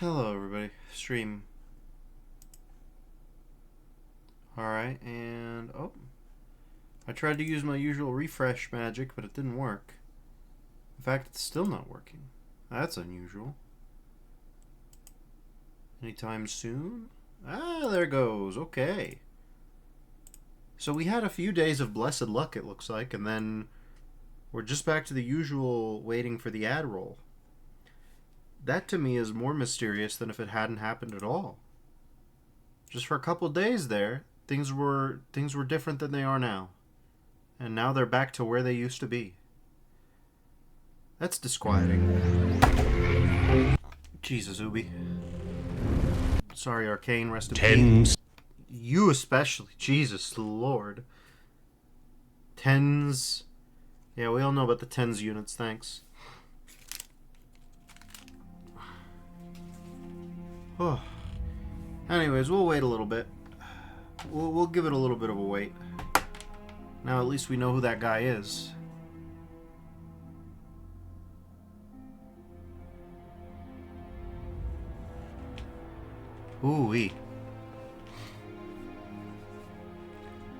Hello everybody, stream. Alright, and I tried to use my usual refresh magic, but it didn't work. In fact, it's still not working. That's unusual. Anytime soon? Ah, there goes, okay. So we had a few days of blessed luck, it looks like, and then we're just back to the usual waiting for the ad roll. That to me is more mysterious than if it hadn't happened at all. Just for a couple days there, things were different than they are now. And now they're back to where they used to be. That's disquieting. Jesus, Ubi. Sorry, Arcane, rest in peace. You especially. Jesus Lord. Tens. Yeah, we all know about the tens units, thanks. Oh. Anyways, we'll wait a little bit. We'll give it a little bit of a wait. Now at least we know who that guy is. Ooh-wee.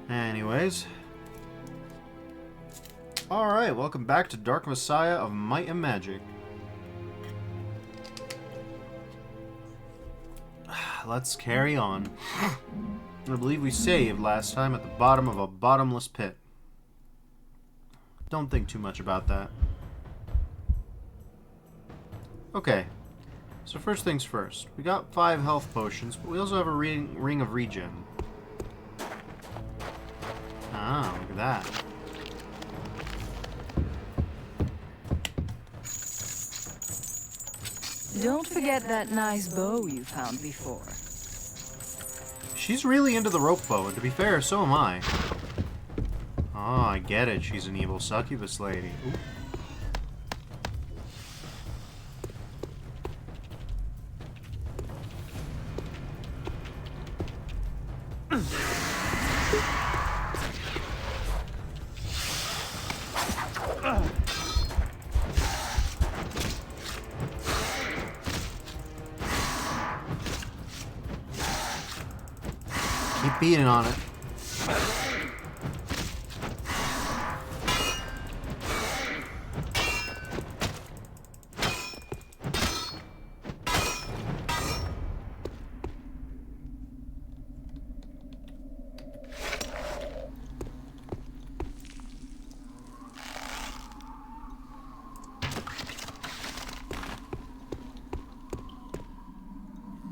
Anyways. Alright, welcome back to Dark Messiah of Might and Magic. Let's carry on. I believe we saved last time at the bottom of a bottomless pit. Don't think too much about that. Okay. So first things first. We got 5 health potions, but we also have a ring of regen. Ah, look at that. Don't forget that nice bow you found before. She's really into the rope bow, and to be fair, so am I. Oh, I get it. She's an evil succubus lady. Ooh. Keep beating on it.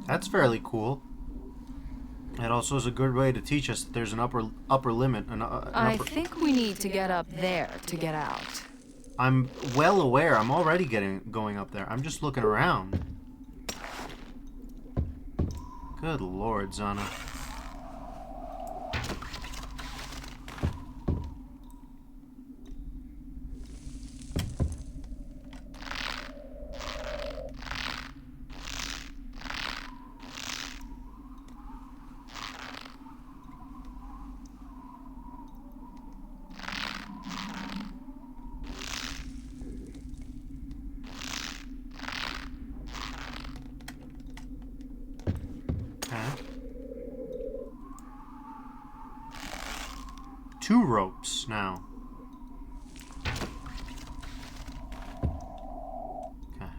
That's fairly cool. It also is a good way to teach us that there's an upper limit. I think we need to get up there to get out. I'm well aware. I'm already going up there. I'm just looking around. Good Lord, Zana. Okay. 2 ropes now. Okay.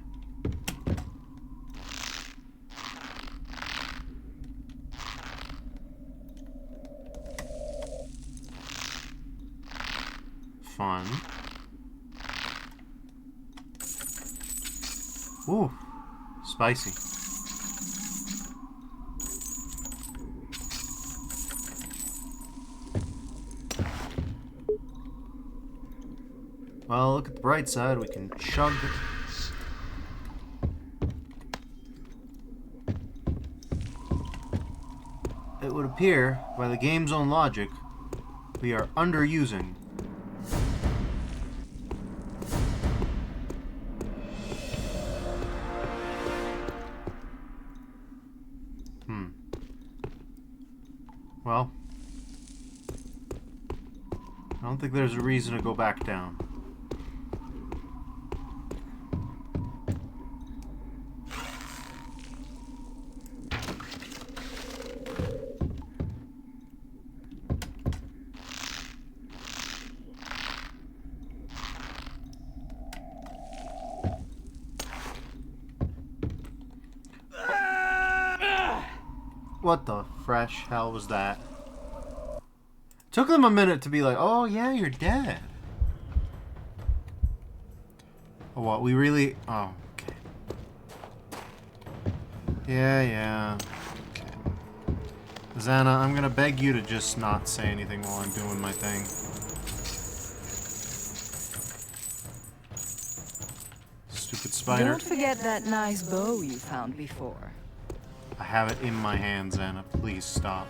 Fun. Ooh, spicy. Well, look at the bright side. We can chug. It would appear, by the game's own logic, we are underusing. Well, I don't think there's a reason to go back down. What the fresh hell was that? Took them a minute to be like, oh yeah, you're dead. Oh, what, we really... Oh, okay. Yeah. Okay. Xana, I'm gonna beg you to just not say anything while I'm doing my thing. Stupid spider. Don't forget that nice bow you found before. I have it in my hand, Xana. Please stop.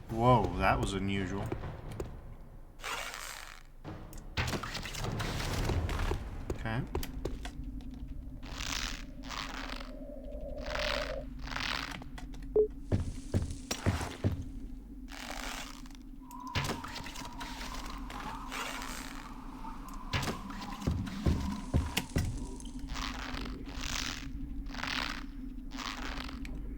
Whoa, that was unusual. Okay.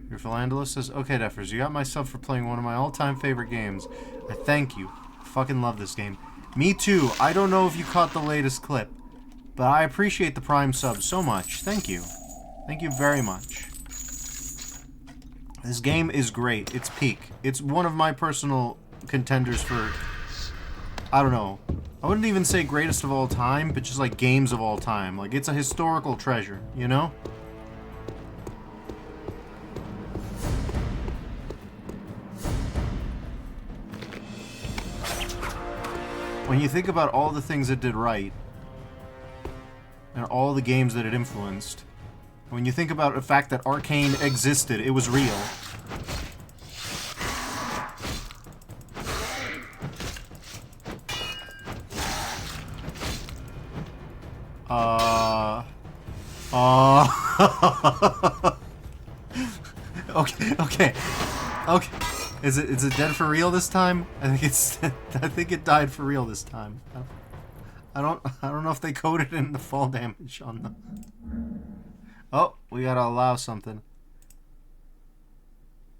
Your Philandalus says, okay, Deffers, you got my sub for playing one of my all-time favorite games. I thank you. I fucking love this game. Me too. I don't know if you caught the latest clip, but I appreciate the Prime sub so much. Thank you. Thank you very much. This game is great. It's peak. It's one of my personal contenders for, I don't know. I wouldn't even say greatest of all time, but just like games of all time. Like, it's a historical treasure, you know? When you think about all the things it did right, and all the games that it influenced, when you think about the fact that Arcane existed, it was real. Okay. Is it dead for real this time? I think it died for real this time. I don't know if they coded in the fall damage on the. Oh, we gotta allow something.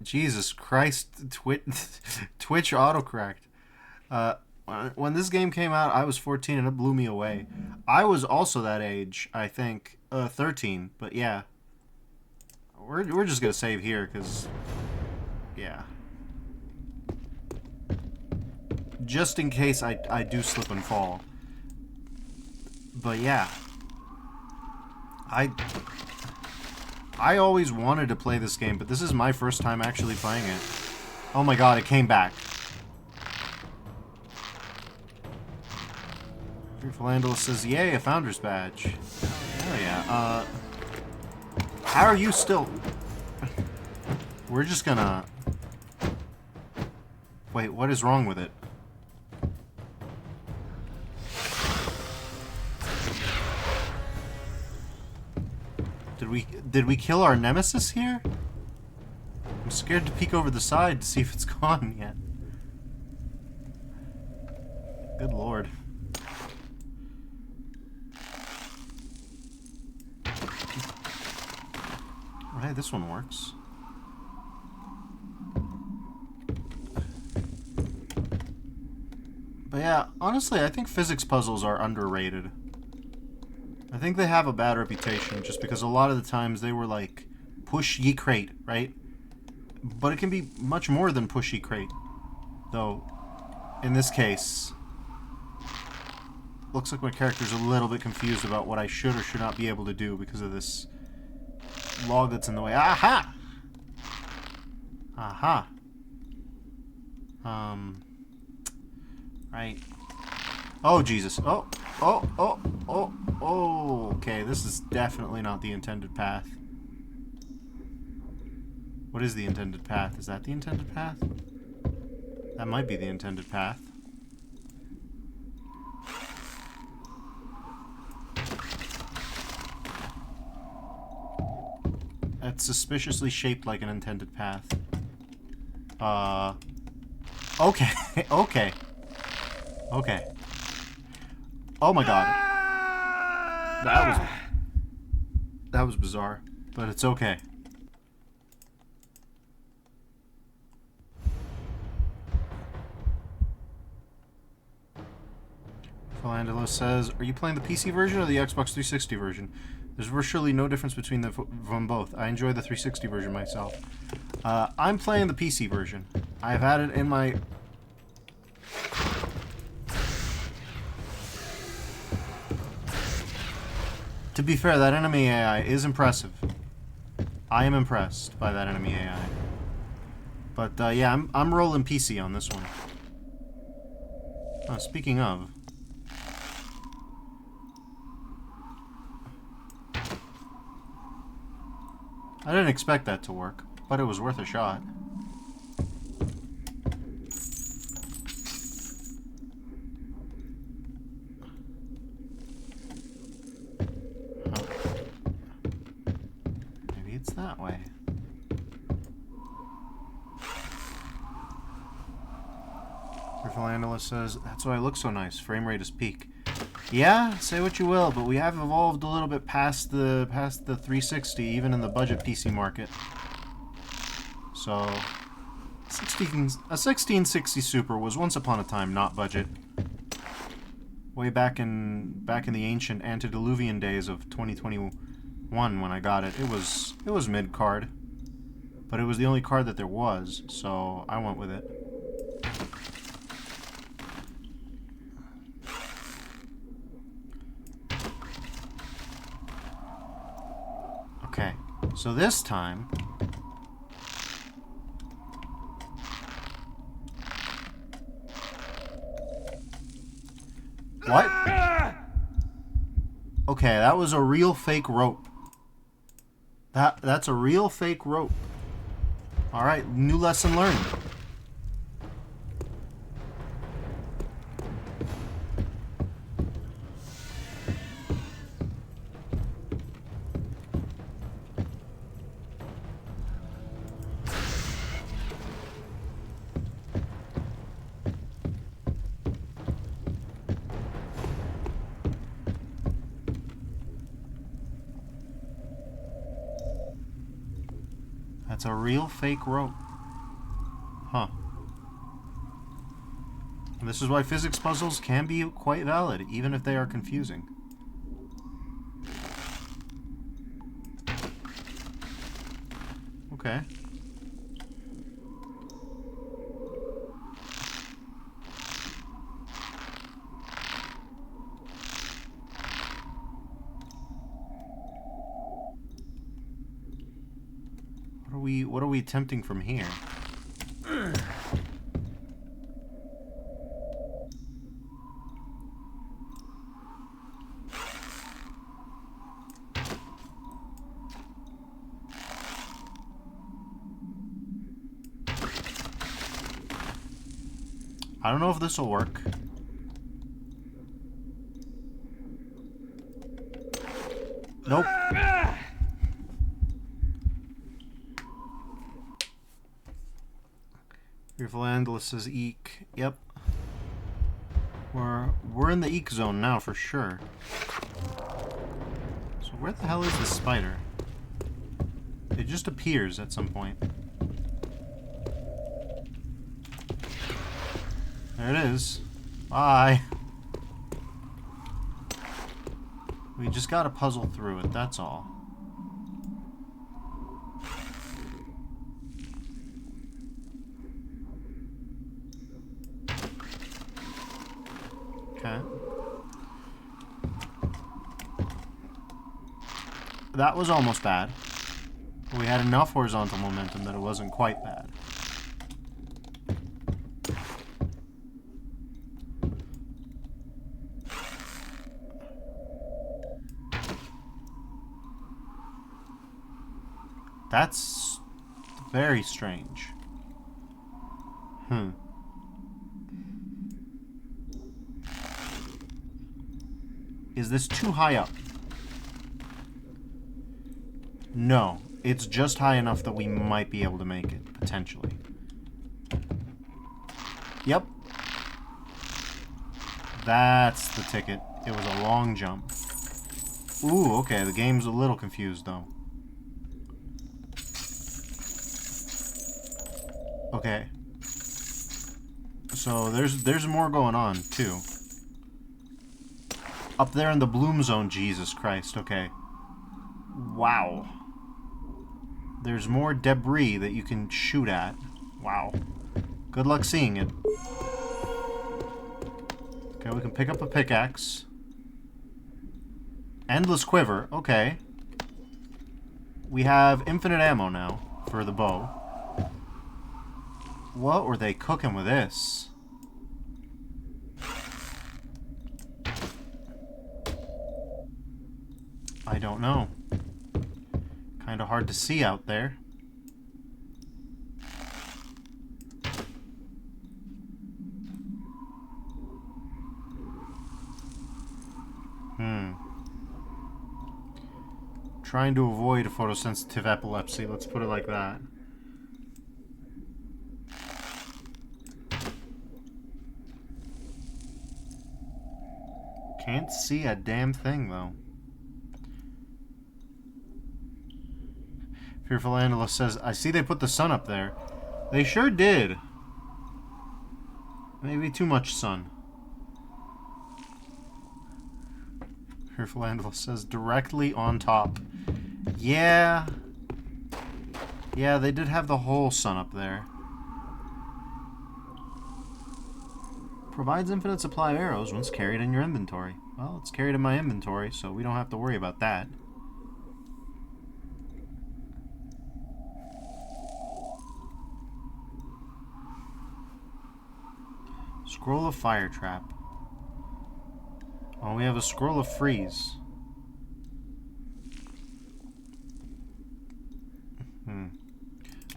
Jesus Christ, Twitch autocorrect. When this game came out, I was 14 and it blew me away. I was also that age, I think, 13. But yeah, we're just gonna save here because, yeah. Just in case I do slip and fall. But yeah. I always wanted to play this game, but this is my first time actually playing it. Oh my god, it came back. Philandalus says, yay, a founder's badge. Oh yeah, how are you still... We're just gonna... Wait, what is wrong with it? Did we kill our nemesis here? I'm scared to peek over the side to see if it's gone yet. Good lord. Alright, this one works. But yeah, honestly, I think physics puzzles are underrated. I think they have a bad reputation just because a lot of the times they were like, push ye crate, right? But it can be much more than push ye crate. Though, in this case, looks like my character's a little bit confused about what I should or should not be able to do because of this log that's in the way. Aha! Aha. Right. Oh, Jesus. Oh. Okay, this is definitely not the intended path. What is the intended path? Is that the intended path? That might be the intended path. That's suspiciously shaped like an intended path. Okay. Okay. Oh my god. That was bizarre, but it's okay. Philandalus says, are you playing the PC version or the Xbox 360 version? There's virtually no difference between them both. I enjoy the 360 version myself. I'm playing the PC version. I've had it in my... To be fair, that enemy AI is impressive. I am impressed by that enemy AI. But yeah, I'm rolling PC on this one. Oh, speaking of... I didn't expect that to work, but it was worth a shot. Huh. Maybe it's that way. Rifle Analyst says, that's why it looks so nice. Frame rate is peak. Yeah, say what you will, but we have evolved a little bit past the 360, even in the budget PC market. So, a 1660 Super was once upon a time not budget. Way back in the ancient antediluvian days of 2021, when I got it, it was mid card, but it was the only card that there was, so I went with it. Okay, so this time... What? Okay, that was a real fake rope. That's a real fake rope. Alright, new lesson learned. That's a real fake rope. Huh. And this is why physics puzzles can be quite valid, even if they are confusing. Okay. What are we attempting from here? I don't know if this will work. Nope. Fearful Endless says eek. Yep. We're in the eek zone now for sure. So where the hell is the spider? It just appears at some point. There it is. Bye. We just gotta puzzle through it, that's all. Okay. That was almost bad. We had enough horizontal momentum that it wasn't quite bad. That's very strange. Is this too high up? No. It's just high enough that we might be able to make it, potentially. Yep. That's the ticket. It was a long jump. Ooh, okay, the game's a little confused, though. Okay. So there's more going on, too. Up there in the bloom zone, Jesus Christ, okay. Wow. There's more debris that you can shoot at. Wow. Good luck seeing it. Okay, we can pick up a pickaxe. Endless quiver. Okay. We have infinite ammo now for the bow. What were they cooking with this? I don't know. Kind of hard to see out there. Trying to avoid photosensitive epilepsy, let's put it like that. Can't see a damn thing, though. Fearful Analyst says, I see they put the sun up there. They sure did. Maybe too much sun. Fearful Analyst says, directly on top. Yeah. Yeah, they did have the whole sun up there. Provides infinite supply of arrows once carried in your inventory. Well, it's carried in my inventory, so we don't have to worry about that. Scroll of Fire Trap. Oh, we have a Scroll of Freeze.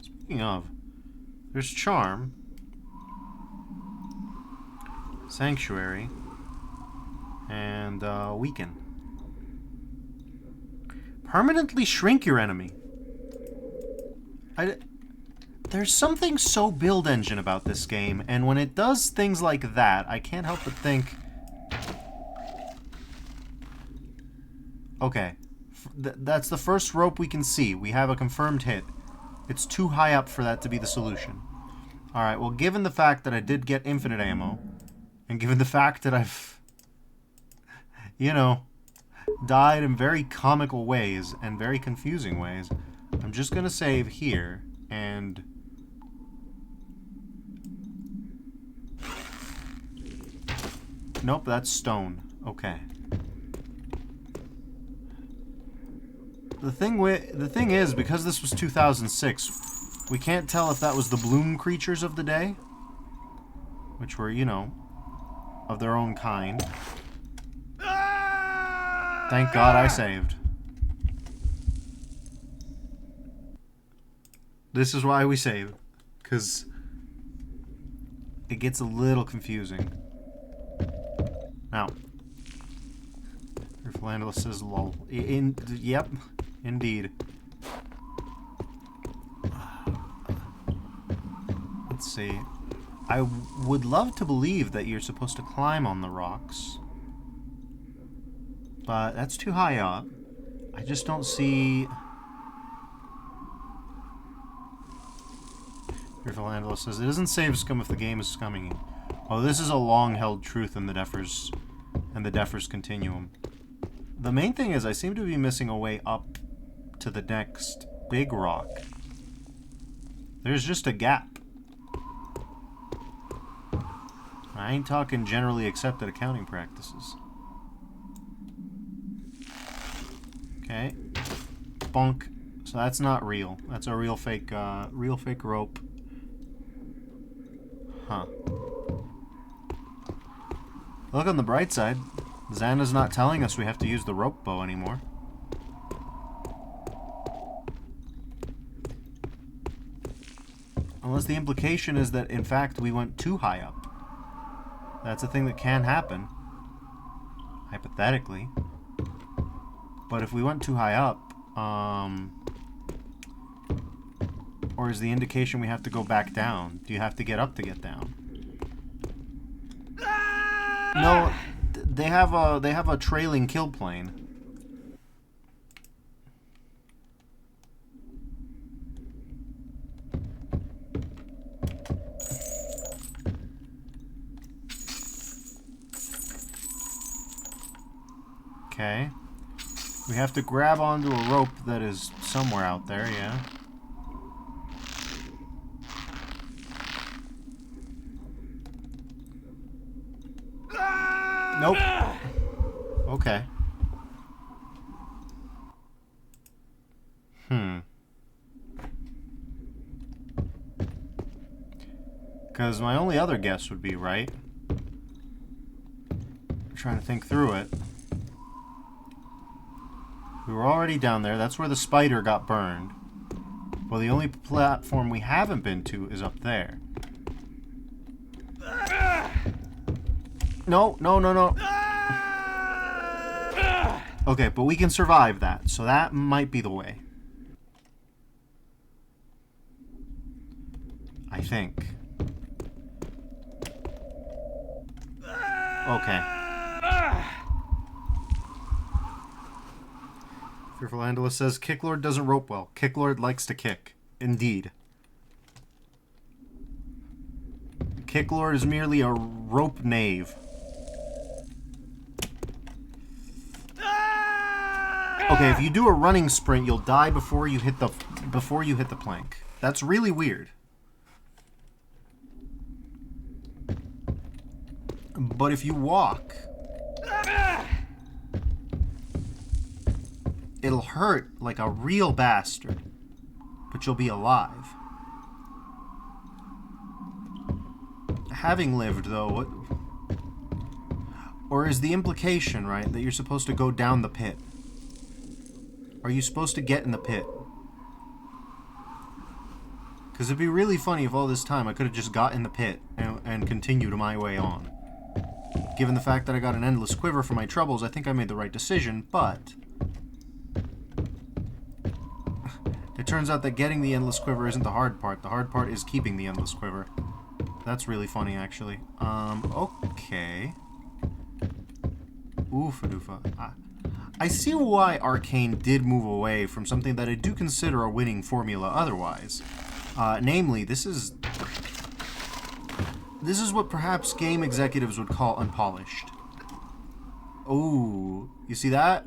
Speaking of, there's Charm, Sanctuary, and Weaken. Permanently shrink your enemy. There's something so build engine about this game, and when it does things like that, I can't help but think... Okay, that's the first rope we can see. We have a confirmed hit. It's too high up for that to be the solution. Alright, well, given the fact that I did get infinite ammo, and given the fact that I've, you know, died in very comical ways and very confusing ways, I'm just gonna save here, and... Nope, that's stone. Okay. The thing is, because this was 2006, we can't tell if that was the bloom creatures of the day, which were, you know, of their own kind. Thank God I saved. This is why we save, because it gets a little confusing. Now, Fearful says lol. Yep. Indeed. Let's see. I would love to believe that you're supposed to climb on the rocks. But that's too high up. I just don't see... Fearful Angela says, it isn't save scum if the game is scumming you. Oh, this is a long-held truth in the Defers and the Defers continuum. The main thing is I seem to be missing a way up to the next big rock. There's just a gap. I ain't talking generally accepted accounting practices. Okay. Bonk. So that's not real. That's a real fake rope. Huh. Look on the bright side. Xana's not telling us we have to use the rope bow anymore. Unless the implication is that, in fact, we went too high up. That's a thing that can happen. Hypothetically. But if we went too high up, or is the indication we have to go back down? Do you have to get up to get down? No, they have a trailing kill plane. Okay. We have to grab onto a rope that is somewhere out there, yeah. Nope. Okay. Because my only other guess would be, right? I'm trying to think through it. We were already down there. That's where the spider got burned. Well, the only platform we haven't been to is up there. No, no, no, no. Okay, but we can survive that, so that might be the way. I think. Okay. Fearful Andalus says, Kicklord doesn't rope well. Kicklord likes to kick. Indeed. Kicklord is merely a rope knave. Okay, if you do a running sprint, you'll die before you hit the plank. That's really weird. But if you walk, it'll hurt like a real bastard, but you'll be alive. Having lived, though, what... Or is the implication, right, that you're supposed to go down the pit? Are you supposed to get in the pit? Because it'd be really funny if all this time I could have just got in the pit and continued my way on. Given the fact that I got an endless quiver for my troubles, I think I made the right decision, but... It turns out that getting the endless quiver isn't the hard part. The hard part is keeping the endless quiver. That's really funny, actually. Okay. Oofa-doofa. I see why Arcane did move away from something that I do consider a winning formula otherwise. Namely, this is what perhaps game executives would call unpolished. Oh, you see that?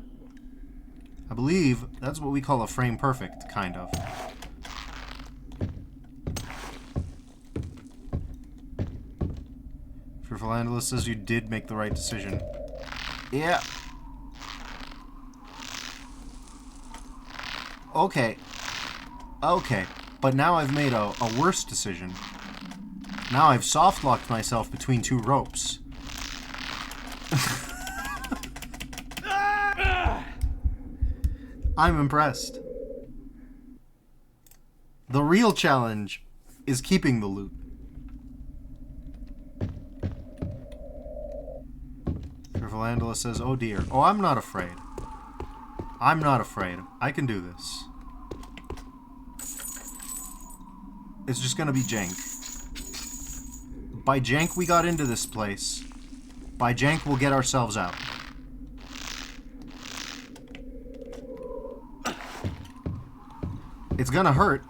I believe that's what we call a frame perfect, kind of. Fearful Andalus says you did make the right decision. Yeah. Okay. Okay. But now I've made a worse decision. Now I've soft-locked myself between two ropes. I'm impressed. The real challenge is keeping the loot. Fearful Andalus says, oh dear. Oh, I'm not afraid. I'm not afraid. I can do this. It's just gonna be jank. By jank we got into this place. By jank we'll get ourselves out. It's gonna hurt.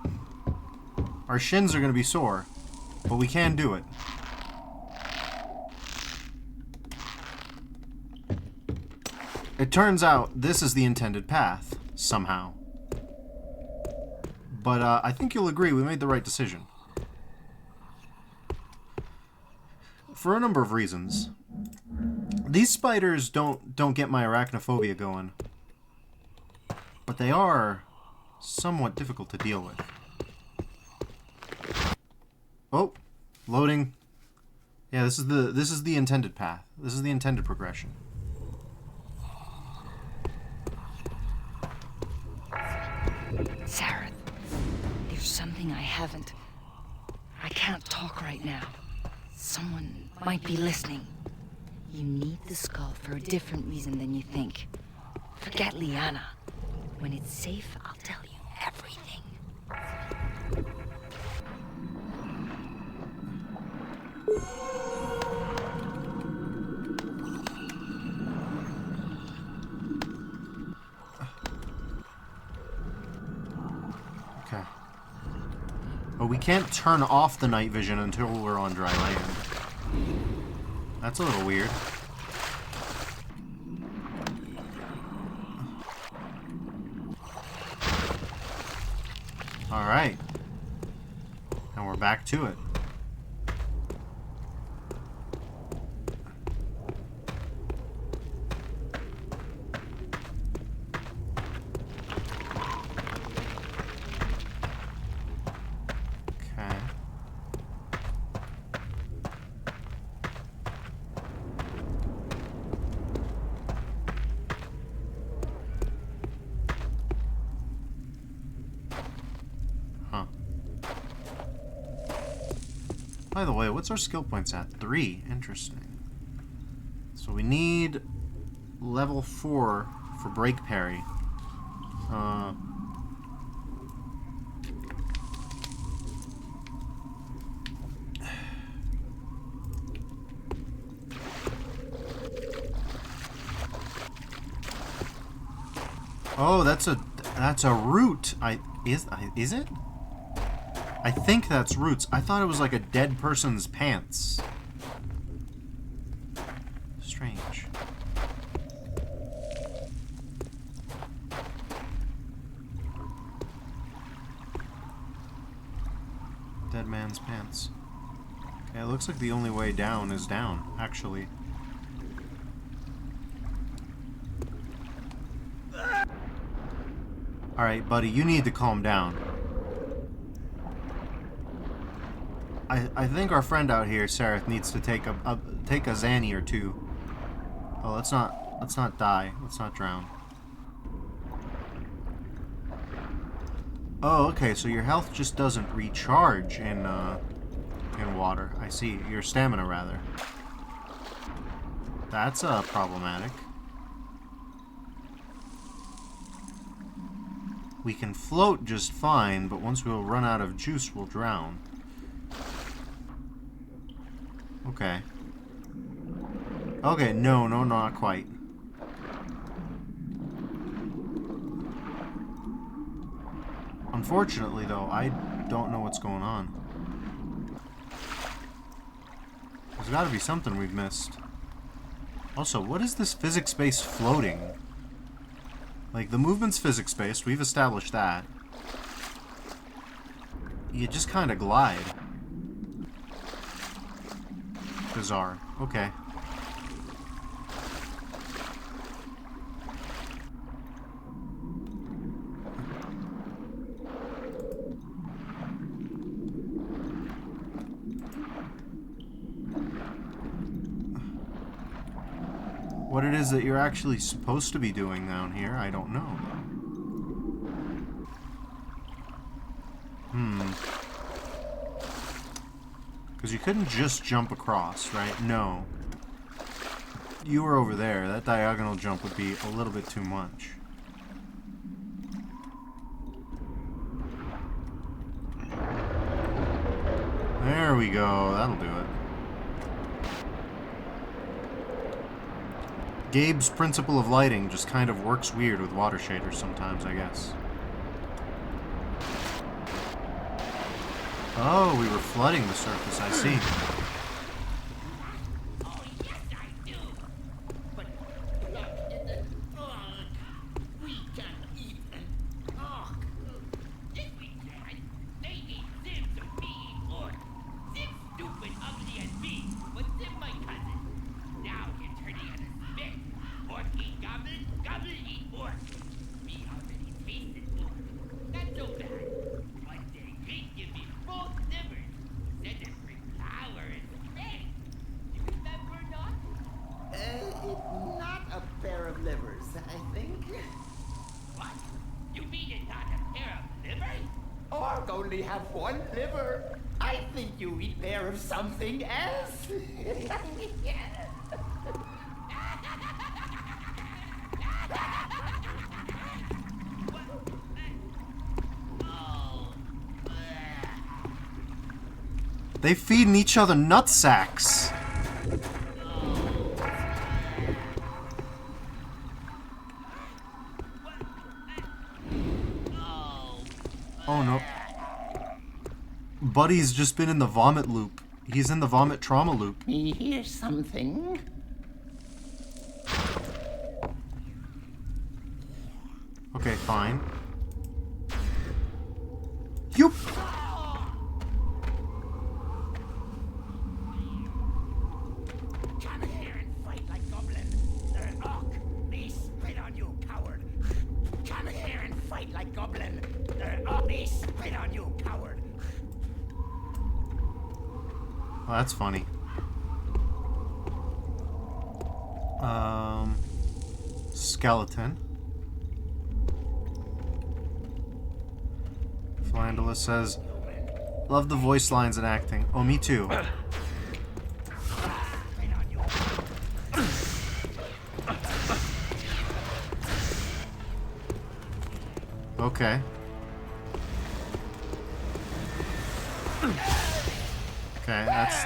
Our shins are gonna be sore. But we can do it. It turns out this is the intended path, somehow. But I think you'll agree we made the right decision. For a number of reasons. These spiders don't get my arachnophobia going. But they are somewhat difficult to deal with. Oh, loading. Yeah, this is the intended path. This is the intended progression. Sarah, there's something I haven't. I can't talk right now. Someone might be listening. You need the skull for a different reason than you think. Forget Liana. When it's safe, I'll tell you everything. Okay. Oh, we can't turn off the night vision until we're on dry land. That's a little weird. Alright. And we're back to it. Okay. Huh. By the way, what's our skill points at? 3. Interesting. So we need level 4 for break parry. Oh, that's a root. Is it? I think that's roots. I thought it was like a dead person's pants. Strange. Dead man's pants. Okay, it looks like the only way down is down, actually. Alright, buddy, you need to calm down. I think our friend out here, Sareth, needs to take a Zanny or two. Oh, let's not die. Let's not drown. Oh, okay, so your health just doesn't recharge in water. I see. Your stamina, rather. That's problematic. We can float just fine, but once we'll run out of juice, we'll drown. Okay. Okay, no, not quite. Unfortunately, though, I don't know what's going on. There's gotta be something we've missed. Also, what is this physics-based floating? Like, the movement's physics-based, we've established that. You just kind of glide. Bizarre. Okay. What it is that you're actually supposed to be doing down here, I don't know. Because you couldn't just jump across, right? No. You were over there. That diagonal jump would be a little bit too much. There we go. That'll do it. Gabe's principle of lighting just kind of works weird with water shaders sometimes, I guess. Oh, we were flooding the surface, I see. Oh, yes, I do. But look in the we can eat and talk. Yes, we can. They eat Sim so we eat Orc. Sim's stupid, ugly as me, but Sim my cousin. Now you're turning on a spit. Orc eat goblin, goblin eat Orc. Me already tasted Orc. Not so bad. One day, Greek give me both livers. Then they bring flour and bread. You remember not? It's not a pair of livers, I think. What? You mean it's not a pair of livers? Orc only have one liver. I think you eat pair of something else. Oh. They feeding each other nut sacks. Oh no. Buddy's just been in the vomit loop. He's in the vomit trauma loop. Me hear something. Okay, fine. You that goblin. They spit on you, coward. Oh, that's funny. Skeleton. Philandala says, love the voice lines and acting. Oh, me too. Okay. Okay, that's...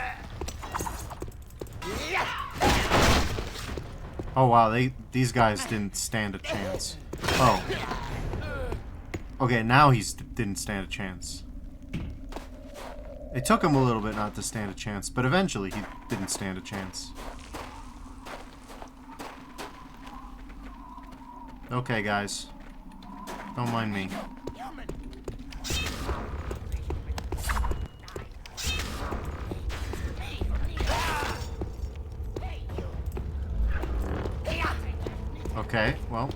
Oh wow, these guys didn't stand a chance. Oh. Okay, now didn't stand a chance. It took him a little bit not to stand a chance, but eventually he didn't stand a chance. Okay, guys. Don't mind me. Okay, well.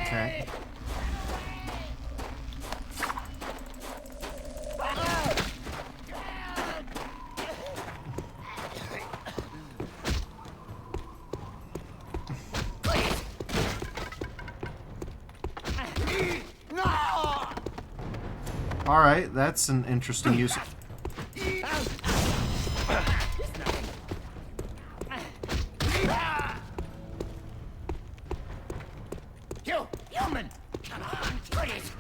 Okay. Alright, that's an interesting use. You, human! Come on, please!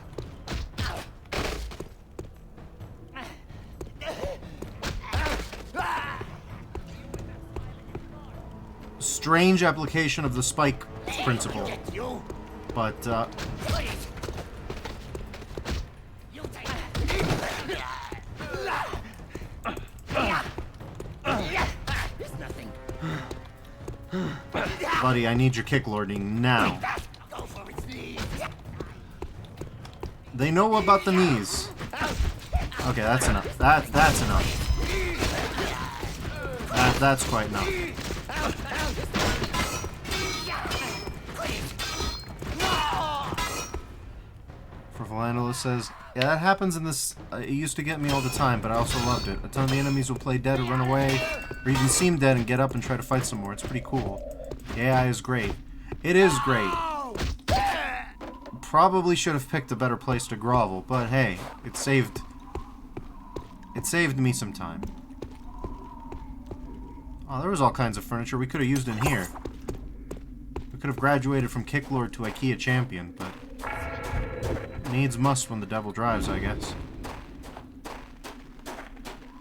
Strange application of the spike principle. But, buddy, I need your kick lording now. They know about the knees. Okay, that's enough. That's enough. That's quite enough. For Philandala says, yeah, that happens in this. It used to get me all the time, but I also loved it. A ton of the enemies will play dead or run away, or even seem dead and get up and try to fight some more. It's pretty cool. The AI is great. It is great. Probably should have picked a better place to grovel, but hey, it saved me some time. Oh, there was all kinds of furniture we could have used in here. We could have graduated from Kicklord to IKEA champion, but needs must when the devil drives, I guess.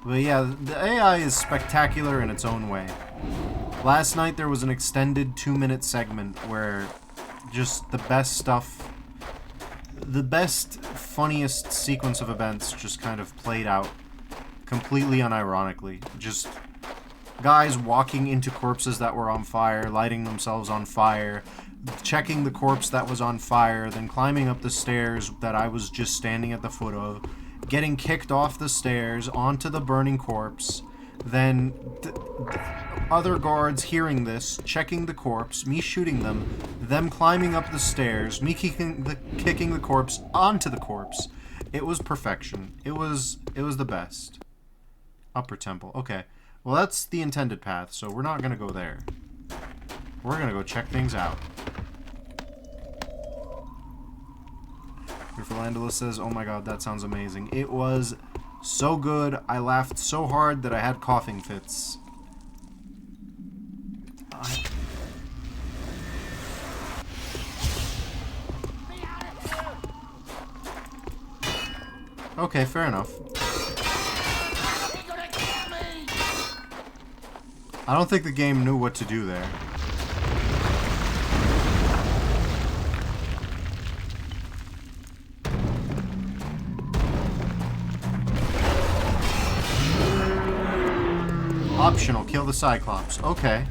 But yeah, the AI is spectacular in its own way. Last night there was an extended 2-minute segment where just the best stuff, the best, funniest sequence of events just kind of played out completely unironically. Just guys walking into corpses that were on fire, lighting themselves on fire, checking the corpse that was on fire, then climbing up the stairs that I was just standing at the foot of, getting kicked off the stairs onto the burning corpse, then other guards hearing this, checking the corpse, me shooting them climbing up the stairs, me kicking the corpse onto the corpse. It was perfection. It was the best. Upper temple. Okay. Well, that's the intended path, so we're not gonna go there. We're gonna go check things out. Philandala says, oh my god, that sounds amazing. It was so good. I laughed so hard that I had coughing fits. Okay, fair enough. I don't think the game knew what to do there. Optional, kill the Cyclops. Okay.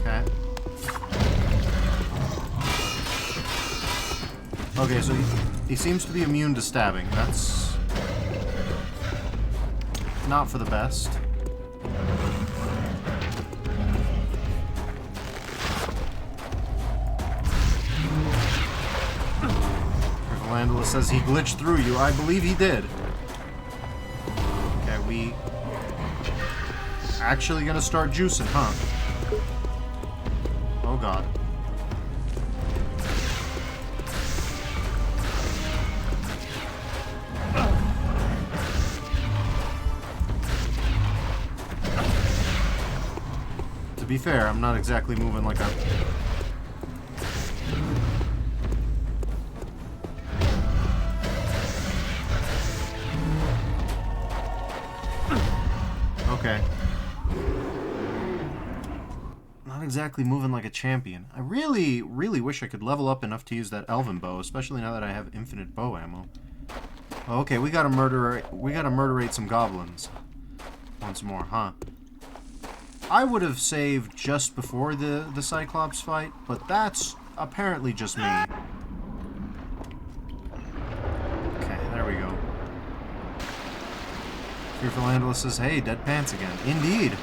Okay. Okay, so he seems to be immune to stabbing. That's not for the best. Angela says he glitched through you. I believe he did. Okay, we actually gonna start juicing, huh? Oh god. To be fair, I'm not exactly moving like a... Okay. Not exactly moving like a champion. I really, really wish I could level up enough to use that elven bow, especially now that I have infinite bow ammo. Okay, we gotta murderate some goblins. Once more, huh? I would have saved just before the Cyclops fight, but that's apparently just me. Okay, there we go. Fearful Angela says, hey, dead pants again. Indeed.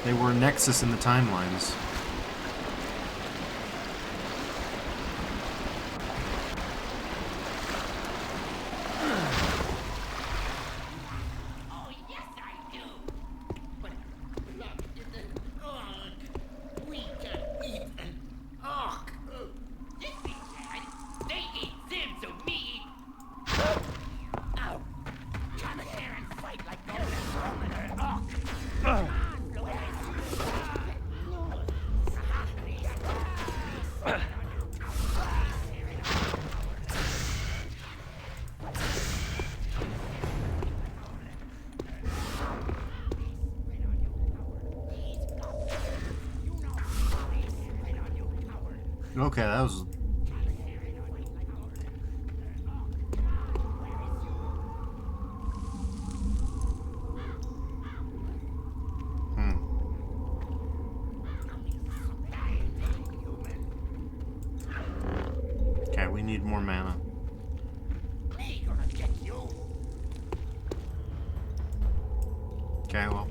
They were a nexus in the timelines. Oh, yes, I do. But look, we can eat an orc. Yes, we can. They eat them, so me eat. Ow. Come here and fight like no less wrong than an orc. Okay, that was... Okay, we need more mana. Me gonna get you. Okay, well...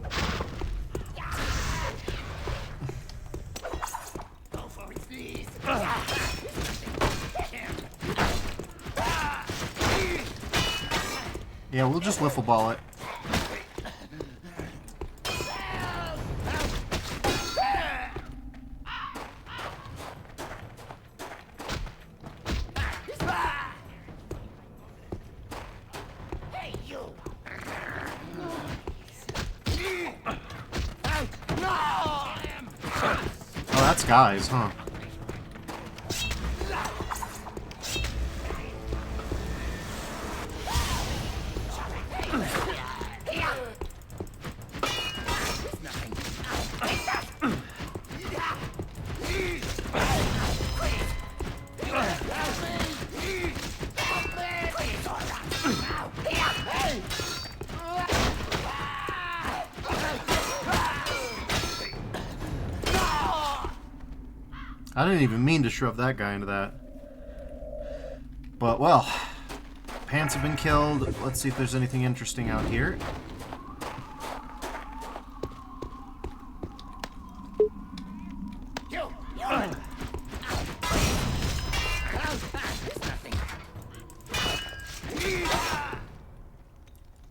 Go for it, please. Yeah, we'll just wiffle ball it. Hey, you. Oh, that's guys, huh? I didn't even mean to shove that guy into that. But, well, pants have been killed. Let's see if there's anything interesting out here.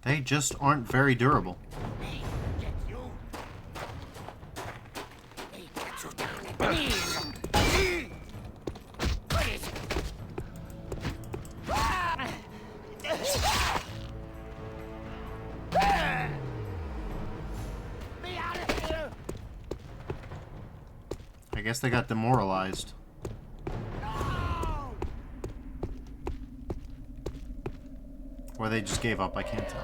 They just aren't very durable. I guess they got demoralized. Or they just gave up, I can't tell.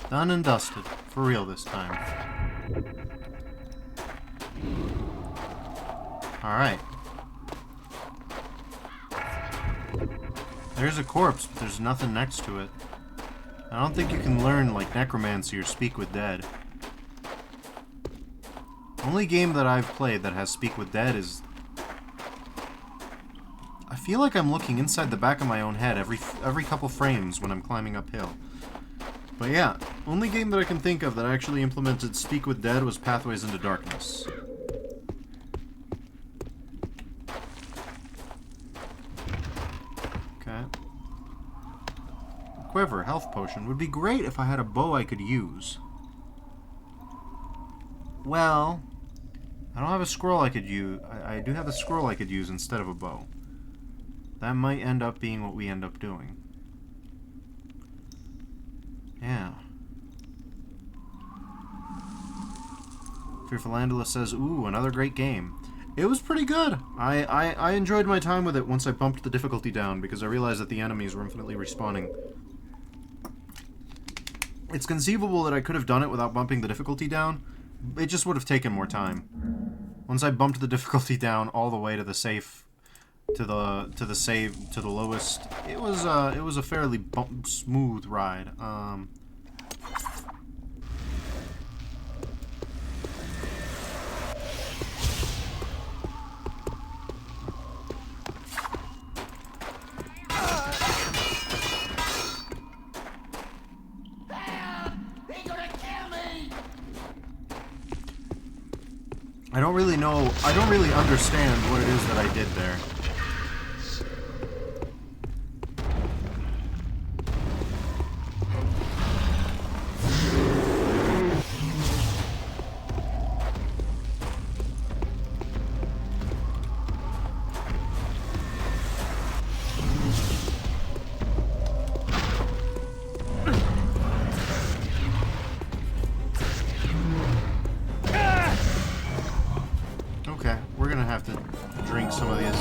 Done and dusted. For real this time. Alright. There's a corpse, but there's nothing next to it. I don't think you can learn, like, necromancy or speak with dead. Only game that I've played that has speak with dead is... I feel like I'm looking inside the back of my own head every couple frames when I'm climbing uphill. But yeah, only game that I can think of that actually implemented speak with dead was Pathways into Darkness. Okay. Quiver, health potion. Would be great if I had a bow I could use. Well, I don't have a scroll I could use. I do have a scroll I could use instead of a bow. That might end up being what we end up doing. Yeah. Fearful Andala says, ooh, another great game. It was pretty good. I enjoyed my time with it once I bumped the difficulty down because I realized that the enemies were infinitely respawning. It's conceivable that I could have done it without bumping the difficulty down. It just would have taken more time. Once I bumped the difficulty down all the way to the safe, to the lowest, it was a fairly smooth ride. I don't really know. I don't really understand what it is that I did there. Okay, we're gonna have to drink some of these.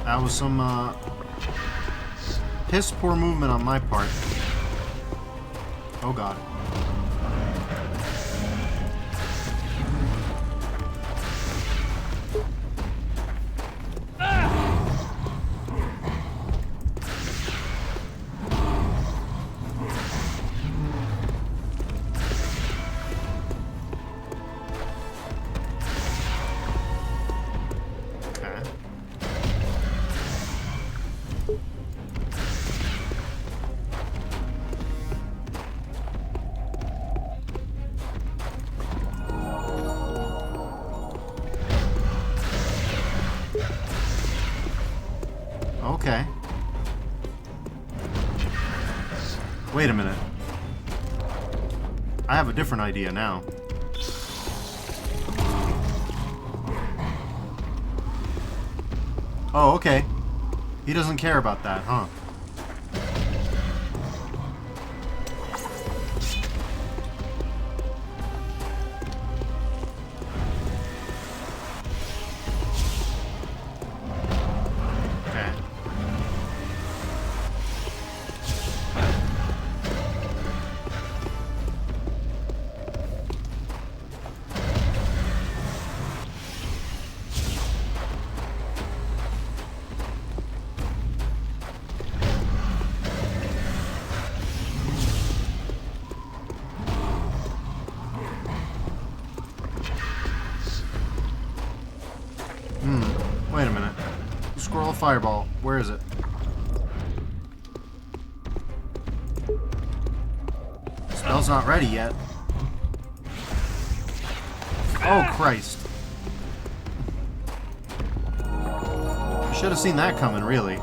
That was some, piss poor movement on my part. Oh god. Okay. Wait a minute. I have a different idea now. Oh, okay. He doesn't care about that, huh? Wait a minute. Scroll of Fireball. Where is it? Spell's not ready yet. Oh, Christ. Should have seen that coming, really.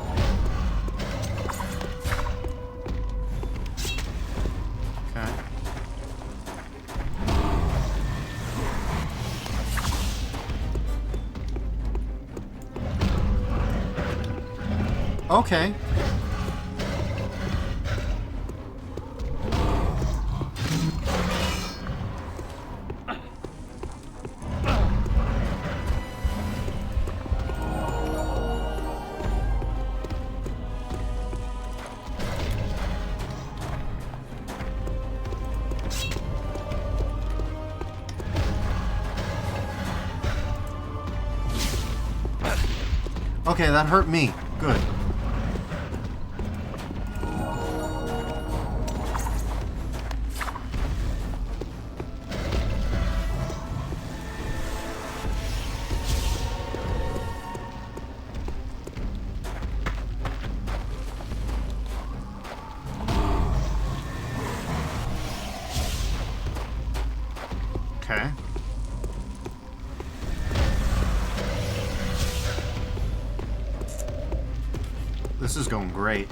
Okay. Okay. Okay, that hurt me. Good. Okay. This is going great.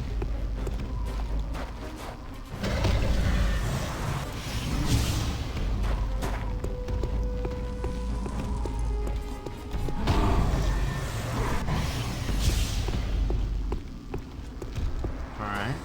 All right.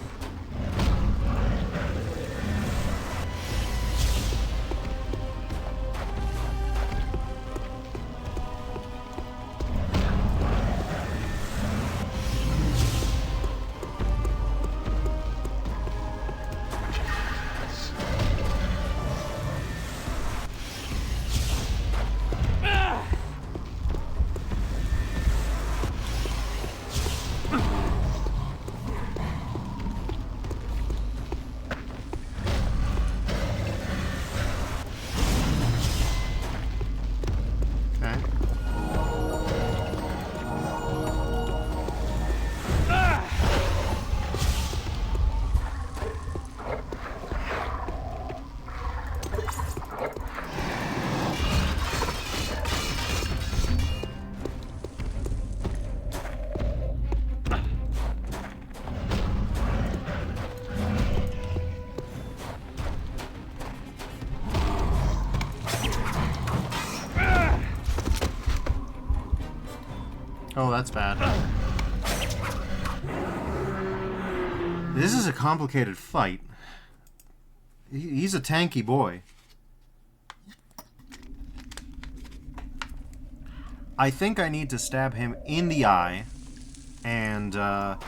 Okay. Oh, that's bad. This is a complicated fight. He's a tanky boy. I think I need to stab him in the eye and, no,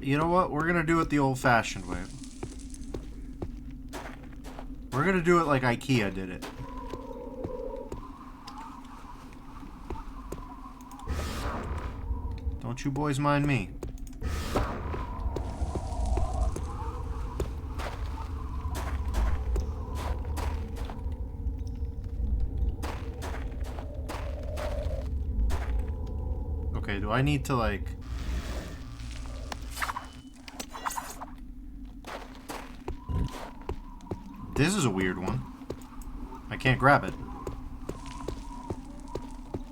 you know what? We're gonna do it the old-fashioned way. We're gonna do it like IKEA did it. Don't you boys mind me. Okay, do I need to, like... This is a weird one. I can't grab it.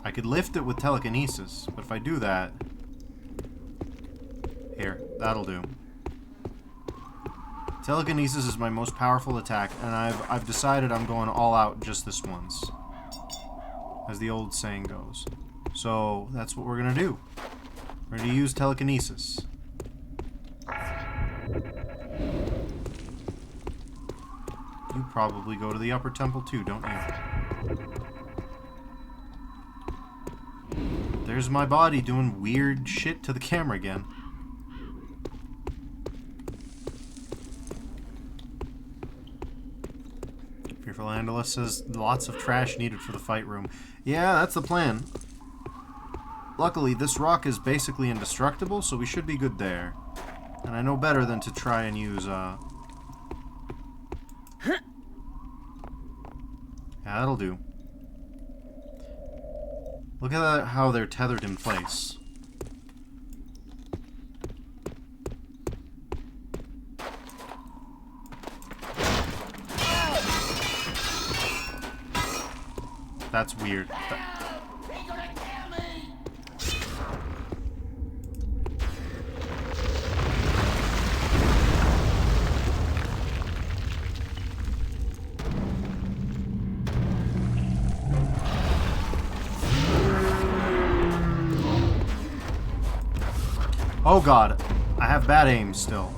I could lift it with telekinesis, but if I do that... Here, that'll do. Telekinesis is my most powerful attack, and I've decided I'm going all out just this once. As the old saying goes. So, that's what we're gonna do. We're gonna use telekinesis. You probably go to the upper temple too, don't you? There's my body doing weird shit to the camera again. Fearful Andalus says lots of trash needed for the fight room. Yeah, that's the plan. Luckily, this rock is basically indestructible, so we should be good there. And I know better than to try and use, Yeah, that'll do. Look at how they're tethered in place. That's weird. Oh god, I have bad aim still.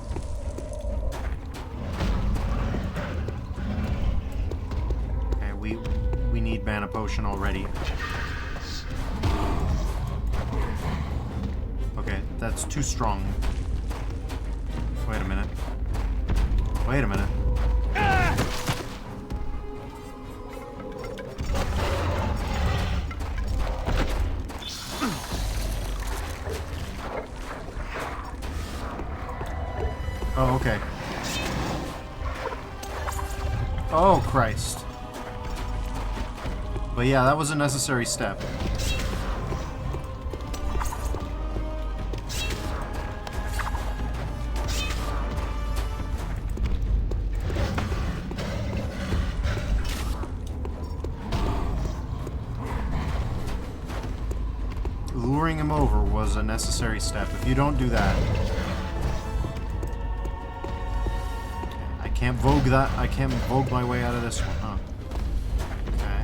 Okay, we need mana potion already. Okay, that's too strong. Wait a minute. Wait a minute. Oh, okay. Oh, Christ. But yeah, that was a necessary step. Luring him over was a necessary step. If you don't do that... I can't vogue that. I can't vogue my way out of this one, huh? Okay.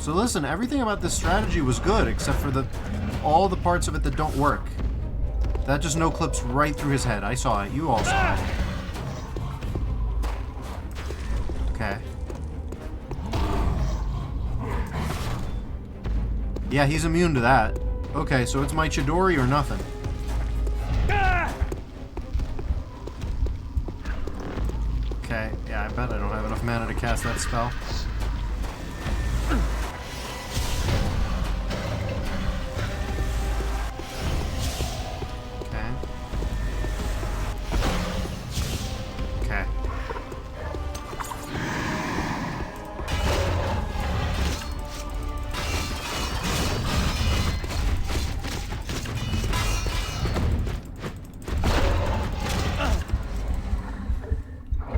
So listen, everything about this strategy was good, except for all the parts of it that don't work. That just no-clips right through his head. I saw it. You all saw it. Okay. Yeah, he's immune to that. Okay, so it's my Chidori or nothing. Okay, yeah, I bet I don't have enough mana to cast that spell. Okay. Okay.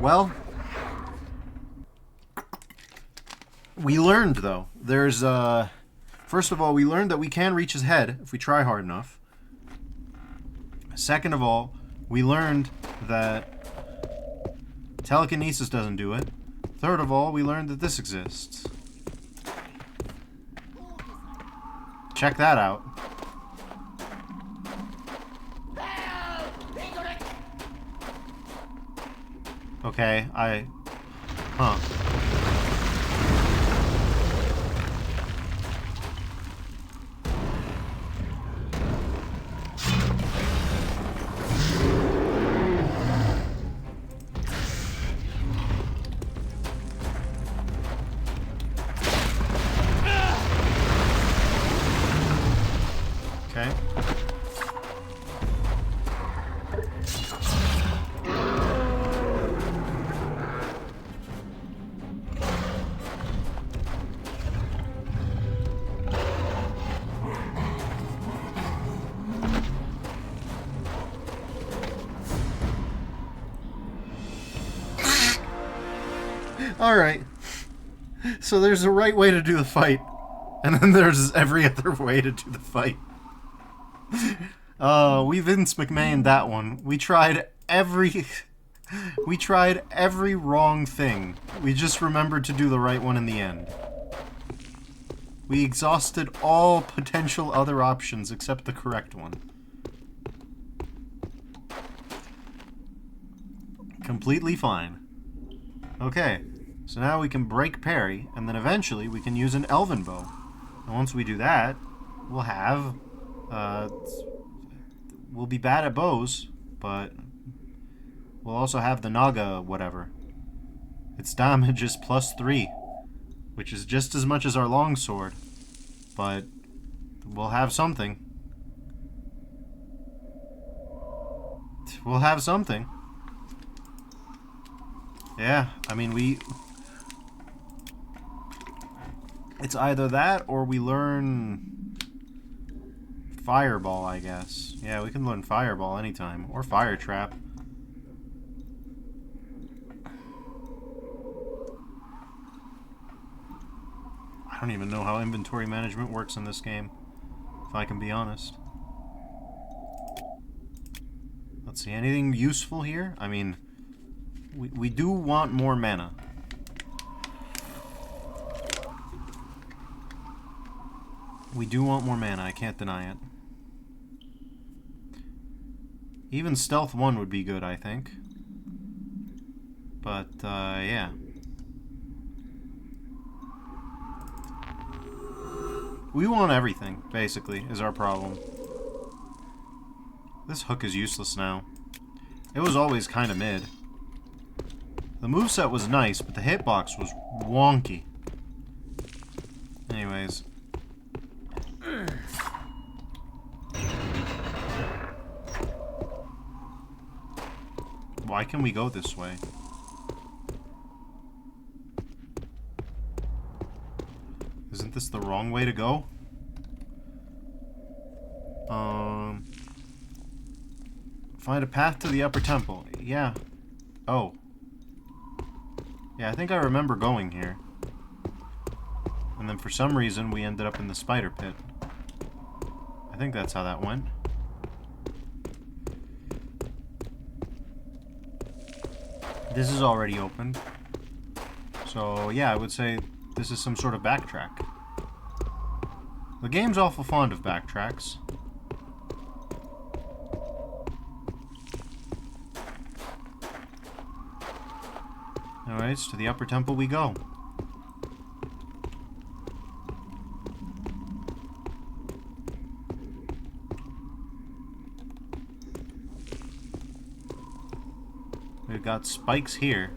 Well, we learned, though. There's, first of all, we learned that we can reach his head if we try hard enough. Second of all, we learned that telekinesis doesn't do it. Third of all, we learned that this exists. Check that out. Okay, Huh. Okay. Alright. So there's a right way to do the fight. And then there's every other way to do the fight. We Vince McMahon that one. We tried every wrong thing. We just remembered to do the right one in the end. We exhausted all potential other options except the correct one. Completely fine. Okay, so now we can break parry, and then eventually we can use an elven bow. And once we do that, we'll have, we'll be bad at bows, but we'll also have the Naga whatever. Its damage is +3, which is just as much as our longsword, but we'll have something. We'll have something. Yeah, I mean, it's either that or we learn Fireball, I guess. Yeah, we can learn Fireball anytime. Or Fire Trap. I don't even know how inventory management works in this game, if I can be honest. Let's see, anything useful here? I mean, we do want more mana. We do want more mana, I can't deny it. Even Stealth 1 would be good, I think. But, yeah. We want everything, basically, is our problem. This hook is useless now. It was always kind of mid. The moveset was nice, but the hitbox was wonky. Anyways. Why can we go this way? Isn't this the wrong way to go? Find a path to the upper temple. Yeah. Oh. Yeah, I think I remember going here. And then for some reason we ended up in the spider pit. I think that's how that went. This is already opened. So yeah, I would say this is some sort of backtrack. The game's awful fond of backtracks. Alright, to the upper temple we go. We've got spikes here.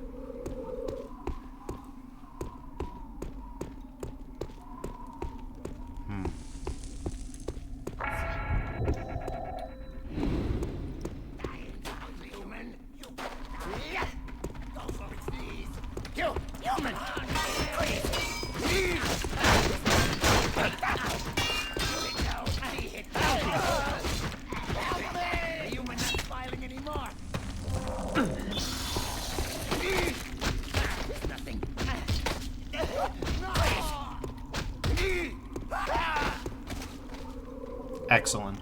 Excellent.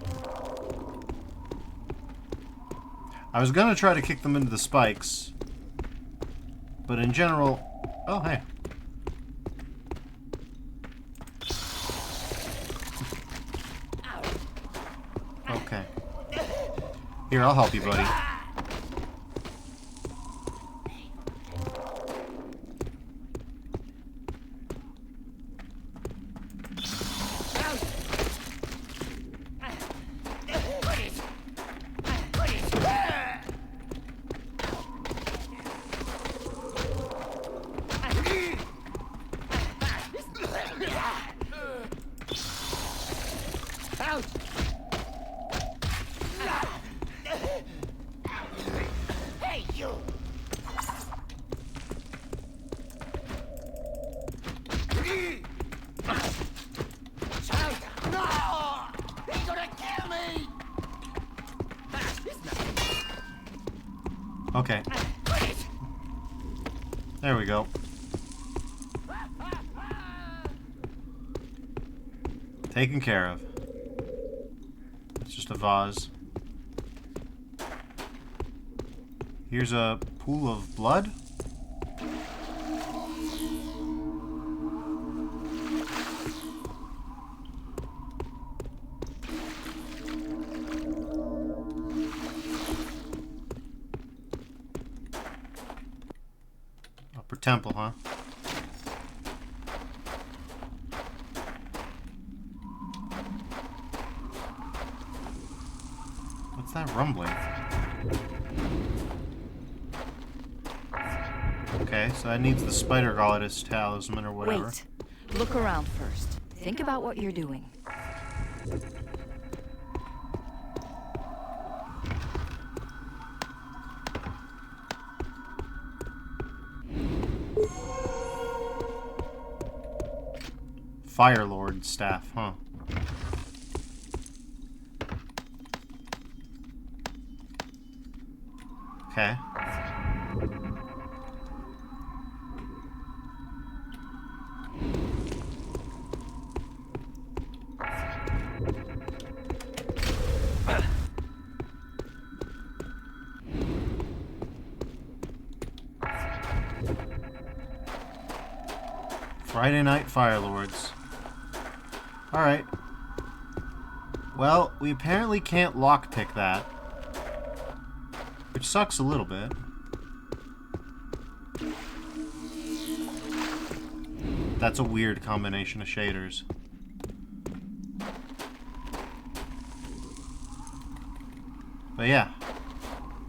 I was gonna try to kick them into the spikes, but in general... Oh, hey. Okay. Here, I'll help you, buddy. Hey, you! No! He's gonna kill me! Okay. There we go. Taken care of. It's just a vase. Here's a pool of blood. Upper temple, huh? What's that rumbling? Okay, so that needs the spider goddess talisman or whatever. Wait. Look around first. Think about what you're doing. Fire Lord staff, huh? Okay. Friday Night Fire Lords. Alright. Well, we apparently can't lockpick that. Which sucks a little bit. That's a weird combination of shaders. But yeah.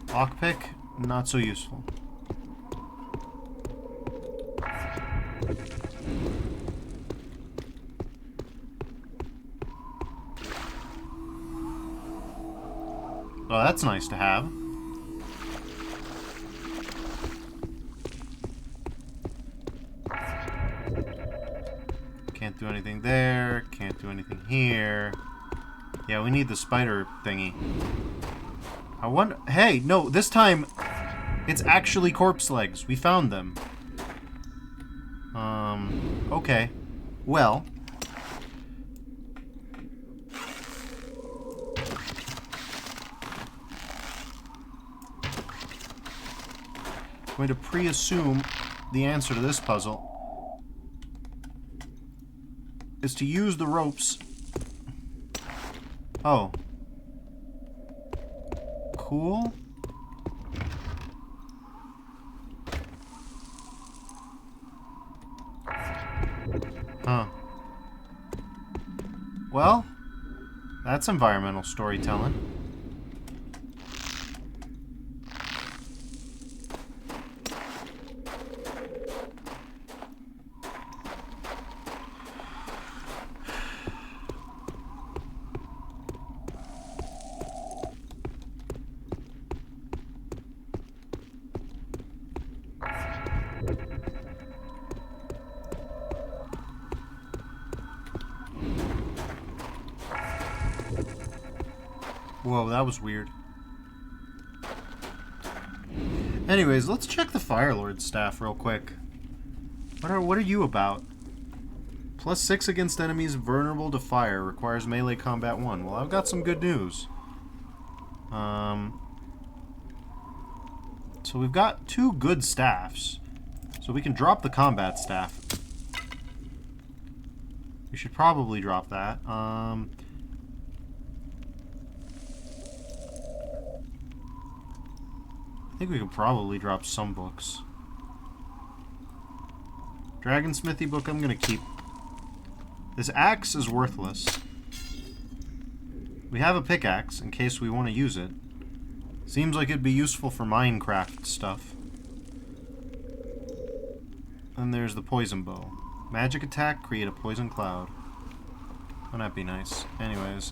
Lockpick, not so useful. Oh, that's nice to have. Can't do anything there. Can't do anything here. Yeah, we need the spider thingy. I wonder... Hey, no, this time it's actually corpse legs. We found them. Okay. Well... I'm going to pre-assume the answer to this puzzle is to use the ropes. Oh. Cool. Huh. Well, that's environmental storytelling. Whoa, that was weird. Anyways, let's check the Fire Lord's staff real quick. What are you about? +6 against enemies vulnerable to fire. Requires melee combat 1. Well, I've got some good news. So we've got 2 good staffs. So we can drop the combat staff. We should probably drop that. I think we could probably drop some books. Dragon Smithy book I'm gonna keep. This axe is worthless. We have a pickaxe in case we want to use it. Seems like it'd be useful for Minecraft stuff. Then there's the poison bow. Magic attack, create a poison cloud. Wouldn't that be nice? Anyways.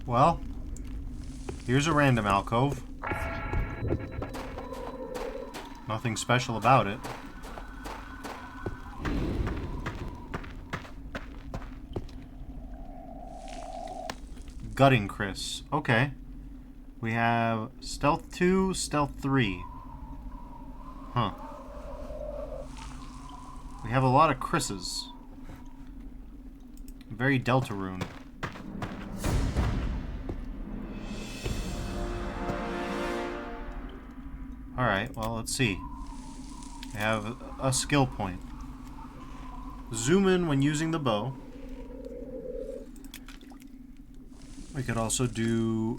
Well, here's a random alcove. Nothing special about it. Gutting Chris. Okay. We have Stealth 2, Stealth 3. Huh. We have a lot of Chris's. Very Deltarune. Alright, well, let's see. We have a skill point. Zoom in when using the bow. We could also do,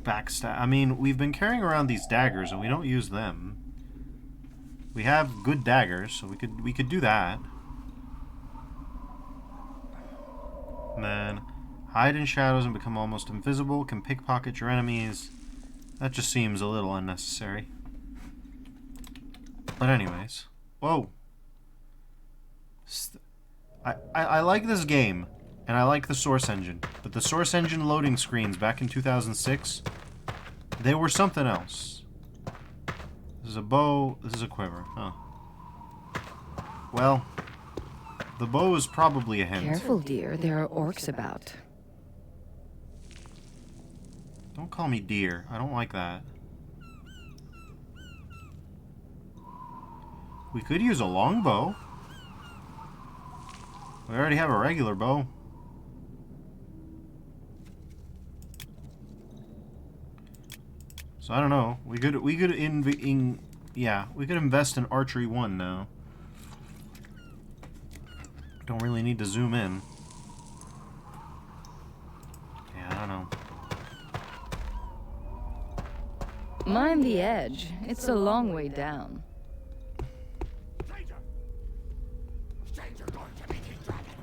backstab. I mean, we've been carrying around these daggers and we don't use them. We have good daggers, so we could do that. And then, hide in shadows and become almost invisible. Can pickpocket your enemies. That just seems a little unnecessary. But anyways. Whoa. I like this game, and I like the Source Engine. But the Source Engine loading screens back in 2006, they were something else. This is a bow, this is a quiver. Huh. Well, the bow is probably a hint. Careful, dear. There are orcs about. Don't call me dear. I don't like that. We could use a longbow. We already have a regular bow. So I don't know. We could yeah, we could invest in archery 1 now. Don't really need to zoom in. Yeah, I don't know. Mind the edge. It's a long way down. Stranger! Stranger going to make a dragon!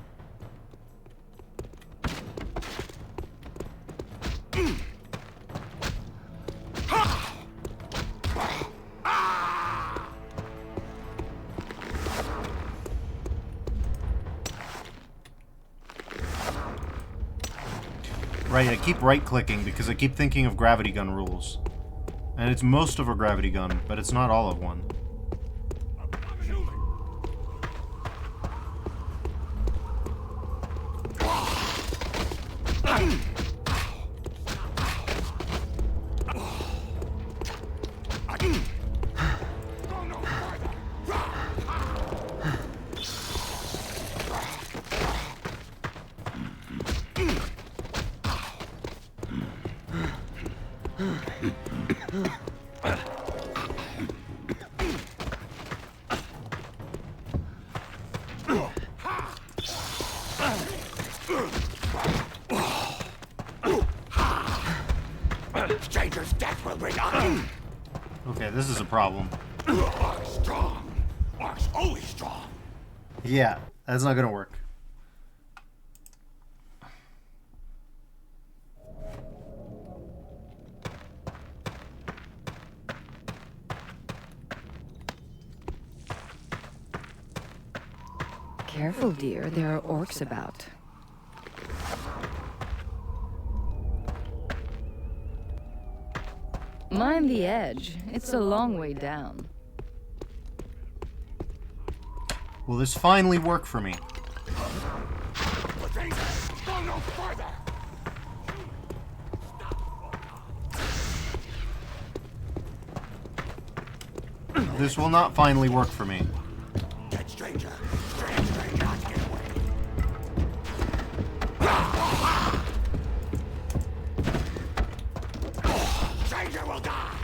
Right, I keep right-clicking because I keep thinking of gravity gun rules. And it's most of a gravity gun, but it's not all of one. Stranger's death will bring on. Okay, this is a problem. Ark's strong. Ark's always strong. Yeah, that's not gonna work. Careful, dear. There are orcs about. Mind the edge. It's a long way down. Will this finally work for me? Stranger, go no further. This will not finally work for me. Get stranger. Stranger not get away. Stranger will die.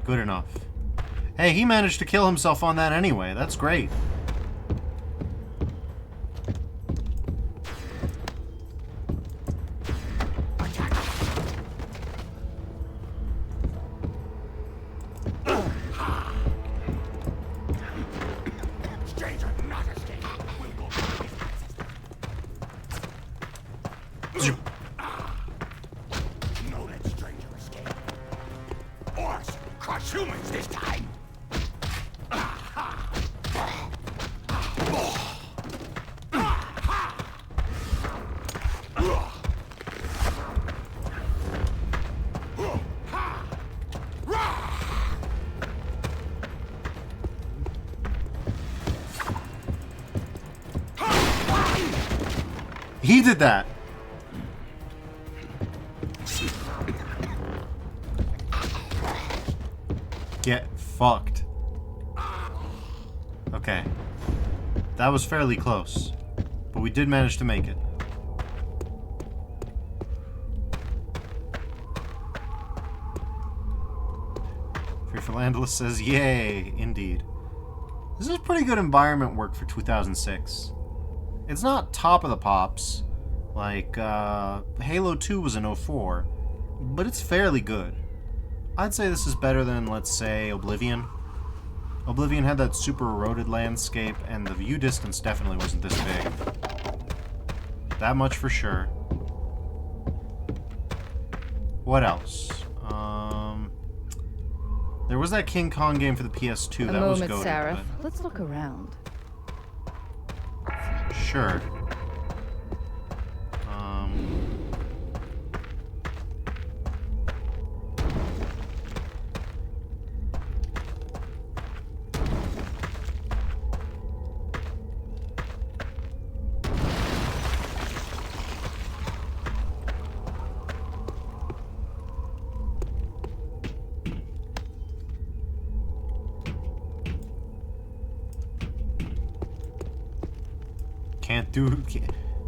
Good enough. Hey, he managed to kill himself on that anyway. That's great. Stranger not escape. We'll go back his ancestors. No let stranger escape. Orcs crush humans this time. He did that. Get fucked. Okay. That was fairly close. But we did manage to make it. Fearful says, yay, indeed. This is pretty good environment work for 2006. It's not top of the pops, like Halo 2 was in 04, but it's fairly good. I'd say this is better than, let's say, Oblivion. Oblivion had that super eroded landscape, and the view distance definitely wasn't this big. That much for sure. What else? There was that King Kong game for the PS2 that was goated. Sarah. Let's look around. Sure.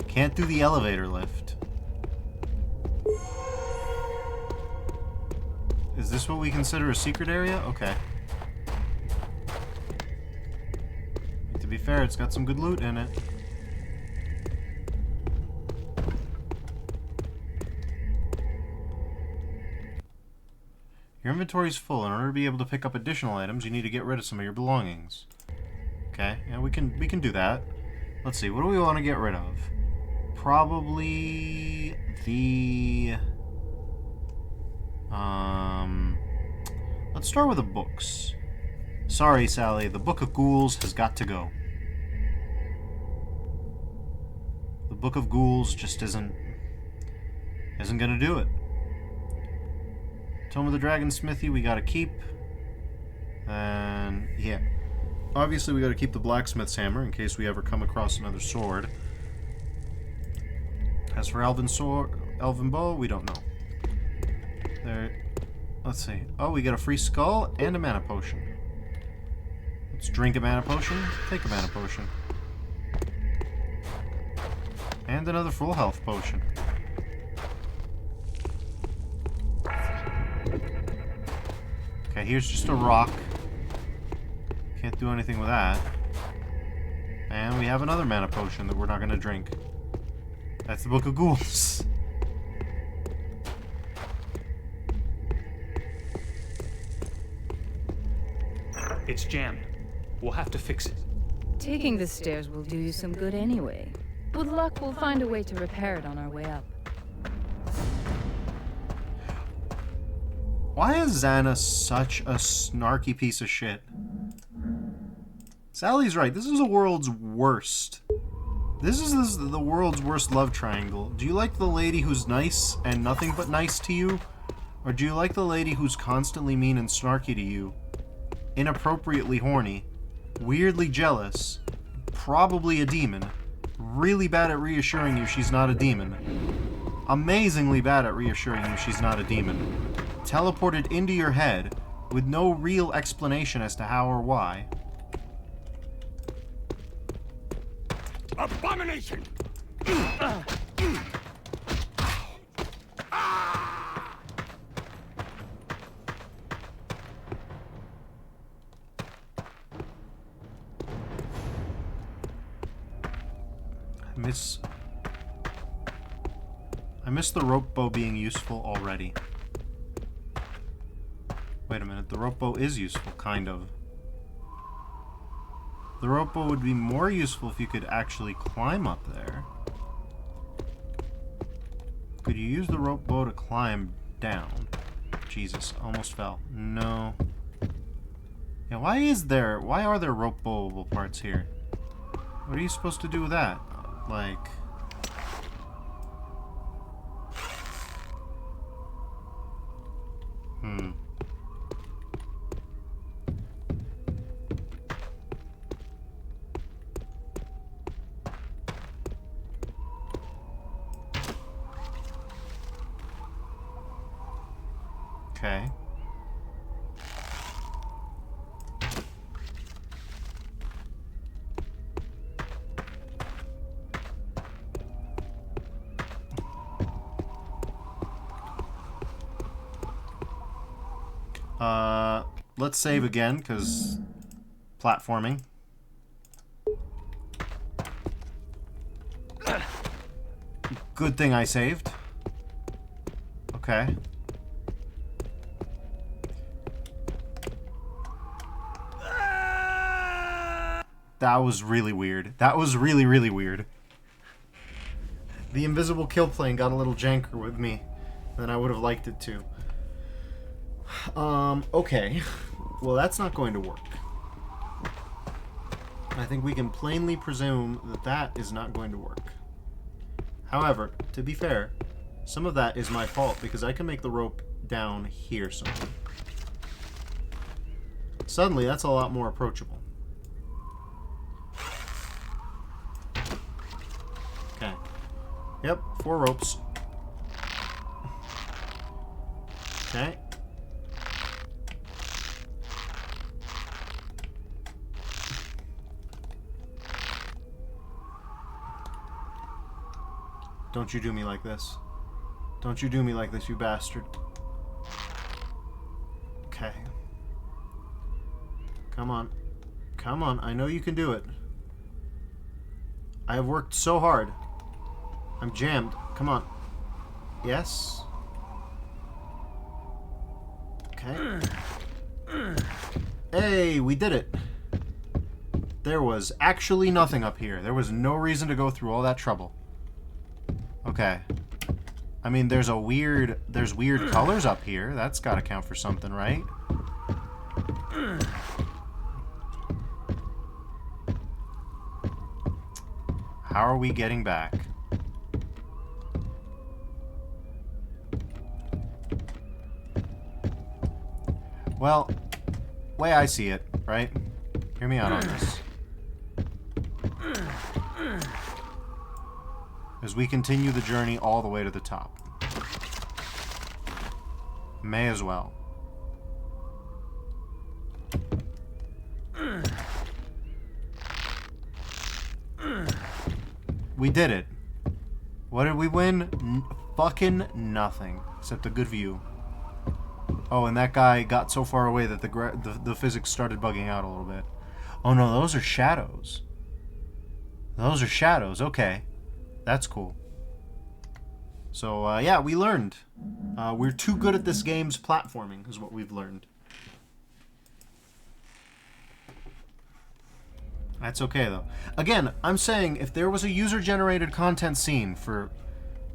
Can't do the elevator lift. Is this what we consider a secret area? Okay. To be fair, it's got some good loot in it. Your inventory's full. In order to be able to pick up additional items, you need to get rid of some of your belongings. Okay, yeah, we can do that. Let's see, what do we want to get rid of? Probably the... Let's start with the books. Sorry, Sally, the Book of Ghouls has got to go. The Book of Ghouls just isn't gonna do it. Tome of the Dragon Smithy we gotta keep. And yeah. Obviously we gotta keep the blacksmith's hammer in case we ever come across another sword. As for Elven bow, we don't know. There. Let's see. Oh, we got a free skull and a mana potion. Let's drink a mana potion, take a mana potion. And another full health potion. Okay, here's just a rock. Can't do anything with that. And we have another mana potion that we're not going to drink. That's the Book of Ghouls. It's jammed. We'll have to fix it. Taking the stairs will do you some good anyway. With luck, we'll find a way to repair it on our way up. Why is Xana such a snarky piece of shit? Sally's right. This is the world's worst. This is the world's worst love triangle. Do you like the lady who's nice and nothing but nice to you? Or do you like the lady who's constantly mean and snarky to you? Inappropriately horny, weirdly jealous, probably a demon, really bad at reassuring you she's not a demon, amazingly bad at reassuring you she's not a demon, teleported into your head with no real explanation as to how or why. Abomination! I miss the rope bow being useful already. Wait a minute, the rope bow is useful, kind of. The rope bow would be more useful if you could actually climb up there. Could you use the rope bow to climb down? Jesus, almost fell. No. Yeah, why are there rope bowable parts here? What are you supposed to do with that? Like... Okay. Let's save again, because platforming. Good thing I saved. Okay. That was really weird. That was really, really weird. The invisible kill plane got a little janker with me than I would have liked it to. Okay. Well, that's not going to work. I think we can plainly presume that that is not going to work. However, to be fair, some of that is my fault because I can make the rope down here somewhere. Suddenly, that's a lot more approachable. Okay. Yep, 4 ropes. Okay. Don't you do me like this. Don't you do me like this, you bastard. Okay. Come on. Come on. I know you can do it. I have worked so hard. I'm jammed. Come on. Yes. Okay. Hey, we did it. There was actually nothing up here. There was no reason to go through all that trouble. Okay. I mean, there's weird colors up here. That's got to count for something, right? How are we getting back? Well, way I see it, right? Hear me out on this. As we continue the journey all the way to the top. May as well. We did it. What did we win? Fucking nothing. Except a good view. Oh, and that guy got so far away that the physics started bugging out a little bit. Oh no, those are shadows. Those are shadows, okay. That's cool. So, yeah, we learned. We're too good at this game's platforming, is what we've learned. That's okay, though. Again, I'm saying, if there was a user-generated content scene for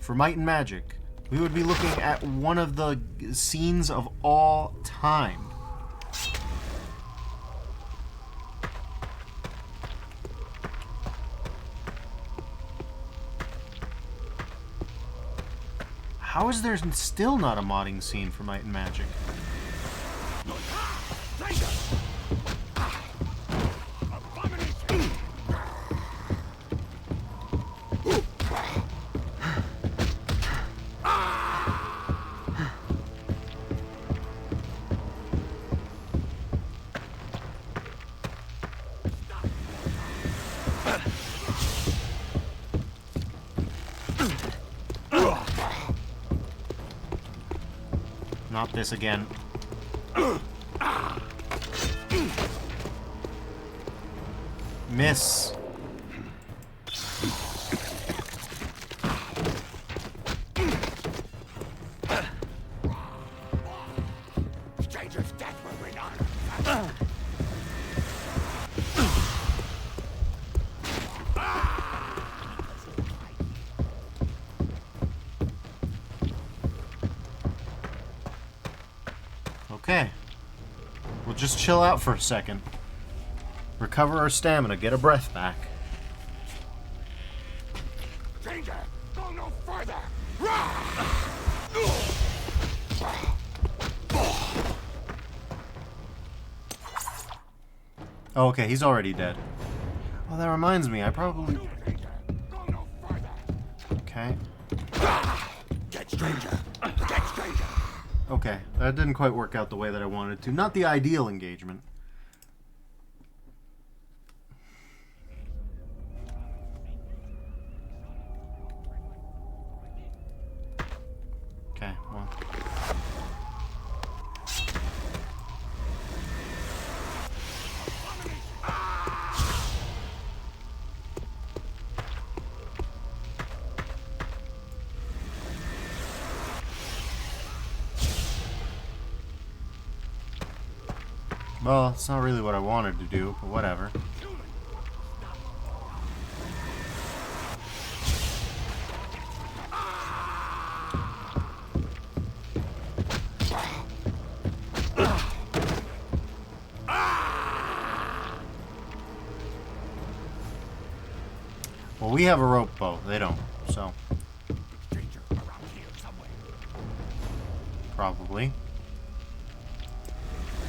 Might and Magic, we would be looking at one of the scenes of all time. How is there still not a modding scene for Might and Magic? Not this again. Miss. Stranger's death will bring on. Okay. We'll just chill out for a second. Recover our stamina, get a breath back. Stranger, go no further. Oh, okay, he's already dead. Oh, that reminds me, I probably... Stranger, go no further. Okay. Get stranger. Get stranger. Okay, that didn't quite work out the way that I wanted to. Not the ideal engagement. Okay, well... Well, it's not really what I wanted to do, but whatever. Well, we have a rope bow. They don't, so... Stranger around here somewhere. Probably.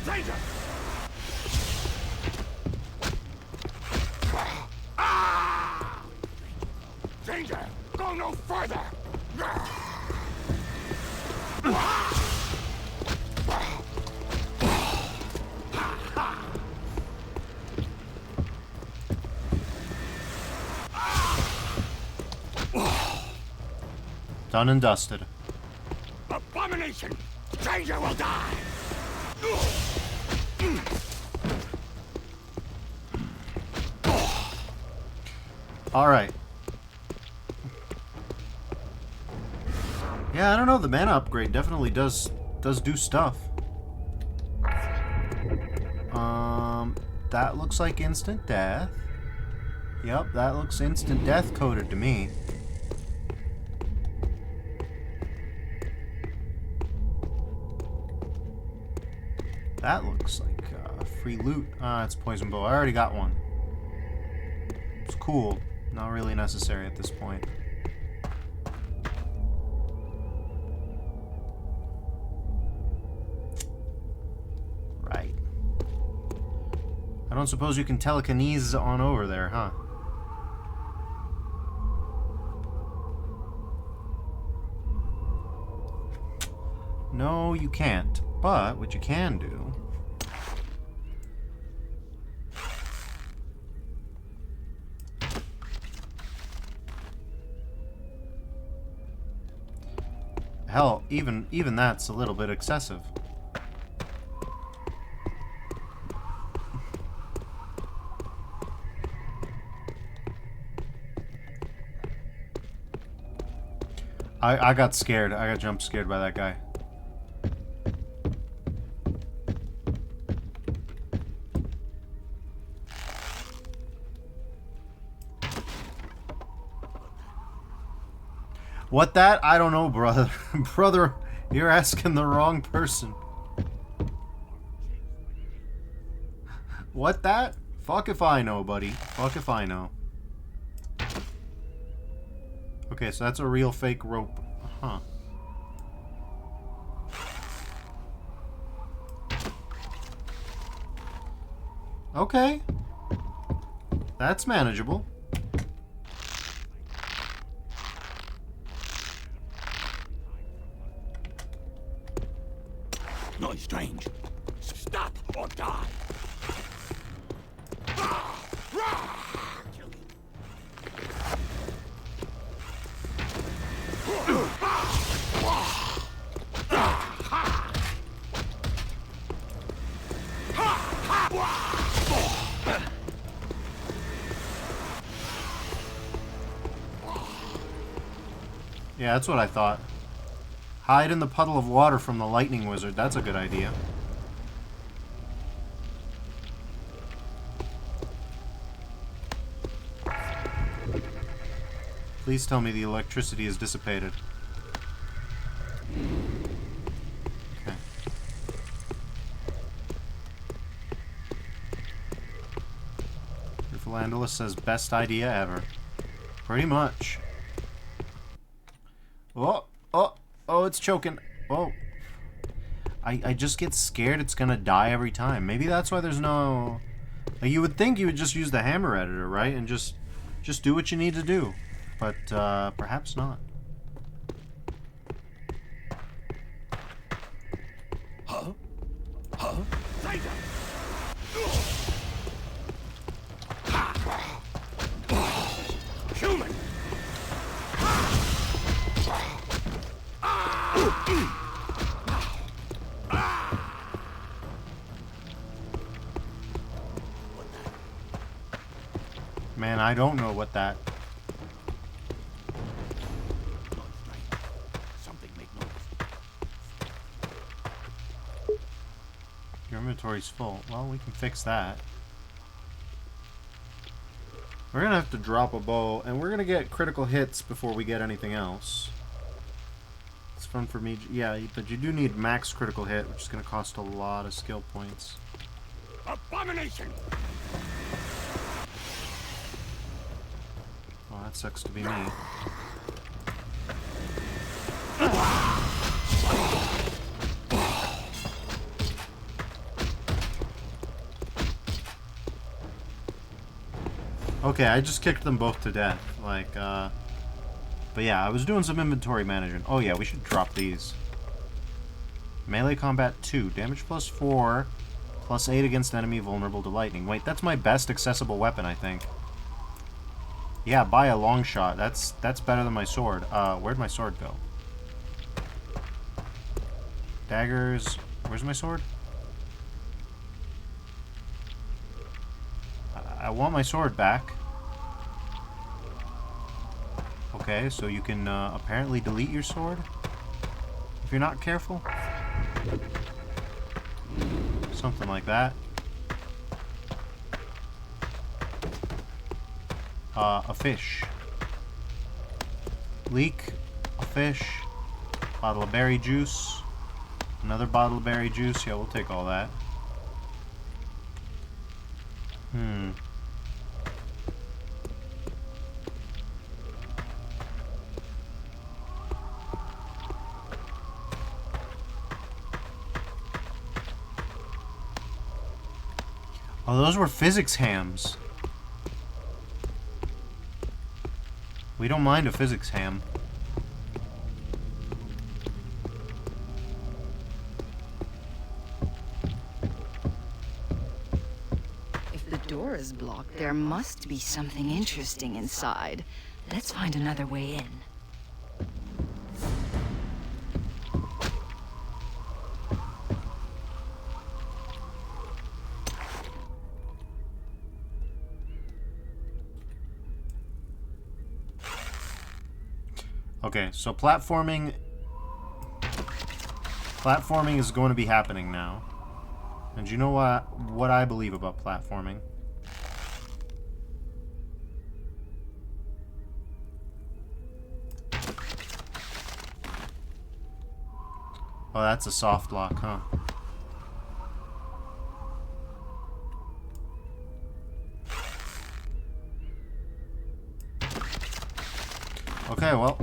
Stranger! Stranger, go no further! Done and dusted. Abomination! Stranger will die! Alright. Yeah, I don't know. The mana upgrade definitely does do stuff. That looks like instant death. Yep, that looks instant death coded to me. That looks like free loot. Ah, it's poison bow. I already got one. It's cool. Not really necessary at this point. Right. I don't suppose you can telekinesis on over there, huh? No, you can't. But what you can do... Hell, even that's a little bit excessive. I got scared. I got jump scared by that guy. What that? I don't know, brother. Brother, you're asking the wrong person. What that? Fuck if I know, buddy. Fuck if I know. Okay, so that's a real fake rope. Huh. Okay. That's manageable. No, strange. Stop or die. Yeah, that's what I thought. Hide in the puddle of water from the lightning wizard. That's a good idea. Please tell me the electricity is dissipated. Okay. Philandalus says best idea ever. Pretty much. Oh, it's choking. Oh. I just get scared it's gonna die every time. Maybe that's why there's no... Like, you would think you would just use the hammer editor, right? And just do what you need to do. But, perhaps not. Huh? Huh? Later. Human. Man, I don't know what that... Something make noise. Your inventory's full. Well, we can fix that. We're gonna have to drop a bow, and we're gonna get critical hits before we get anything else. It's fun for me. Yeah, but you do need max critical hit, which is gonna cost a lot of skill points. Abomination. Well, that sucks to be me. Okay, I just kicked them both to death. Like, but yeah, I was doing some inventory management. Oh yeah, we should drop these. Melee combat 2. Damage plus 4. Plus 8 against enemy vulnerable to lightning. Wait, that's my best accessible weapon, I think. Yeah, by a long shot. That's better than my sword. Where'd my sword go? Daggers. Where's my sword? I want my sword back. Okay, so you can apparently delete your sword if you're not careful. Something like that. A fish. Leek, a fish, bottle of berry juice, another bottle of berry juice. Yeah, we'll take all that. Oh, those were physics hams. We don't mind a physics ham. If the door is blocked, there must be something interesting inside. Let's find another way in. Okay, so platforming is going to be happening now. And you know what I believe about platforming? Oh, that's a soft lock, huh? Okay, well.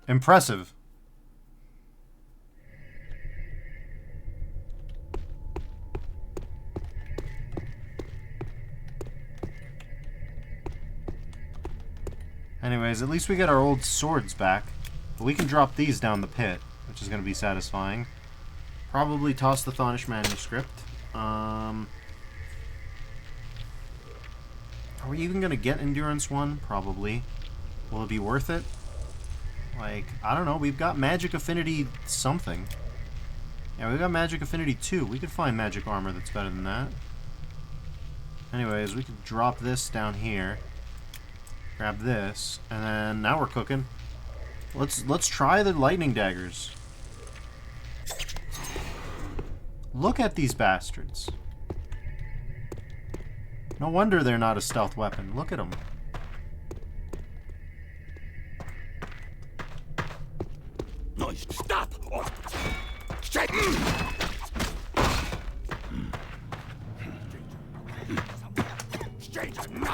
Impressive. Anyways, at least we get our old swords back. But we can drop these down the pit, which is going to be satisfying. Probably toss the Thonish manuscript. Are we even going to get Endurance 1? Probably. Will it be worth it? Like, I don't know. We've got Magic Affinity something. Yeah, we've got Magic Affinity 2. We could find magic armor that's better than that. Anyways, we could drop this down here. Grab this. And then, now we're cooking. Let's try the lightning daggers. Look at these bastards. No wonder they're not a stealth weapon. Look at them. No, stop! Or... Straight! Stranger, no!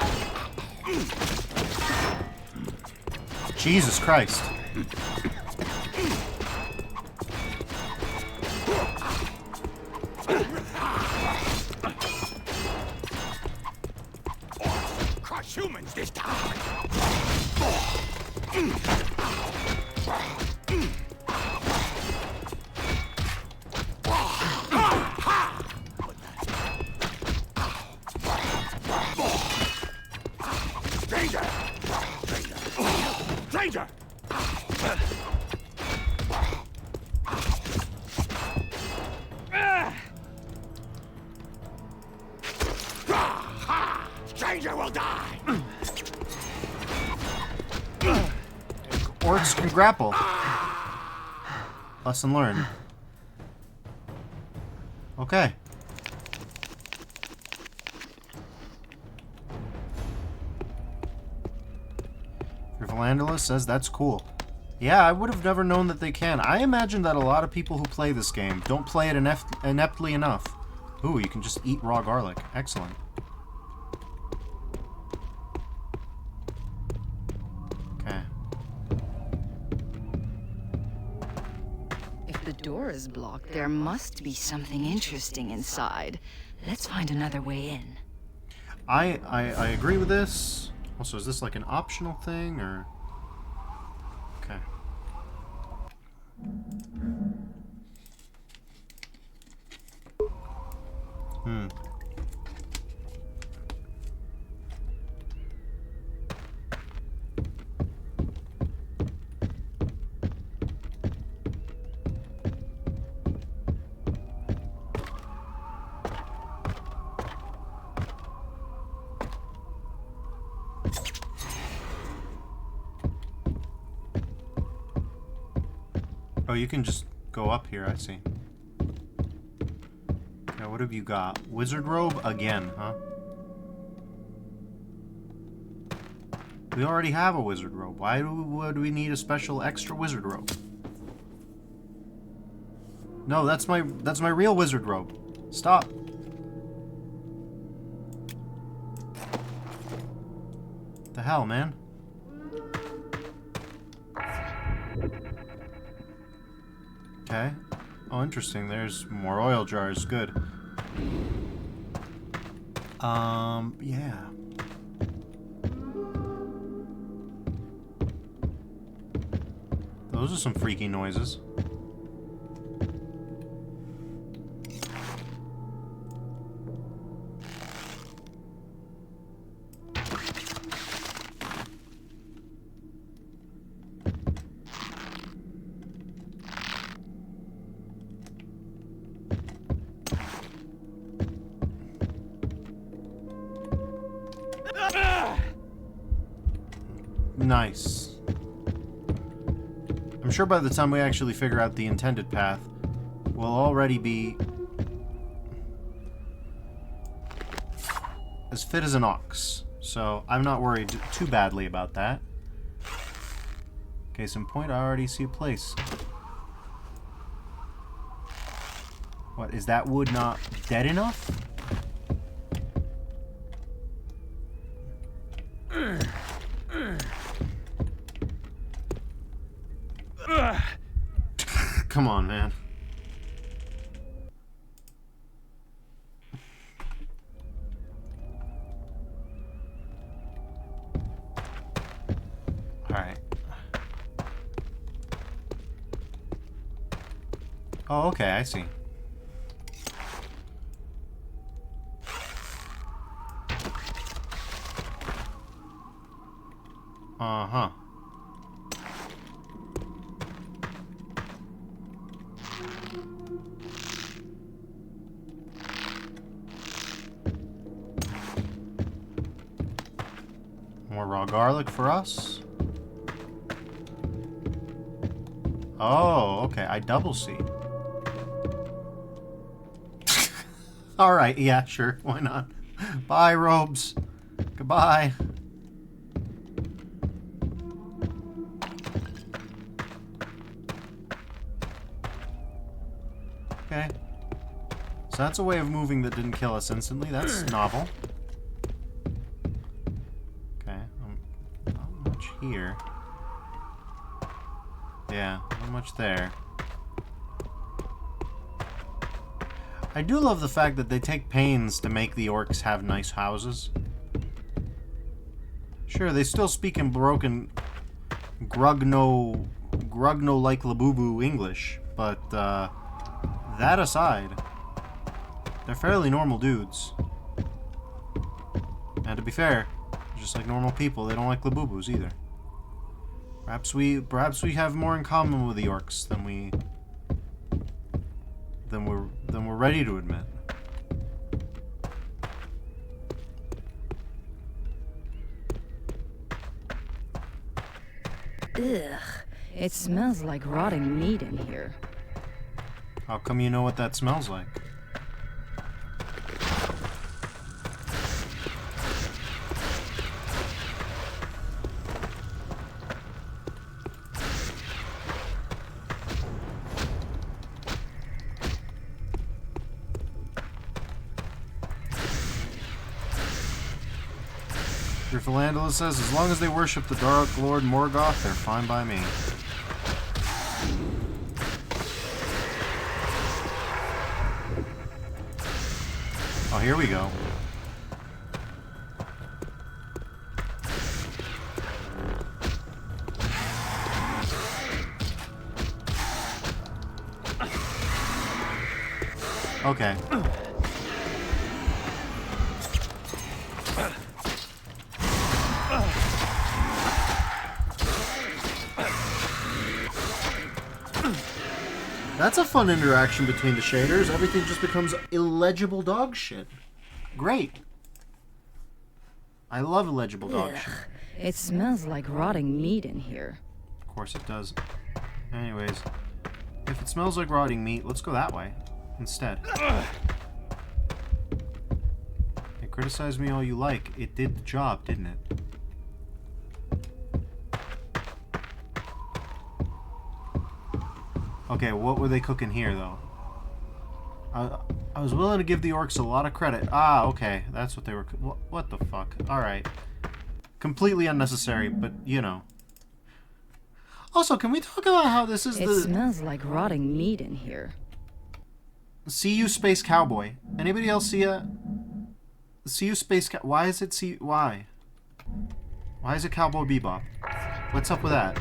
Jesus Christ. Crush humans this time! Stranger! Stranger! Stranger will die! Orcs can grapple. Lesson learned. Okay. Philandulus says that's cool. Yeah, I would have never known that they can. I imagine that a lot of people who play this game don't play it ineptly enough. Ooh, you can just eat raw garlic. Excellent. Okay. If the door is blocked, there must be something interesting inside. Let's find another way in. I agree with this. Also, is this like an optional thing, or... Okay. Oh, you can just go up here, I see. Okay, what have you got? Wizard robe again, huh? We already have a wizard robe. Why would we need a special extra wizard robe? No, that's my real wizard robe. Stop. The hell, man? Okay. Oh, interesting. There's more oil jars. Good. Yeah. Those are some freaky noises. Nice. I'm sure by the time we actually figure out the intended path, we'll already be as fit as an ox. So I'm not worried too badly about that. Case in point, I already see a place. What, is that wood not dead enough? Come on, man. Alright. Oh, okay, I see. Uh-huh. More raw garlic for us. Oh, okay. I double see. Alright, yeah, sure. Why not? Bye, robes. Goodbye. Okay. So that's a way of moving that didn't kill us instantly. That's novel. Not much here. Yeah, not much there. I do love the fact that they take pains to make the orcs have nice houses. Sure, they still speak in broken Grugno-like Labubu English, but that aside, they're fairly normal dudes. And to be fair, just like normal people, they don't like Labubus either. Perhaps we have more in common with the orcs than we're ready to admit. Ugh, it smells like rotting meat in here. How come you know what that smells like? Philandula says, as long as they worship the Dark Lord Morgoth, they're fine by me. Oh, here we go. Okay. That's a fun interaction between the shaders. Everything just becomes illegible dog shit. Great. I love illegible dog shit. It smells like rotting meat in here. Of course it does. Anyways, If it smells like rotting meat, let's go that way instead. Hey, criticize me all you like. It did the job, didn't it? Okay, what were they cooking here, though? I was willing to give the orcs a lot of credit. Ah, okay. That's what they were... What the fuck? Alright. Completely unnecessary, but, you know. Also, can we talk about how this is It smells like rotting meat in here. See you, Space Cowboy. Anybody else see a... See you, Space Cow... Why is it see... Why? Why is it Cowboy Bebop? What's up with that?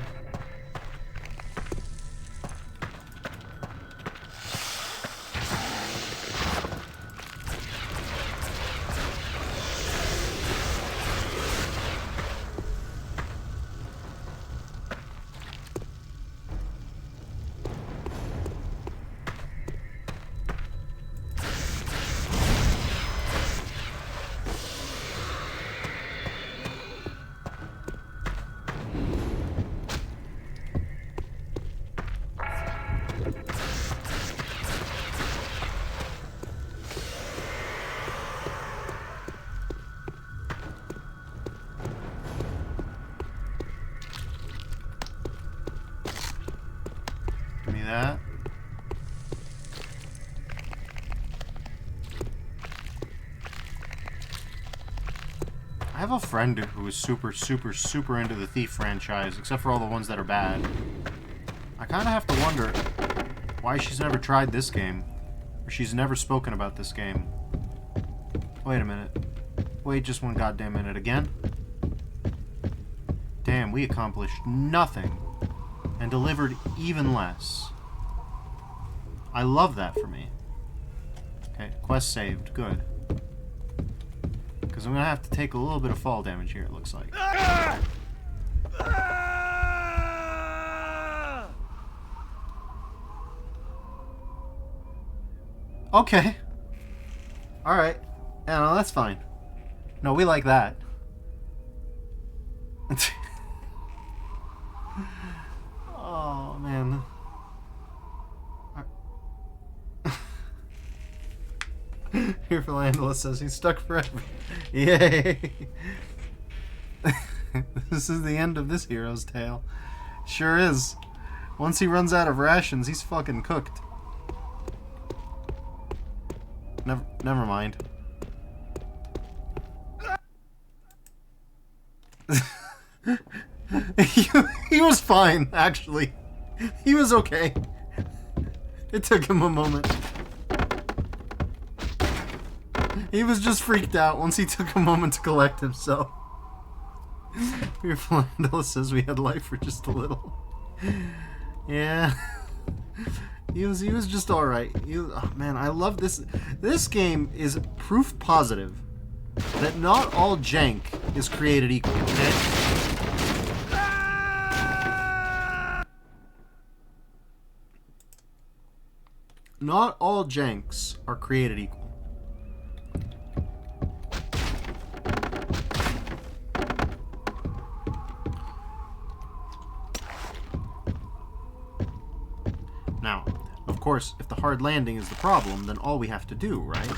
Give me that. I have a friend who is super into the Thief franchise, except for all the ones that are bad. I kind of have to wonder why she's never tried this game, or she's never spoken about this game. Wait a minute. Wait just one goddamn minute again. Damn, we accomplished nothing and delivered even less. I love that for me. Okay, quest saved. Good. Because I'm going to have to take a little bit of fall damage here, it looks like. Okay. Alright. Yeah, no, that's fine. No, we like that. Oh, man. Here for Landela says he's stuck forever. Yay! This is the end of this hero's tale. Sure is. Once he runs out of rations, he's fucking cooked. Never mind. He was fine, actually. He was okay. It took him a moment. He was just freaked out once he took a moment to collect himself. Fearful Andela says we had life for just a little. Yeah. He was just alright. Oh man, I love this. This game is proof positive that not all jank is created equal, okay? Not all janks are created equal. Now, of course, if the hard landing is the problem, then all we have to do, right?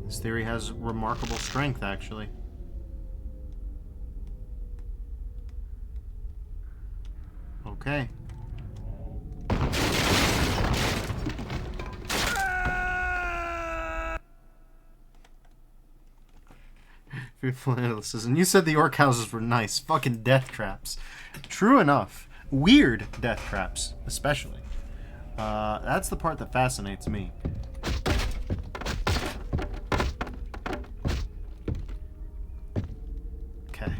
This theory has remarkable strength, actually. Okay. Fearful Analyst says, and you said the orc houses were nice. Fucking death traps. True enough. Weird death traps, especially. That's the part that fascinates me. Okay.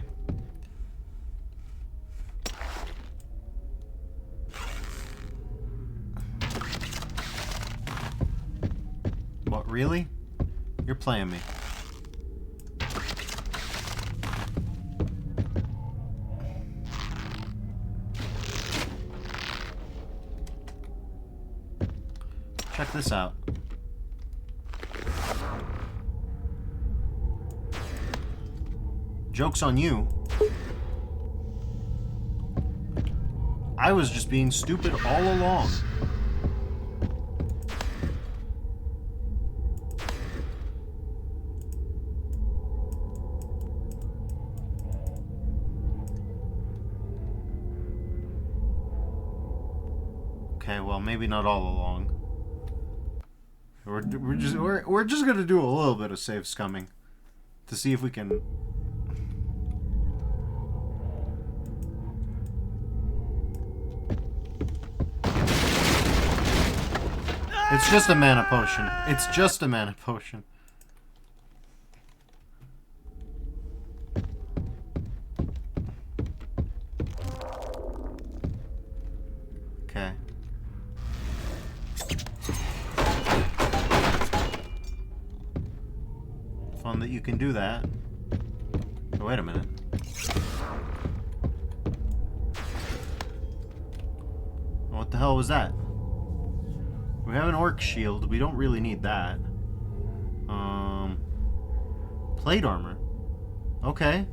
What, really? You're playing me. Check this out. Joke's on you. I was just being stupid all along. Okay, well, maybe not all along. We're just gonna do a little bit of safe scumming to see if we can. It's just a mana potion. It's just a mana potion. Okay. Fun that you can do that. Oh, wait a minute. What the hell was that? We have an orc shield. We don't really need that. Plate armor. Okay.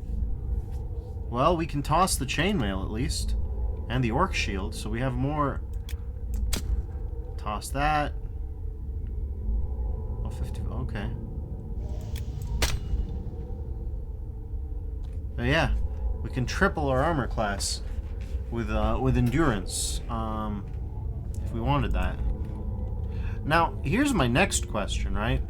Well, we can toss the chainmail at least. And the orc shield, so we have more. Toss that. Oh, 50. Okay. But yeah, we can triple our armor class with endurance. If we wanted that. Now, here's my next question, right?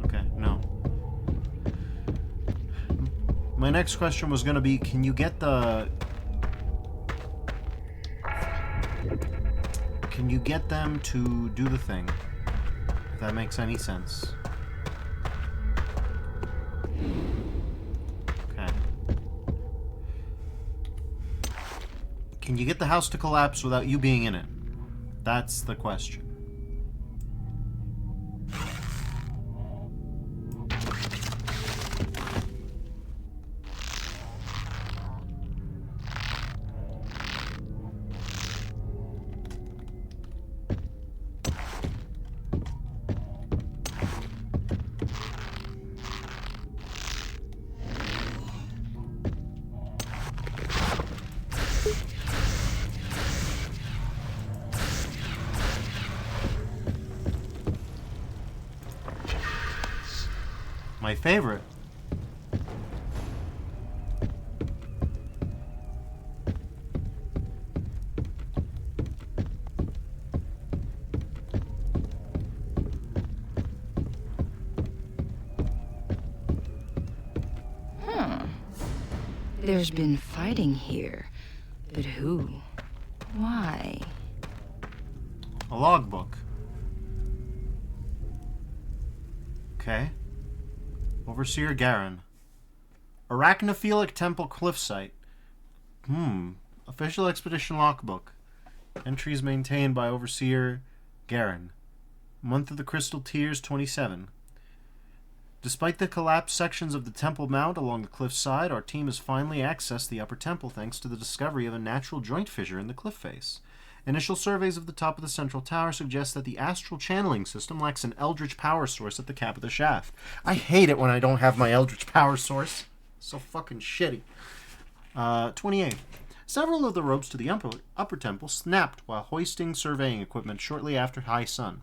Okay, no. My next question was going to be, can you get the... Can you get them to do the thing? If that makes any sense. Can you get the house to collapse without you being in it? That's the question. My favorite. There's been fighting here. But who? Why? A logbook. Okay. Overseer Garen. Arachnophilic Temple Cliff Site. Official Expedition Logbook. Entries maintained by Overseer Garen. Month of the Crystal Tears 27. Despite the collapsed sections of the Temple Mount along the cliff side, our team has finally accessed the upper temple thanks to the discovery of a natural joint fissure in the cliff face. Initial surveys of the top of the central tower suggest that the astral channeling system lacks an eldritch power source at the cap of the shaft. I hate it when I don't have my eldritch power source. So fucking shitty. 28. Several of the ropes to the upper temple snapped while hoisting surveying equipment shortly after high sun.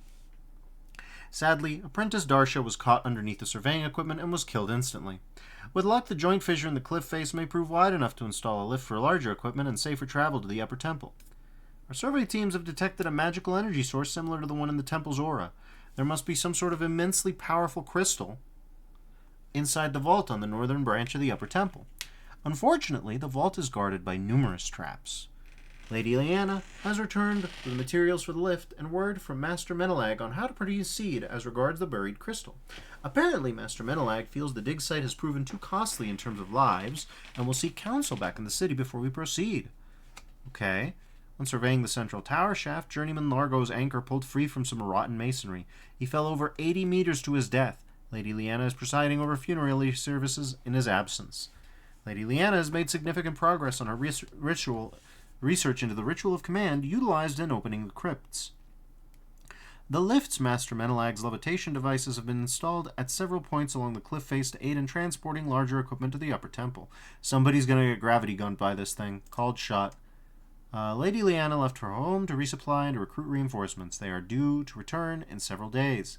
Sadly, Apprentice Darsha was caught underneath the surveying equipment and was killed instantly. With luck, the joint fissure in the cliff face may prove wide enough to install a lift for larger equipment and safer travel to the upper temple. Our survey teams have detected a magical energy source similar to the one in the temple's aura. There must be some sort of immensely powerful crystal inside the vault on the northern branch of the upper temple. Unfortunately, the vault is guarded by numerous traps. Lady Leanna has returned with the materials for the lift and word from Master Menelag on how to proceed as regards the buried crystal. Apparently, Master Menelag feels the dig site has proven too costly in terms of lives and will seek counsel back in the city before we proceed. Okay. When surveying the central tower shaft, Journeyman Largo's anchor pulled free from some rotten masonry. He fell over 80 meters to his death. Lady Leanna is presiding over funerary services in his absence. Lady Leanna has made significant progress on her research into the ritual of command utilized in opening the crypts. The lifts Master Menelag's levitation devices have been installed at several points along the cliff face to aid in transporting larger equipment to the upper temple. Somebody's going to get gravity gunned by this thing. Called shot. Lady Leanna left her home to resupply and to recruit reinforcements. They are due to return in several days.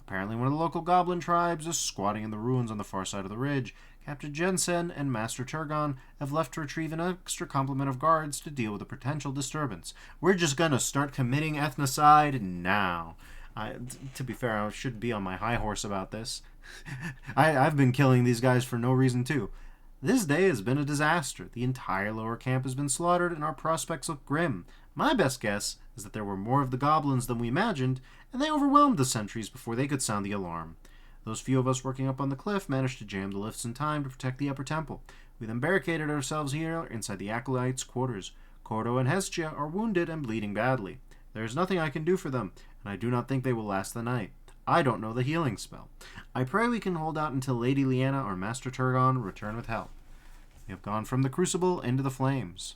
Apparently one of the local goblin tribes is squatting in the ruins on the far side of the ridge. Captain Jensen and Master Turgon have left to retrieve an extra complement of guards to deal with a potential disturbance. We're just going to start committing ethnocide now. To be fair, I should be on my high horse about this. I've been killing these guys for no reason too. This day has been a disaster. The entire lower camp has been slaughtered and our prospects look grim. My best guess is that there were more of the goblins than we imagined, and they overwhelmed the sentries before they could sound the alarm. Those few of us working up on the cliff managed to jam the lifts in time to protect the upper temple. We then barricaded ourselves here inside the acolytes' quarters. Cordo and Hestia are wounded and bleeding badly. There is nothing I can do for them, and I do not think they will last the night. I don't know the healing spell. I pray we can hold out until Lady Leanna or Master Turgon return with help. We have gone from the crucible into the flames.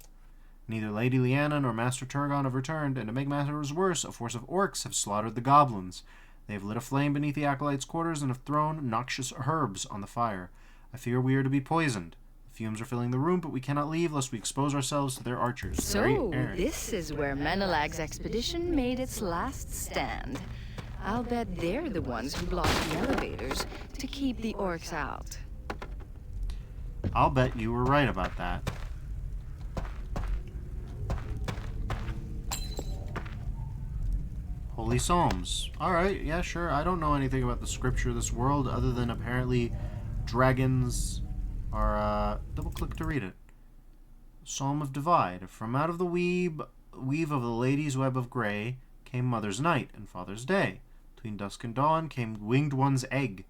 Neither Lady Leanna nor Master Turgon have returned, and to make matters worse, a force of orcs have slaughtered the goblins. They have lit a flame beneath the acolytes' quarters and have thrown noxious herbs on the fire. I fear we are to be poisoned. The fumes are filling the room, but we cannot leave lest we expose ourselves to their archers. So, this is where Menelag's expedition made its last stand. I'll bet they're the ones who blocked the elevators to keep the orcs out. I'll bet you were right about that. Holy Psalms. Alright, yeah, sure. I don't know anything about the scripture of this world other than apparently dragons are, double-click to read it. Psalm of Divide. From out of the weave of the lady's web of grey came mother's night and father's day. Between dusk and dawn came winged one's egg,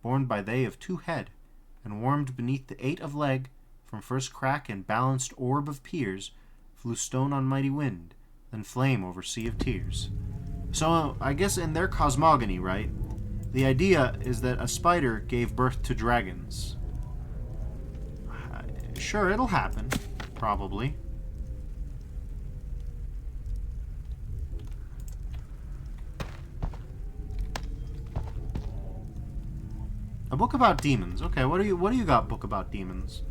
born by they of two head, and warmed beneath the eight of leg, from first crack and balanced orb of peers, flew stone on mighty wind, then flame over sea of tears. So, I guess in their cosmogony, right, the idea is that a spider gave birth to dragons. Sure, it'll happen. Probably. A book about demons. Okay, what do you got, book about demons?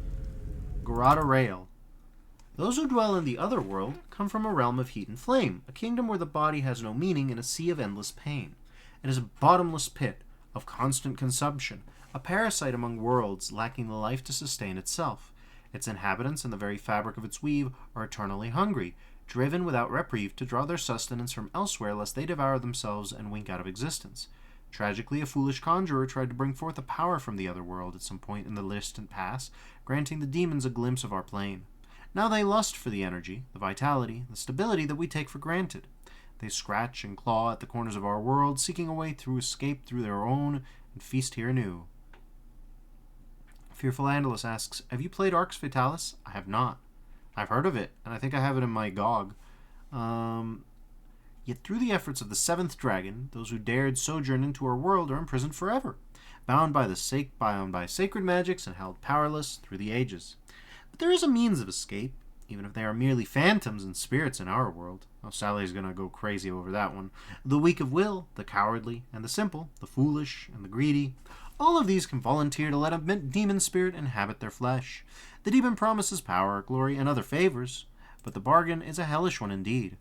Garada Rail. Those who dwell in the other world come from a realm of heat and flame, a kingdom where the body has no meaning in a sea of endless pain. It is a bottomless pit of constant consumption, a parasite among worlds lacking the life to sustain itself. Its inhabitants and the very fabric of its weave are eternally hungry, driven without reprieve to draw their sustenance from elsewhere lest they devour themselves and wink out of existence. Tragically, a foolish conjurer tried to bring forth a power from the other world at some point in the distant past, granting the demons a glimpse of our plane. Now they lust for the energy, the vitality, the stability that we take for granted. They scratch and claw at the corners of our world, seeking a way through escape through their own, and feast here anew. Fearful Andalus asks, have you played Arx Fatalis? I have not. I've heard of it, and I think I have it in my GOG. Yet through the efforts of the seventh dragon, those who dared sojourn into our world are imprisoned forever, bound by sacred magics and held powerless through the ages. But there is a means of escape, even if they are merely phantoms and spirits in our world. Oh, Sally's gonna go crazy over that one. The weak of will, the cowardly, and the simple, the foolish, and the greedy, all of these can volunteer to let a demon spirit inhabit their flesh. The demon promises power, glory, and other favors, but the bargain is a hellish one indeed.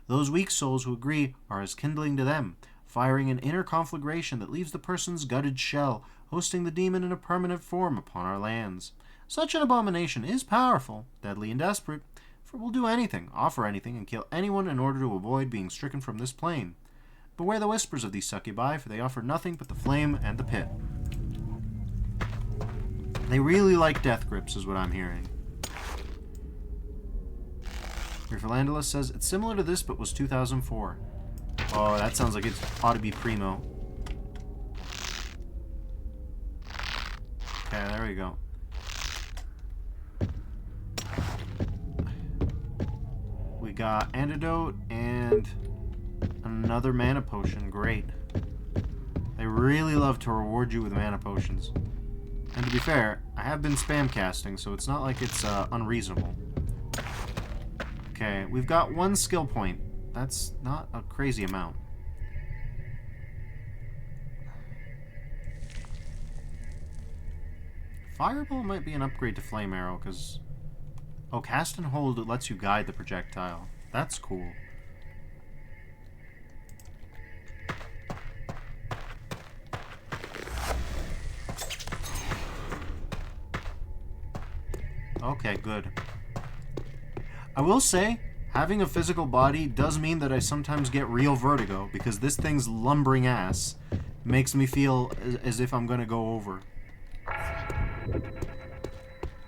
Those weak souls who agree are as kindling to them, firing an inner conflagration that leaves the person's gutted shell, hosting the demon in a permanent form upon our lands. Such an abomination is powerful, deadly, and desperate, for it will do anything, offer anything, and kill anyone in order to avoid being stricken from this plane. Beware the whispers of these succubi, for they offer nothing but the flame and the pit. They really like death grips, is what I'm hearing. Fearful Andalus says, it's similar to this, but was 2004. Oh, that sounds like it ought to be primo. Okay, there we go. We got antidote and another mana potion. Great. They really love to reward you with mana potions. And to be fair, I have been spam casting, so it's not like it's unreasonable. Okay, we've got 1 skill point. That's not a crazy amount. Fireball might be an upgrade to Flame Arrow, because... Oh, cast and hold, it lets you guide the projectile. That's cool. Okay, good. I will say, having a physical body does mean that I sometimes get real vertigo, because this thing's lumbering ass makes me feel as if I'm gonna go over.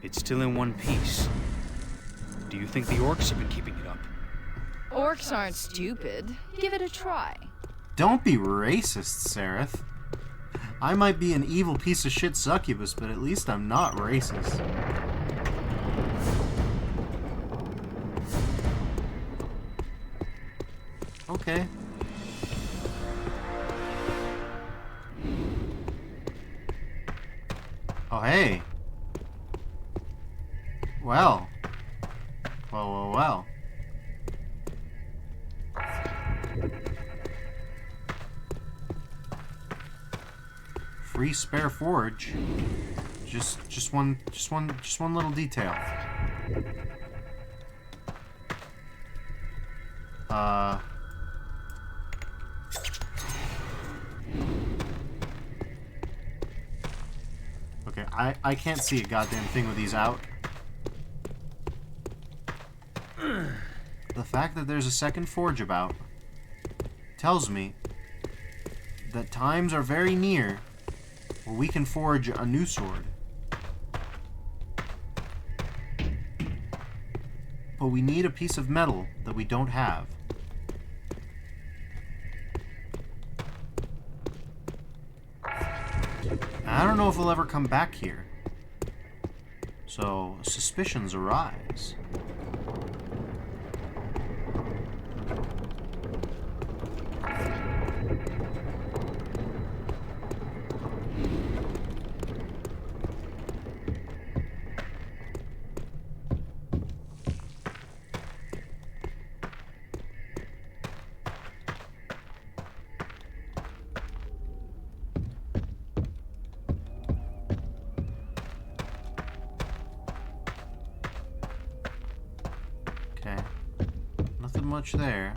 It's still in one piece. Do you think the orcs have been keeping it up? Orcs aren't stupid. Give it a try. Don't be racist, Sereth. I might be an evil piece of shit succubus, but at least I'm not racist. Okay. Oh, hey. Well. Well. Free spare forge. Just one little detail. Okay, I can't see a goddamn thing with these out. The fact that there's a second forge about tells me that times are very near where we can forge a new sword. But we need a piece of metal that we don't have. I don't know if we'll ever come back here. So, suspicions arise. Okay. Nothing much there.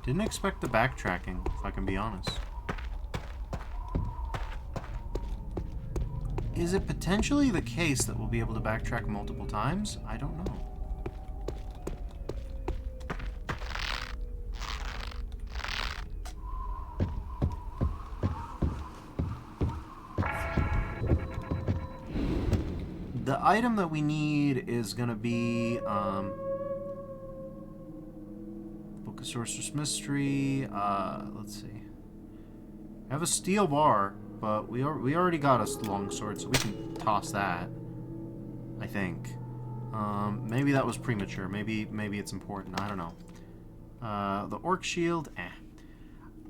Didn't expect the backtracking, if I can be honest. Is it potentially the case that we'll be able to backtrack multiple times? I don't know. The item that we need is gonna be Book of Sorcerer's Mystery. Let's see. I have a steel bar, but we already got a long sword, so we can toss that. I think. Maybe that was premature. Maybe it's important. I don't know. The orc shield.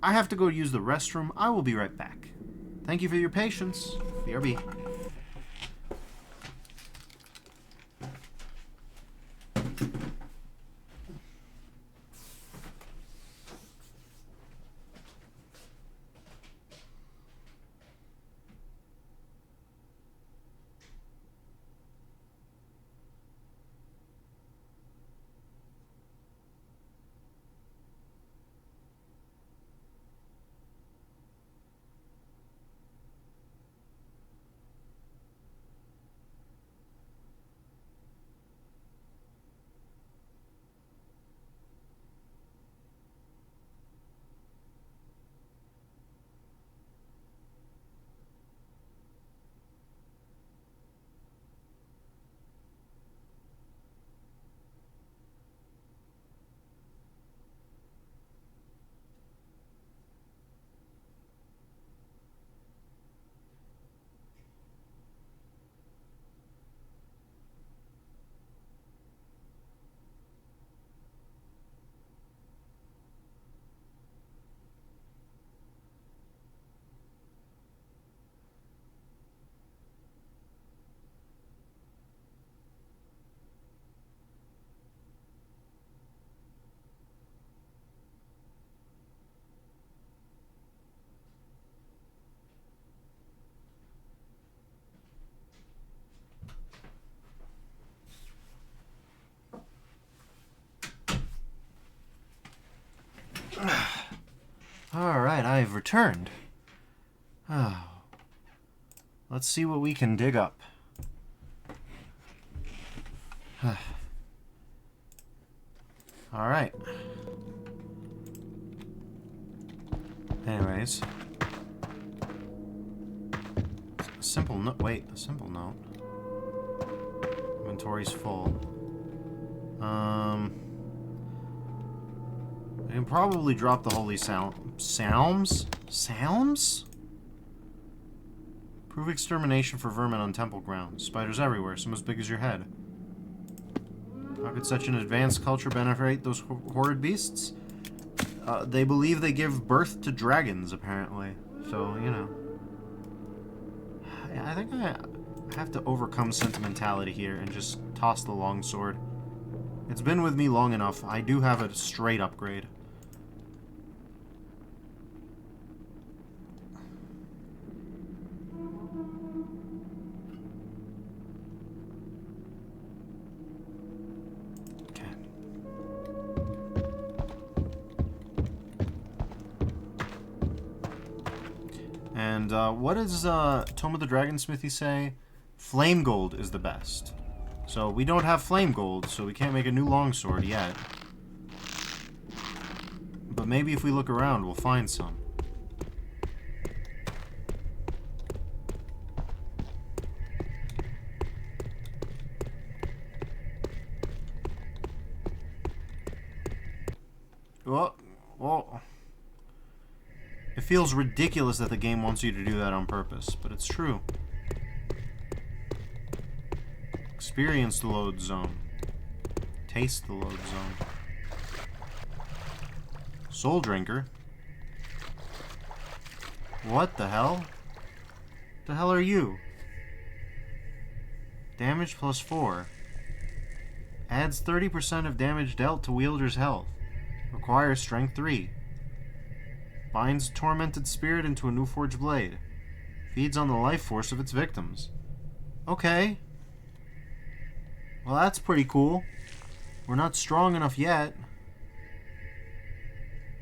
I have to go use the restroom. I will be right back. Thank you for your patience. BRB. I've returned. Oh. Let's see what we can dig up. Alright. Anyways. A simple note. Wait, a simple note. Inventory's full. I can probably drop the holy psalms? Psalms? Prove extermination for vermin on temple grounds. Spiders everywhere, some as big as your head. How could such an advanced culture benefit those horrid beasts? They believe they give birth to dragons, apparently. So, you know. I think I have to overcome sentimentality here and just toss the longsword. It's been with me long enough. I do have a straight upgrade. And what does Tome of the Dragonsmithy say? Flame gold is the best. So we don't have flame gold, so we can't make a new longsword yet. But maybe if we look around, we'll find some. Well, it feels ridiculous that the game wants you to do that on purpose, but it's true. Experience the load zone. Taste the load zone. Soul Drinker? What the hell? The hell are you? Damage plus 4. Adds 30% of damage dealt to wielder's health. Requires strength 3. Binds tormented spirit into a new forged blade. Feeds on the life force of its victims. Okay. Well, that's pretty cool. We're not strong enough yet.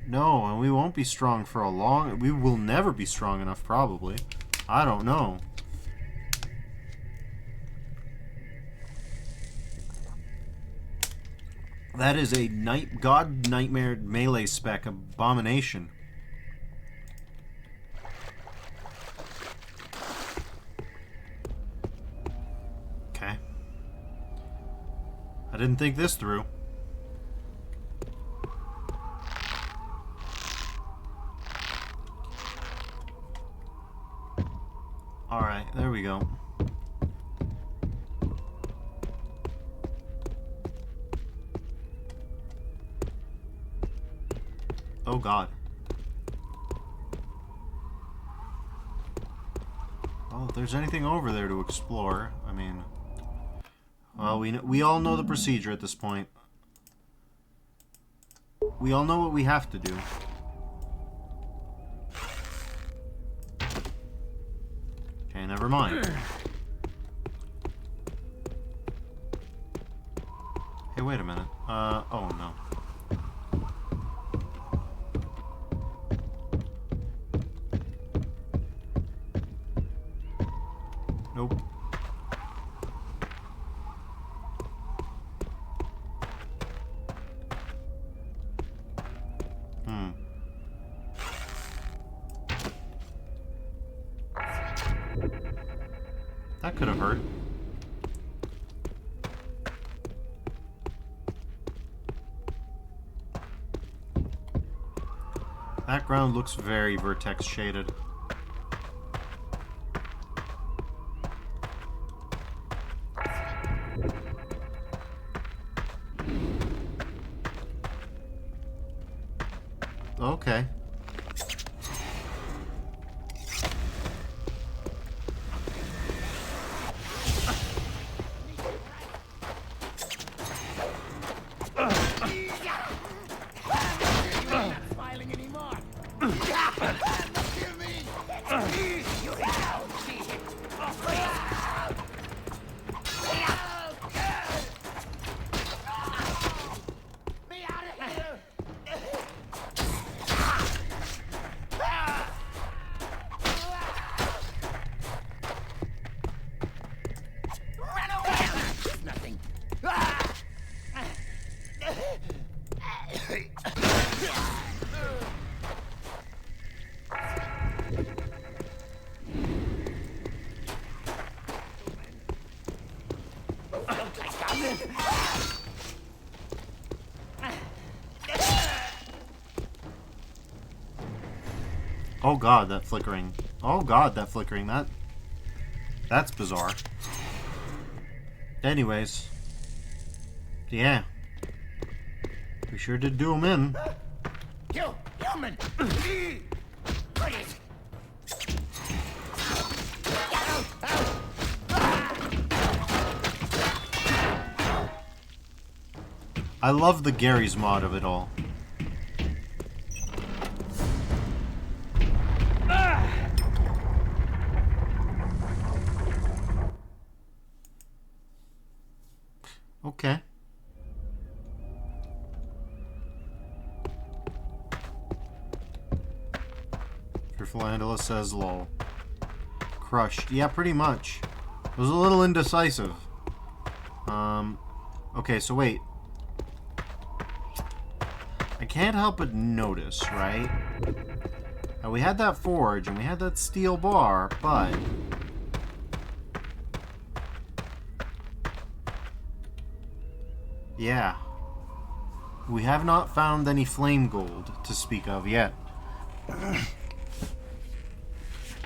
No, and we won't be strong for a long... We will never be strong enough, probably. I don't know. That is a god nightmare melee spec abomination. Okay. I didn't think this through. Alright, there we go. Oh god. Well, if there's anything over there to explore, I mean... Well, we all know the procedure at this point. We all know what we have to do. Okay, never mind. Hey, wait a minute. Oh no. Nope. That could have hurt. That ground looks very vertex shaded. Okay. Smiling anymore. Kill me. Oh god, that flickering. Oh god, that flickering. That's bizarre. Anyways. Yeah. We sure did do him in. You, human! Put it! I love the Gary's mod of it all. Okay. Fearful Angela says lol. Crushed. Yeah, pretty much. It was a little indecisive. Okay, so wait. I can't help but notice, right? Now we had that forge and we had that steel bar, but yeah. We have not found any flame gold to speak of yet.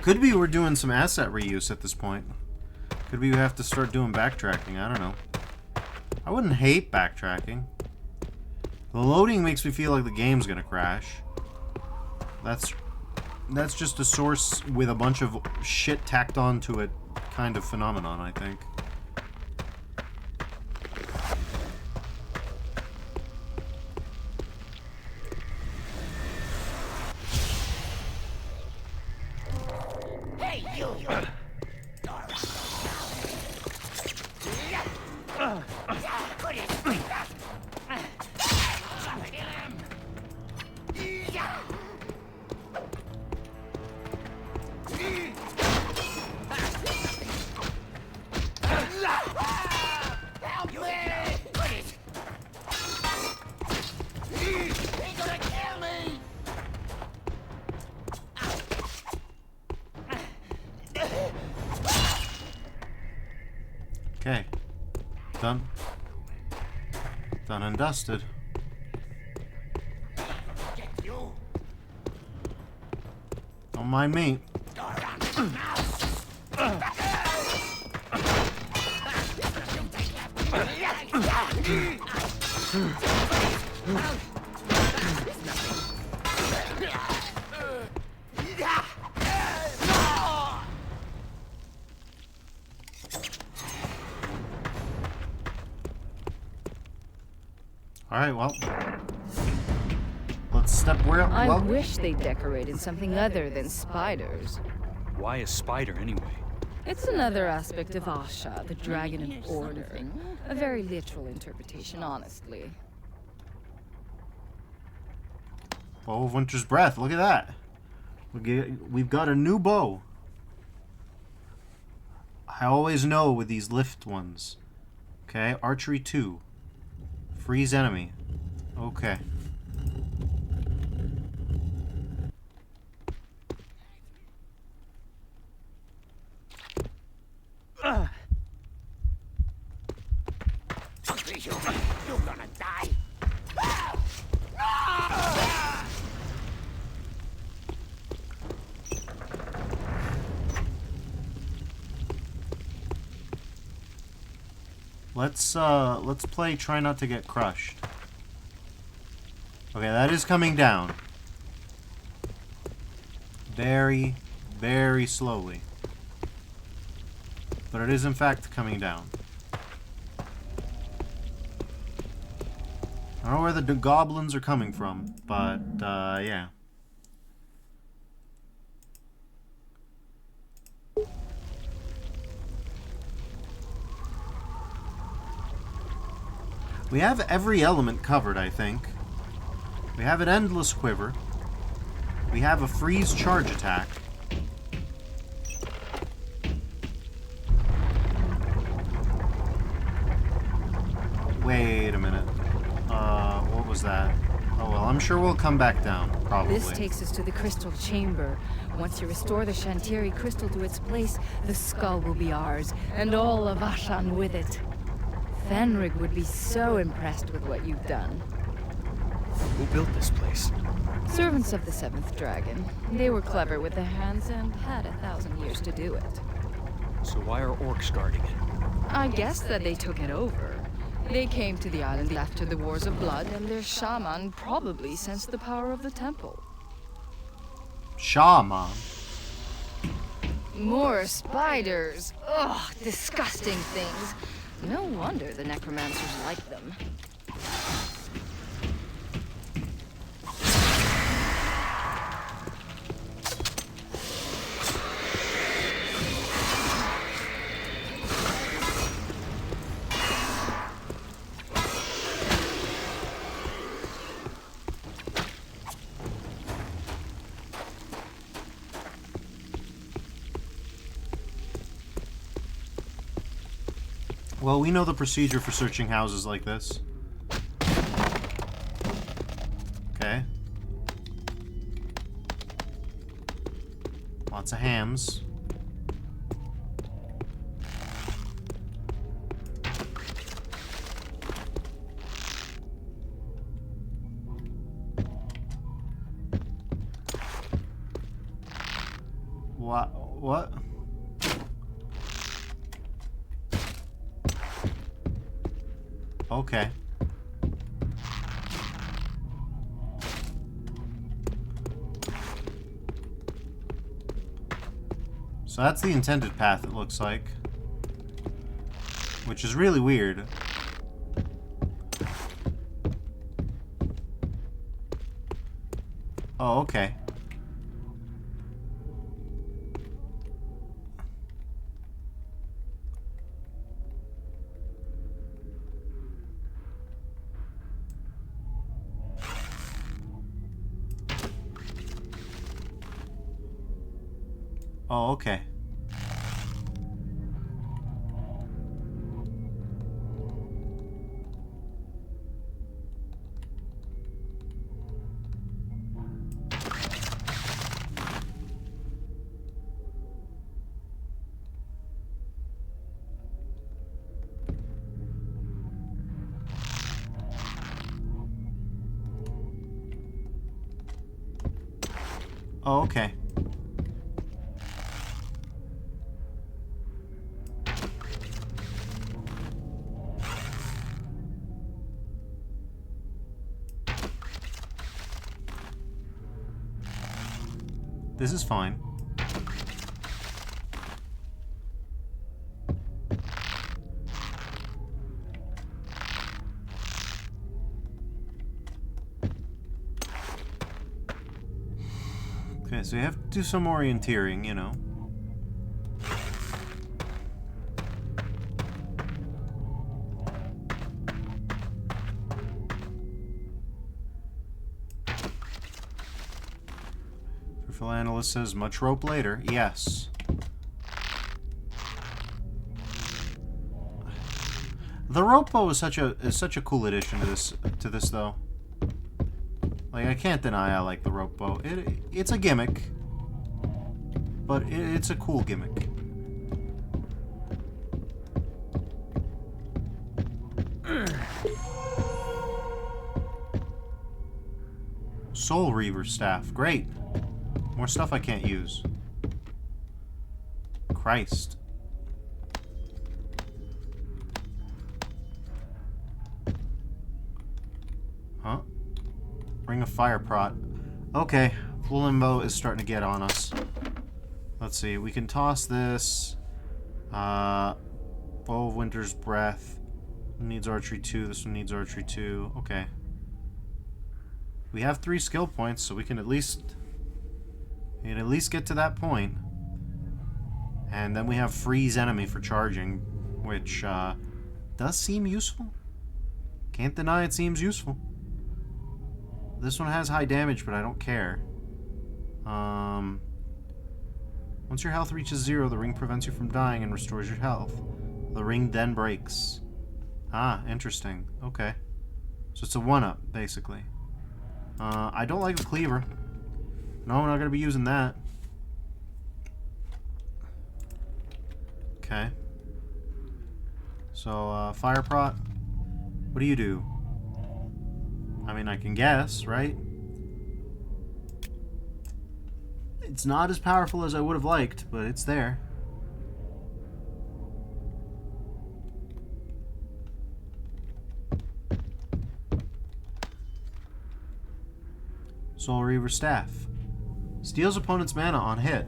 Could be we're doing some asset reuse at this point. Could be we have to start doing backtracking, I don't know. I wouldn't hate backtracking. The loading makes me feel like the game's gonna crash. That's just a source with a bunch of shit tacked onto it kind of phenomenon, I think. Hey, you! Put it! Kill him! Help me! Put it! He's gonna kill me! Okay. Done. Done and dusted. Get you! Don't mind me. Alright, well. Let's step where. I Well, wish they decorated something other than spiders. Why a spider anyway? It's another aspect of Asha, the Dragon of Order. A very literal interpretation, honestly. Bow of Winter's Breath. Look at that. We've got a new bow. I always know with these lift ones. Okay, Archery 2. Freeze enemy. Okay. Hungry human, you're gonna die! Let's play Try Not to Get Crushed. Okay, that is coming down. Very, very slowly. But it is in fact coming down. I don't know where the goblins are coming from, but yeah. We have every element covered, I think. We have an endless quiver. We have a freeze charge attack. Wait a minute. What was that? Oh well, I'm sure we'll come back down, probably. This takes us to the crystal chamber. Once you restore the Shantiri crystal to its place, the skull will be ours, and all of Ashan with it. Fenrig would be so impressed with what you've done. Who built this place? Servants of the seventh dragon. They were clever with their hands and had 1,000 years to do it. So why are orcs guarding it? I guess that they took it over. They came to the island after the Wars of Blood, and their shaman probably sensed the power of the temple. Shaman. More spiders! Ugh, disgusting things. No wonder the necromancers like them. Well, we know the procedure for searching houses like this. Okay. Lots of hams. What? Okay. So that's the intended path, it looks like. Which is really weird. Oh, okay. Oh, okay. Oh, okay. This is fine. Okay, so you have to do some orienteering, you know. Fearful Analyst says, much rope later. Yes. The rope bow is such a cool addition to this though. Like, I can't deny I like the rope bow. It's a gimmick, but it's a cool gimmick. Soul Reaver staff, great. More stuff I can't use. Christ. Huh? Ring of Fire Prot. Okay, Full Limbo is starting to get on us. Let's see, we can toss this. Bow of Winter's Breath. Needs archery 2, this one needs archery 2. Okay. We have 3 skill points, so we can at least get to that point. And then we have Freeze Enemy for charging, which does seem useful. Can't deny it seems useful. This one has high damage, but I don't care. Once your health reaches 0, the ring prevents you from dying and restores your health. The ring then breaks. Ah, interesting. Okay. So it's a 1-up, basically. I don't like a cleaver. No, I'm not going to be using that. Okay. So, Fire Prot. What do you do? I mean, I can guess, right? It's not as powerful as I would have liked, but it's there. Soul Reaver Staff. Steals opponent's mana on hit.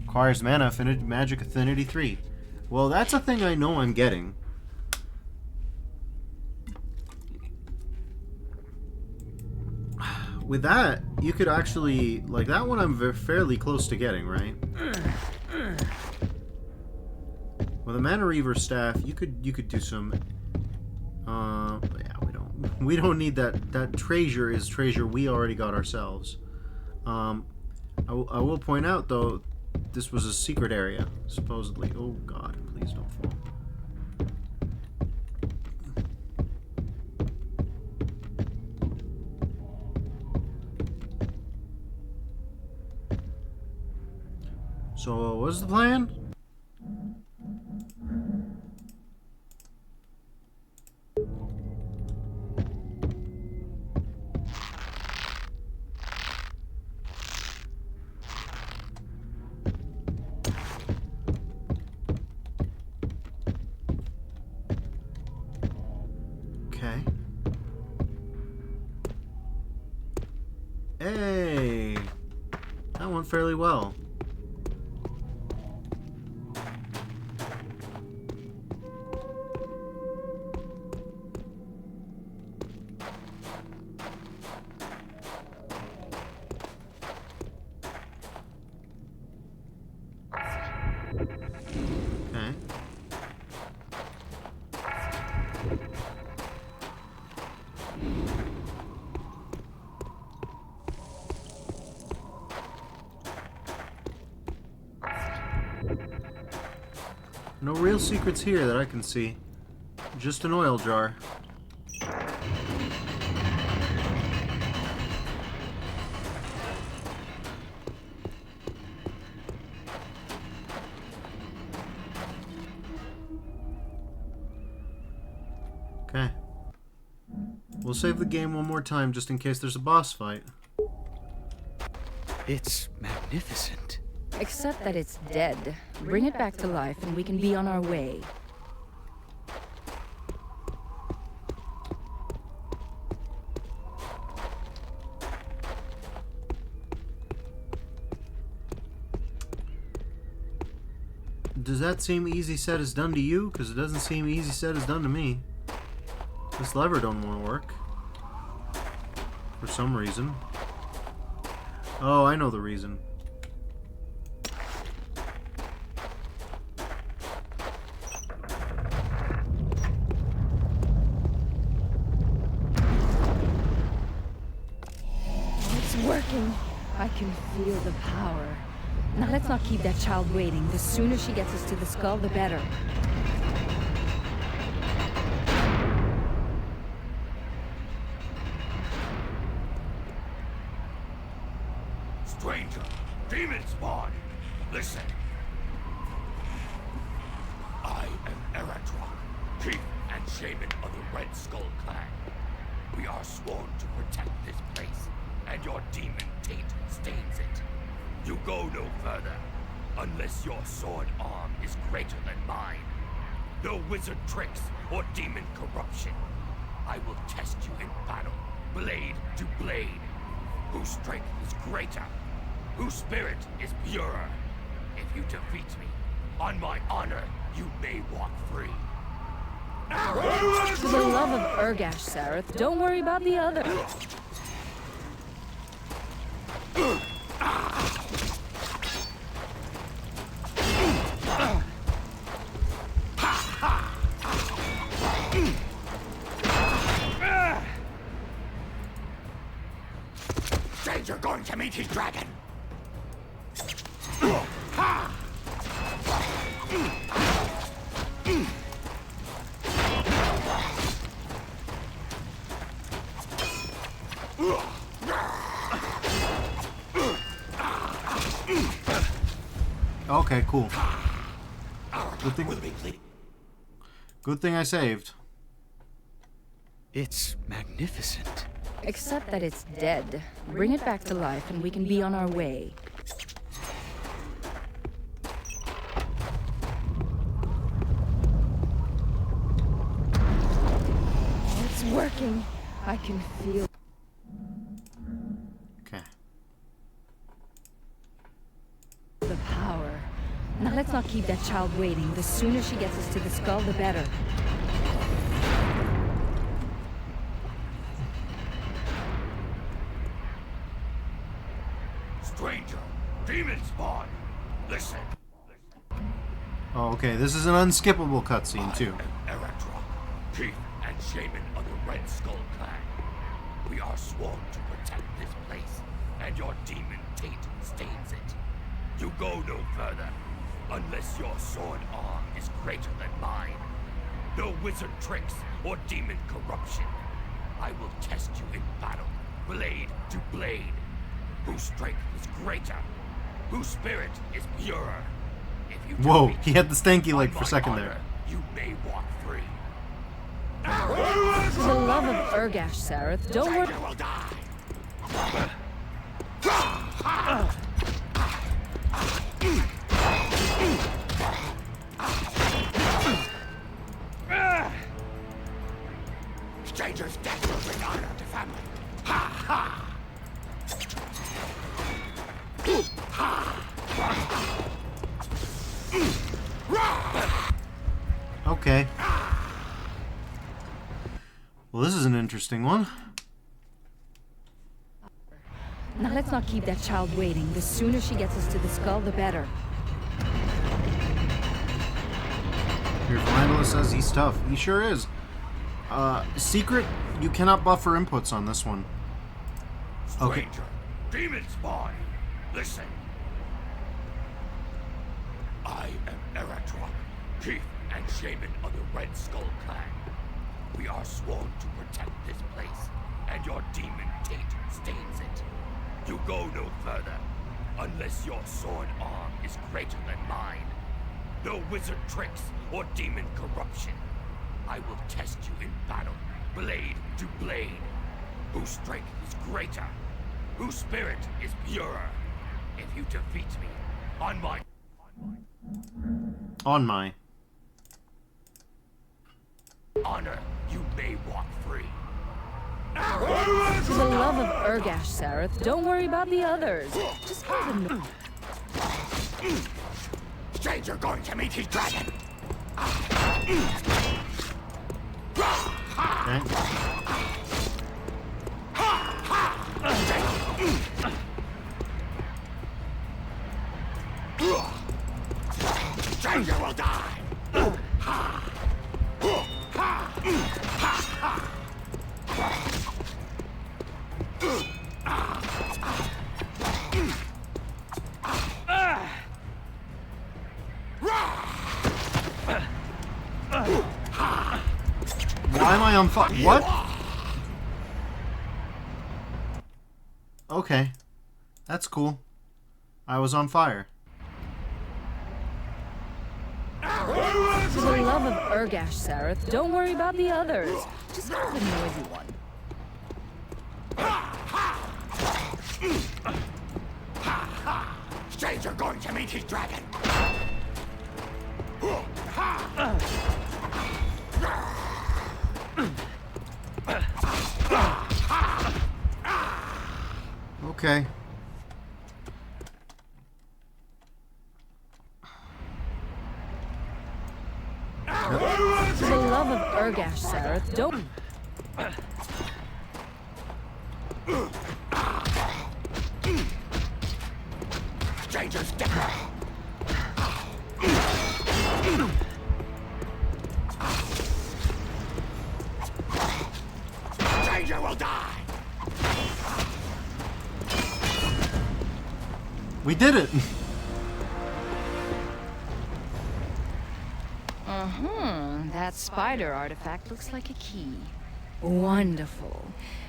Acquires mana magic affinity 3. Well, that's a thing I know I'm getting. With that, you could actually... Like, that one I'm fairly close to getting, right? With a Mana Reaver Staff, you could do some... yeah, we don't need that. That treasure is treasure we already got ourselves. I will point out, though, this was a secret area, supposedly. Oh, God, please don't fall. So, what's the plan? Okay. Hey! That went fairly well. Okay. No real secrets here that I can see. Just an oil jar. Okay. We'll save the game one more time just in case there's a boss fight. It's magnificent. Except that it's dead. Bring it back to life and we can be on our way. Does that seem easy said as done to you? Because it doesn't seem easy said as done to me. This lever don't want to work. For some reason. Oh, I know the reason. It's working. I can feel the power. Now let's not keep that child waiting. The sooner she gets us to the skull, the better. Stranger, demon spawn, listen. I am Atrium, chief and shaman of the Red Skull clan. We are sworn to protect this place, and your demon taint stains it. You go no further, unless your sword arm is greater than mine. No wizard tricks or demon corruption. I will test you in battle, blade to blade. Whose strength is greater? Whose spirit is purer? If you defeat me, on my honor, you may walk free. For the love of Urgash, Sareth, don't worry about the other. You're going to meet his dragon. Okay, cool. Good thing I saved. It's magnificent. Except that it's dead. Bring it back to life and we can be on our way. It's working. I can feel... Okay. the power. Now let's not keep that child waiting. The sooner she gets us to the skull, the better. Stranger, demon spawn. Listen. Oh, okay. This is an unskippable cutscene too. I am Eratron, chief and shaman of the Red Skull Clan. We are sworn to protect this place, and your demon taint stains it. You go no further, unless your sword arm is greater than mine. No wizard tricks or demon corruption. I will test you in battle, blade to blade. Whose strength is greater? Whose spirit is purer? If you Whoa, defeat he had the stanky leg on for my a second honor, there. You may walk free. For the love of Urgash, Sareth, don't worry. You will die. Stranger's death will bring honor to family. Ha ha! Okay. Well, this is an interesting one. Now let's not keep that child waiting. The sooner she gets us to the skull, the better. Here, Philandula says he's tough. He sure is. Secret, you cannot buffer inputs on this one. Okay. Stranger, demon spawn. Listen. I am Eratron, chief and shaman of the Red Skull Clan. We are sworn to protect this place, and your demon taint stains it. You go no further, unless your sword arm is greater than mine. No wizard tricks or demon corruption. I will test you in battle, blade to blade. Whose strength is greater? Whose spirit is purer? If you defeat me, on my honor, you may walk free. For the love of Urgash, Sareth, don't worry about the others. Just let them know. Stranger going to meet his dragon. Stranger will die. Why am I on fire? What? Okay. That's cool. I was on fire. For the love of Urgash, Sareth, don't worry about the others. Just have the noisy one. Stranger going to meet his dragon. Okay. For the love of Urgash, Sareth, don't... Stranger's dead. Stranger will die. We did it! That spider artifact looks like a key. Wonderful.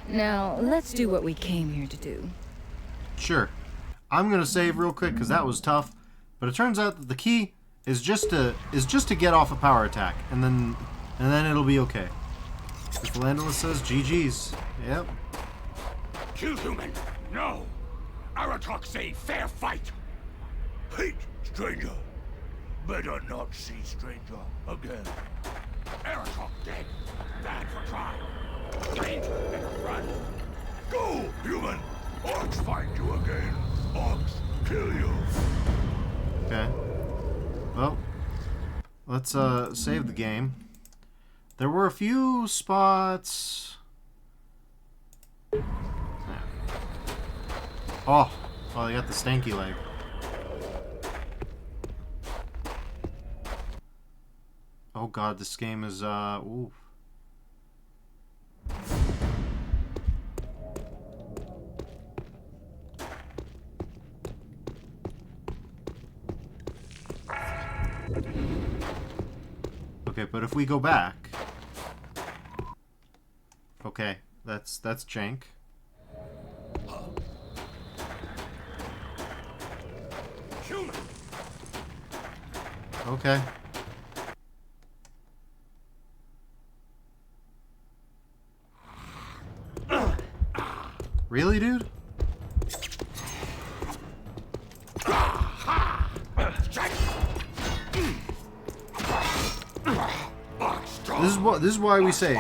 Now, let's do what we came here to do. Sure. I'm gonna save real quick because that was tough. But it turns out that the key is just to get off a power attack, and then it'll be okay. Philandula says GG's. Yep. Kill human! No! Aratok say fair fight! Hate, stranger! Better not see stranger again. Aratok dead. Bad for try. Danger, better run. Go, human! Orcs find you again. Orcs kill you. Okay. Well, let's save the game. There were a few spots. Oh, I got the stanky leg. Oh god, this game is ooh. Okay, but if we go back. Okay, that's jank. Human! Okay. Really, dude? This is why we saved.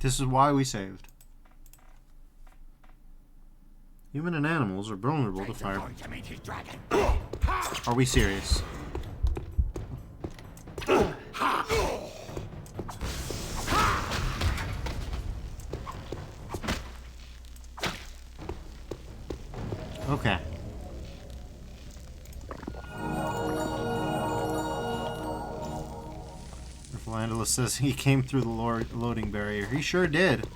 This is why we saved. Human and animals are vulnerable to fire. Are we serious? Okay. Landalus says he came through the loading barrier. He sure did.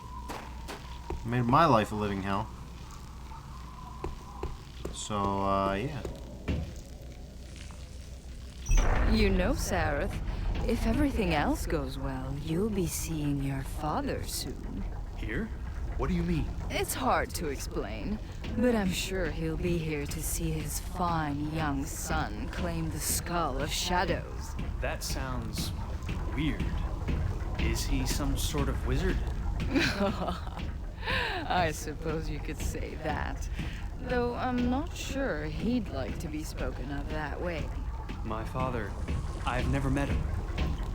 Made my life a living hell. So, yeah. You know, Sareth, if everything else goes well, you'll be seeing your father soon. Here? What do you mean? It's hard to explain, but I'm sure he'll be here to see his fine young son claim the skull of shadows. That sounds weird. Is he some sort of wizard? I suppose you could say that. Though I'm not sure he'd like to be spoken of that way. My father, I've never met him.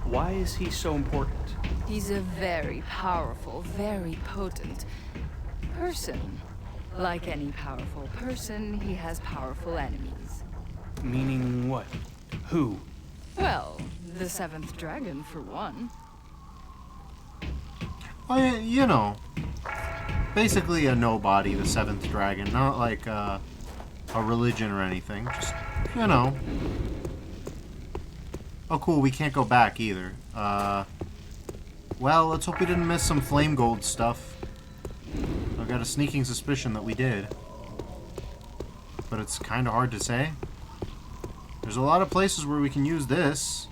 Why is he so important? He's a very powerful, very potent person. Like any powerful person, he has powerful enemies. Meaning what? Who? Well, the seventh dragon, for one. Well, you know, basically a nobody, the seventh dragon. Not like a religion or anything. Just, you know. Oh, cool, we can't go back either. Well, let's hope we didn't miss some flame gold stuff. I've got a sneaking suspicion that we did. But it's kind of hard to say. There's a lot of places where we can use this.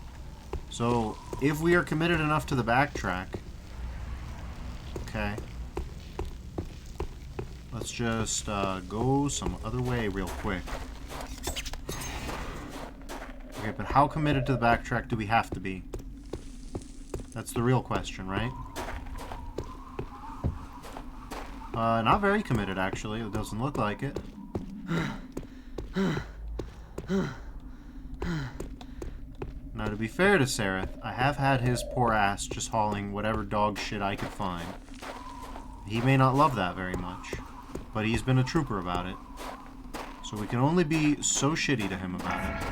So, if we are committed enough to the backtrack... Okay. Let's just go some other way real quick. Okay, but how committed to the backtrack do we have to be? That's the real question, right? Not very committed, actually. It doesn't look like it. Now, to be fair to Sareth, I have had his poor ass just hauling whatever dog shit I could find. He may not love that very much, but he's been a trooper about it. So we can only be so shitty to him about it.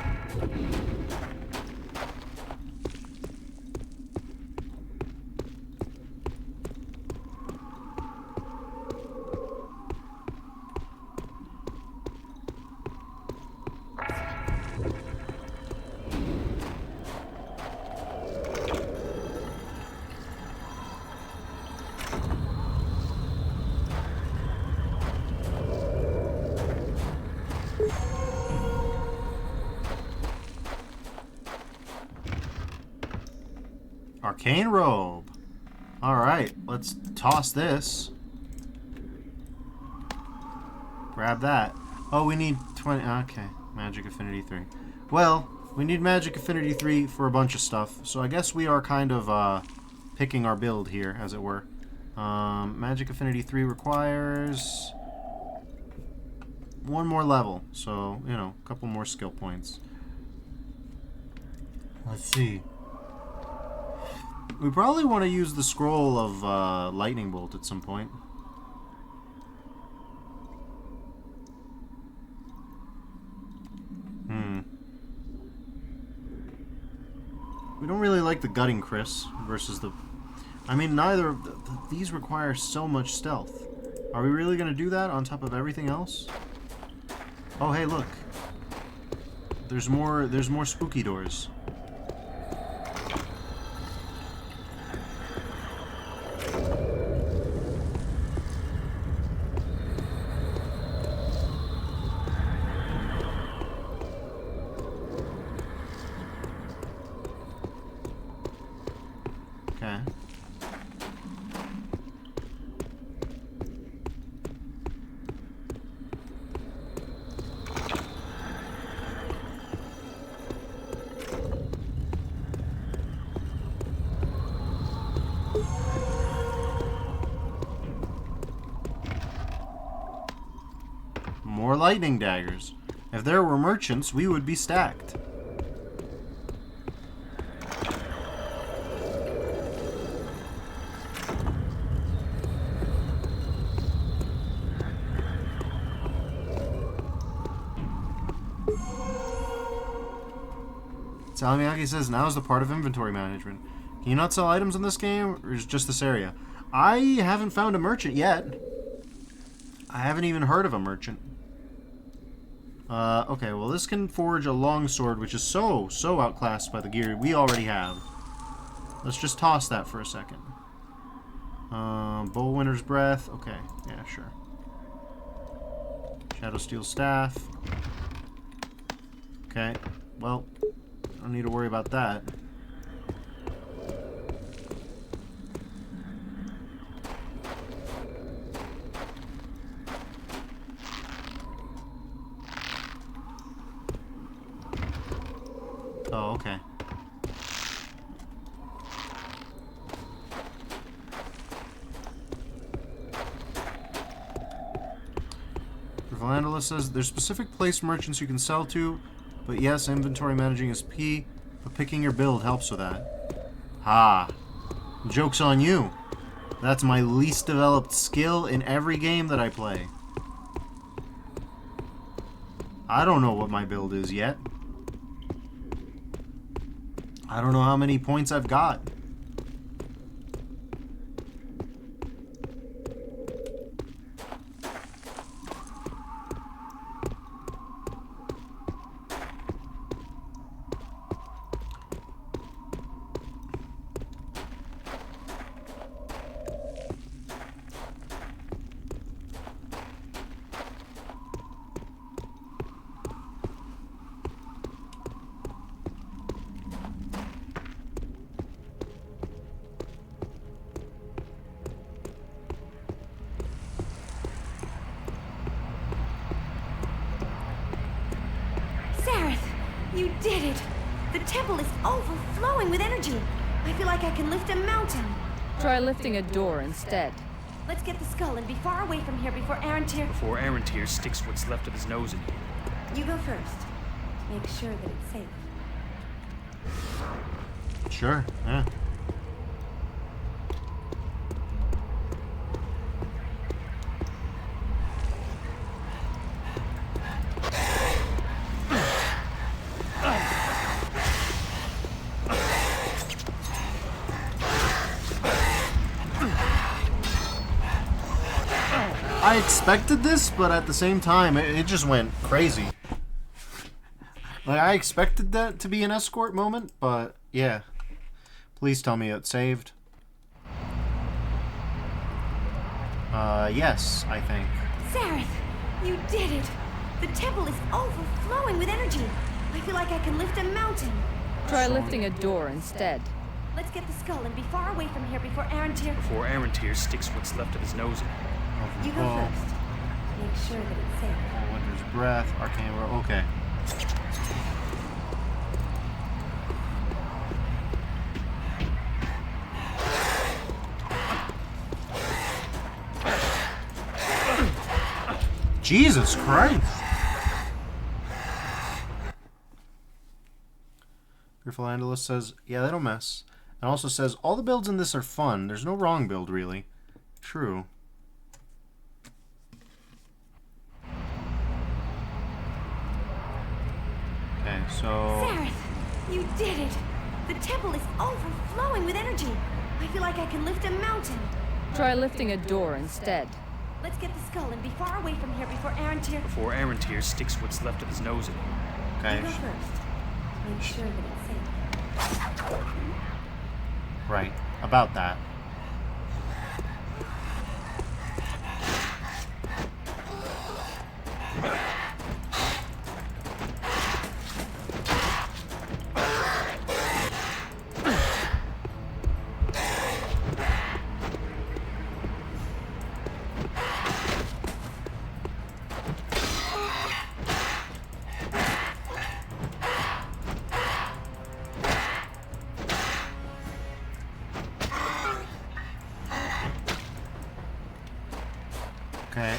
Arcane robe. Alright, let's toss this. Grab that. Oh, we need 20... Okay, Magic Affinity 3. Well, we need Magic Affinity 3 for a bunch of stuff, so I guess we are kind of, picking our build here, as it were. Magic Affinity 3 requires one more level, so, you know, a couple more skill points. Let's see. We probably want to use the scroll of Lightning Bolt at some point. We don't really like the Gutting Chris versus the... I mean, neither of these require so much stealth. Are we really going to do that on top of everything else? Oh, hey, look. There's more spooky doors. Okay. More lightning daggers. If there were merchants, we would be stacked. Salmiaki says, now is the part of inventory management. Can you not sell items in this game, or is it just this area? I haven't found a merchant yet. I haven't even heard of a merchant. Okay, well this can forge a longsword, which is so outclassed by the gear we already have. Let's just toss that for a second. Bullwinter's Breath, okay, yeah, sure. Shadow Steel Staff. Okay, well, I don't need to worry about that. Oh, okay. Valandala says, there's specific place merchants you can sell to, but yes, inventory managing is P, but picking your build helps with that. Ha! Joke's on you. That's my least developed skill in every game that I play. I don't know what my build is yet. I don't know how many points I've got. You did it! The temple is overflowing with energy. I feel like I can lift a mountain. Try lifting a door instead. Let's get the skull and be far away from here before Arantir... Before Arantir sticks what's left of his nose in here. You go first. Make sure that it's safe. Sure, yeah. I expected this, but at the same time, it just went crazy. Like, I expected that to be an escort moment, but yeah. Please tell me it saved. Yes, I think. Zareth, you did it! The temple is overflowing with energy. I feel like I can lift a mountain. Try lifting a door instead. Let's get the skull and be far away from here before Arantir... Before Arantir sticks what's left of his nose in here. You go first. Make sure that it's safe. Winter's Breath, Arcane Roll, okay. Jesus Christ! Fearful Andalus says, yeah, they don't mess. And also says, all the builds in this are fun. There's no wrong build, really. True. Okay, so... Zareth, you did it! The temple is overflowing with energy. I feel like I can lift a mountain. Try lifting a door instead. Let's get the skull and be far away from here before Arantir... Before Arantir sticks what's left of his nose in it. Okay. You go first. Make sure that it's safe. Right. About that. Okay,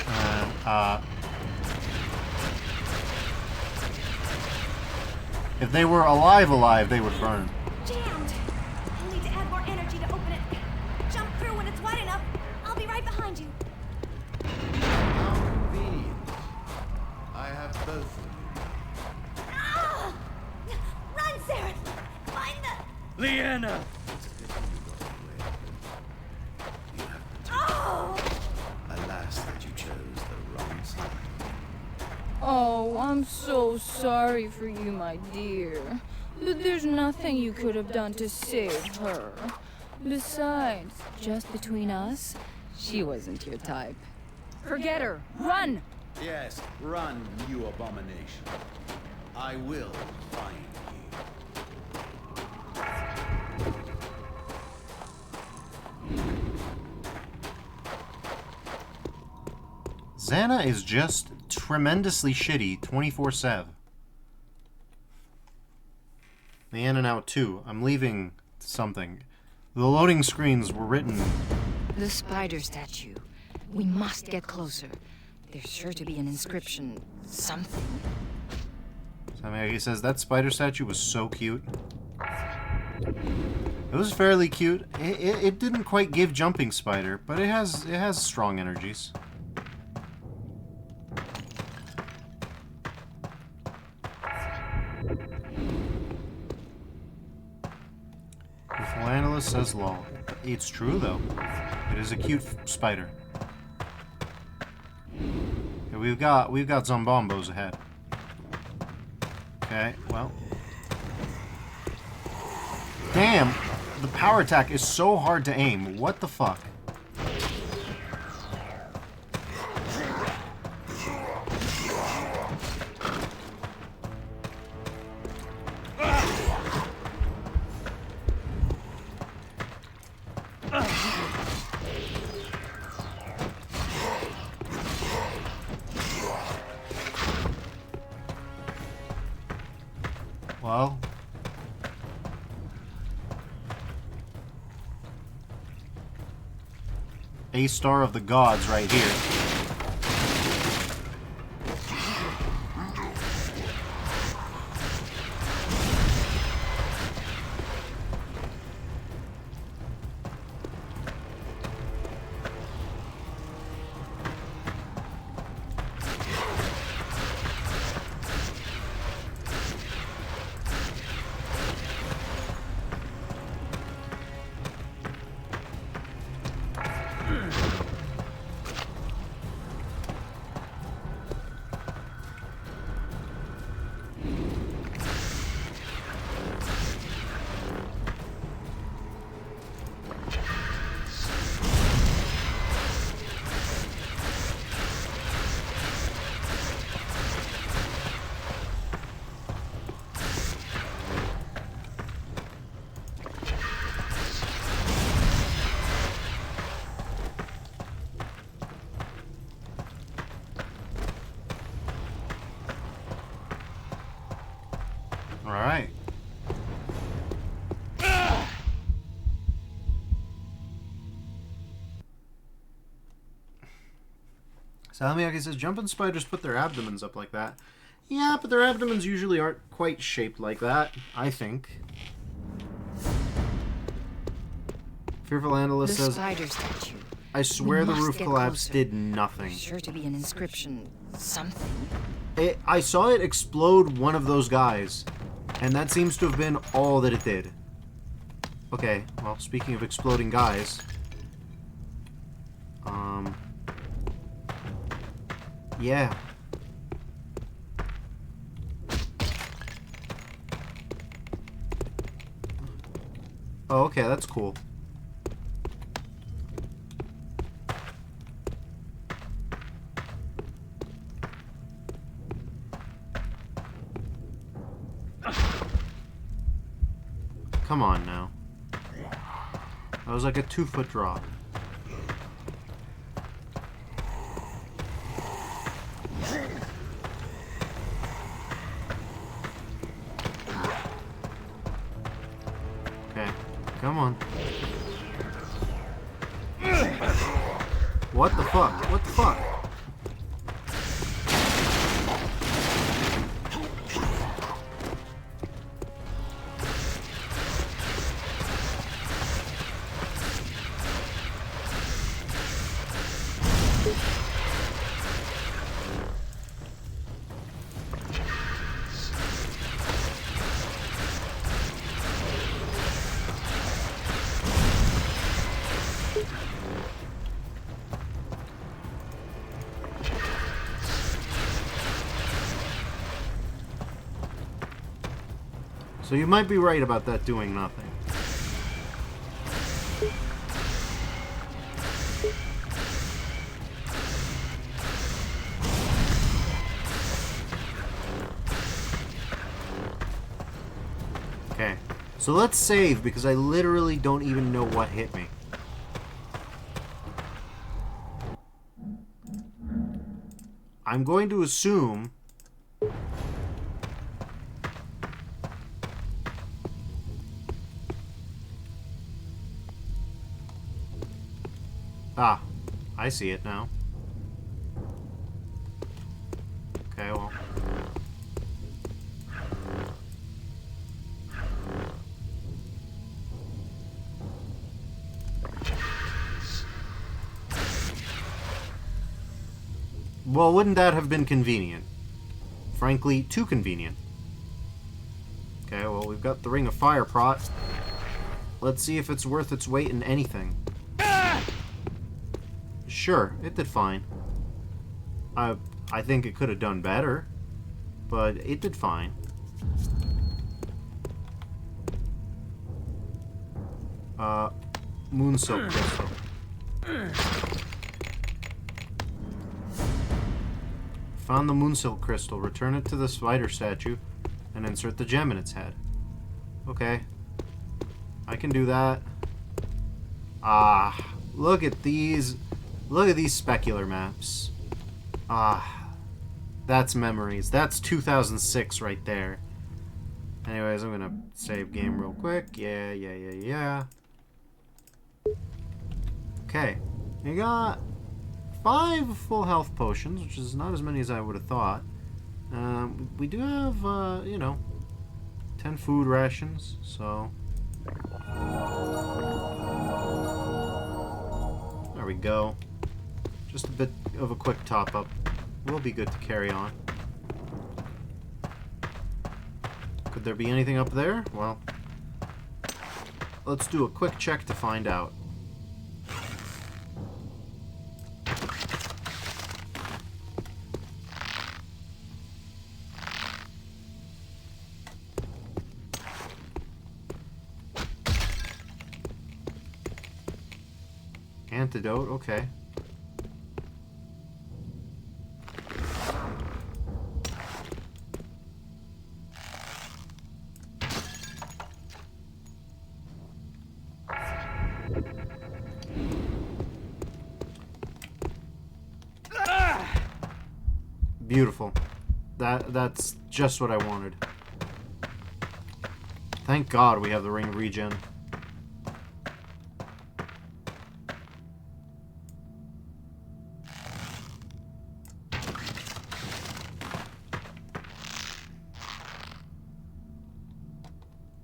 if they were alive, they would burn. Jammed! I'll need to add more energy to open it. Jump through when it's wide enough. I'll be right behind you. How convenient. I have both of you. Ah! Run, Zareth! Find the... Leanna! It's a pity you got away. You have Oh! Alas that you chose the wrong side. Oh, I'm so sorry for you, my dear. But there's nothing you could have done to save her. Besides, just between us, she wasn't your type. Forget her. Run! Yes, run, you abomination. I will find you. Xana is just tremendously shitty 24/7. Leanna now too. I'm leaving something. The loading screens were written. The spider statue. We must get closer. There's sure to be an inscription. Something. He says that spider statue was so cute. It was fairly cute. It didn't quite give jumping spider, but it has strong energies. Analyst says lol. It's true though. It is a cute spider. Okay, we've got Zombombos ahead. Okay, well. Damn! The power attack is so hard to aim. What the fuck? Well, A star of the gods right here. Alright. Salmiaki says, jumping spiders put their abdomens up like that. Yeah, but their abdomens usually aren't quite shaped like that, I think. Fearful Analyst The says, spider statue. I swear the must roof get collapse closer. did nothing. Sure to be an inscription. Something. I saw it explode one of those guys, and that seems to have been all that it did. Okay, well, speaking of exploding guys... Yeah. Oh, okay, that's cool. Come on now. That was like a 2-foot drop. Okay, come on. What the fuck? What the fuck? So you might be right about that doing nothing. Okay, so let's save because I literally don't even know what hit me. I'm going to assume... Ah, I see it now. Okay, well. Well, wouldn't that have been convenient? Frankly, too convenient. Okay, well, we've got the Ring of Fire Prot. Let's see if it's worth its weight in anything. Sure, it did fine. I think it could have done better, but it did fine. Moonsilk crystal. Found the Moonsilk crystal. Return it to the spider statue and insert the gem in its head. Okay. I can do that. Ah, look at these. Look at these specular maps. Ah, that's memories. That's 2006 right there. Anyways, I'm gonna save game real quick. Yeah. Okay, we got 5 full health potions, which is not as many as I would have thought. We do have, you know, 10 food rations, so... There we go. Just a bit of a quick top-up. We'll be good to carry on. Could there be anything up there? Well, let's do a quick check to find out. Antidote, okay. Beautiful. That's just what I wanted. Thank God we have the ring of regen.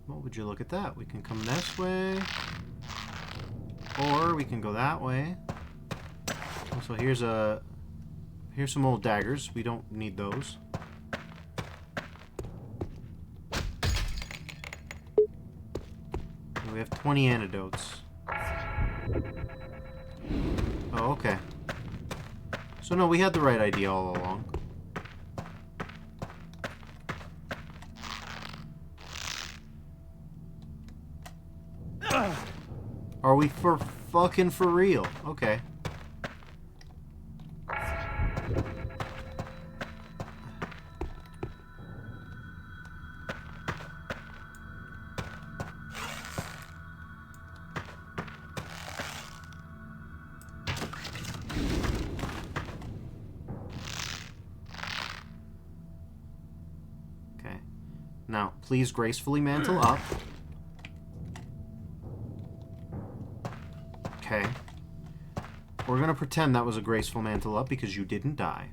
Well, would you look at that? We can come this way. Or we can go that way. Also, here's some old daggers. We don't need those. We have 20 antidotes. Oh, okay. So no, we had the right idea all along. Are we for real? Okay. Okay. Now, please gracefully mantle up. Okay. We're gonna pretend that was a graceful mantle up because you didn't die.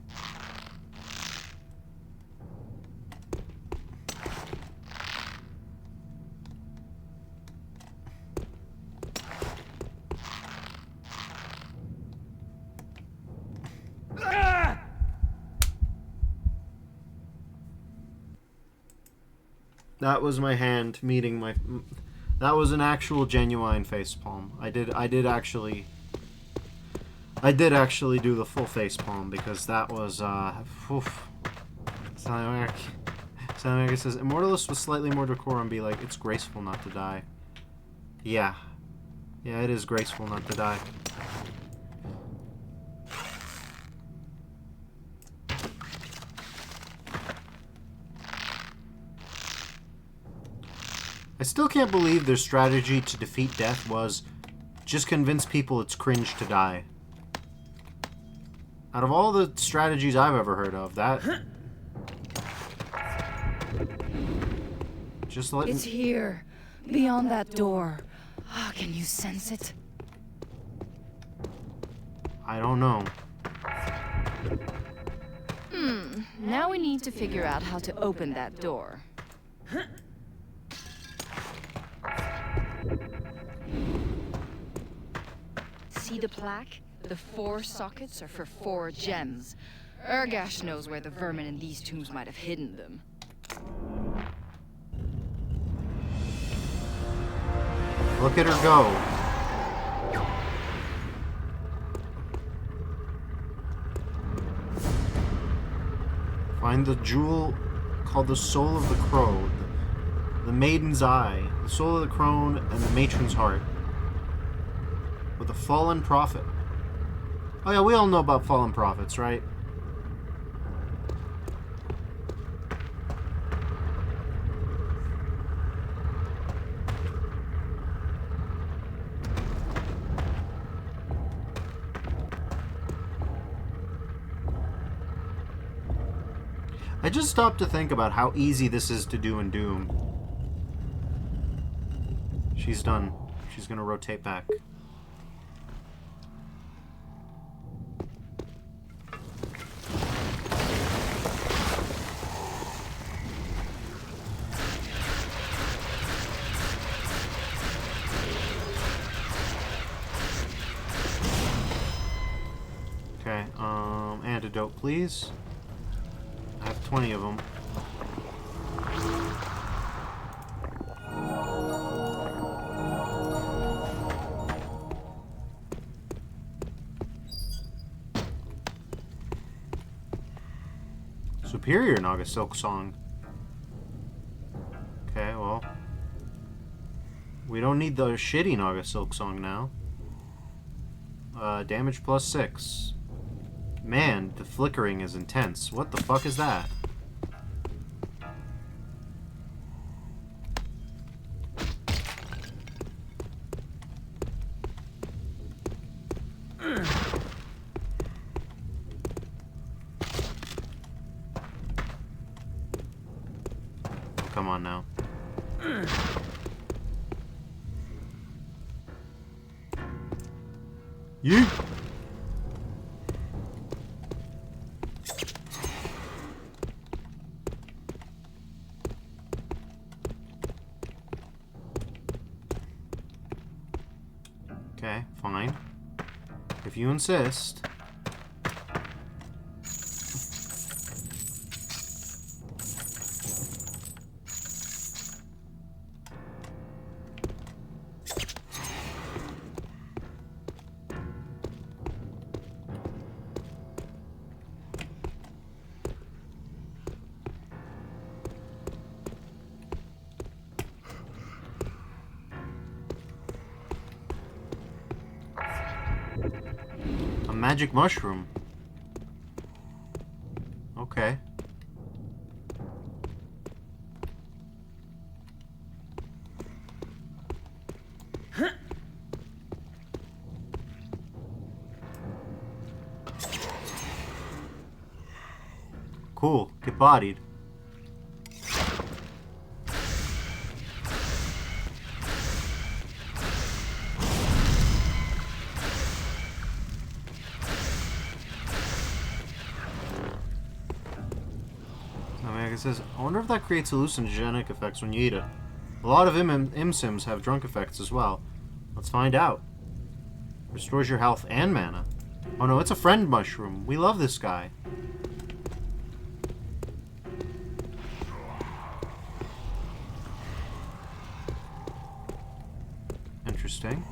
That was my hand meeting my... That was an actual genuine facepalm. I did actually do the full facepalm because that was Something like it says Immortalist with slightly more decorum be like, it's graceful not to die. Yeah. Yeah, it is graceful not to die. I still can't believe their strategy to defeat death was just convince people it's cringe to die. Out of all the strategies I've ever heard of, that... Just let... It's here, beyond that door. Oh, can you sense it? I don't know. Now we need to figure out how to open that door. See the plaque? The 4 sockets are for 4 gems. Urgash knows where the vermin in these tombs might have hidden them. Look at her go. Find the jewel called the Soul of the Crow, the Maiden's Eye, the Soul of the Crone, and the Matron's Heart. With a fallen prophet. Oh yeah, we all know about fallen prophets, right? I just stopped to think about how easy this is to do in Doom. She's done. She's gonna rotate back. Okay, antidote, please. I have 20 of them. Superior Naga Silk Song. Okay, well. We don't need the shitty Naga Silk Song now. Damage plus 6. Man, the flickering is intense. What the fuck is that? Come on now. Yeet! Okay, fine. If you insist. A magic mushroom. Okay. Cool. Get bodied. It says, I wonder if that creates hallucinogenic effects when you eat it. A lot of Im-Sims have drunk effects as well. Let's find out. Restores your health and mana. Oh no, it's a friend mushroom. We love this guy. Interesting.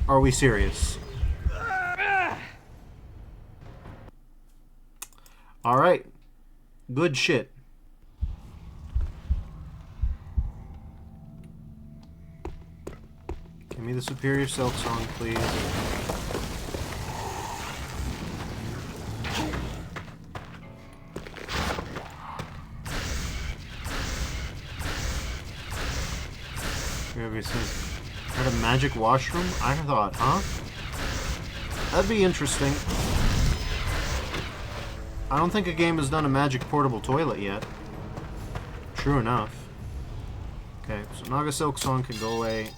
Are we serious? Alright. Good shit. Give me the Superior Silk Song, please. Here says, heard a magic washroom? I thought, huh? That'd be interesting. I don't think a game has done a magic portable toilet yet. True enough. Okay, so Naga Silk Song can go away.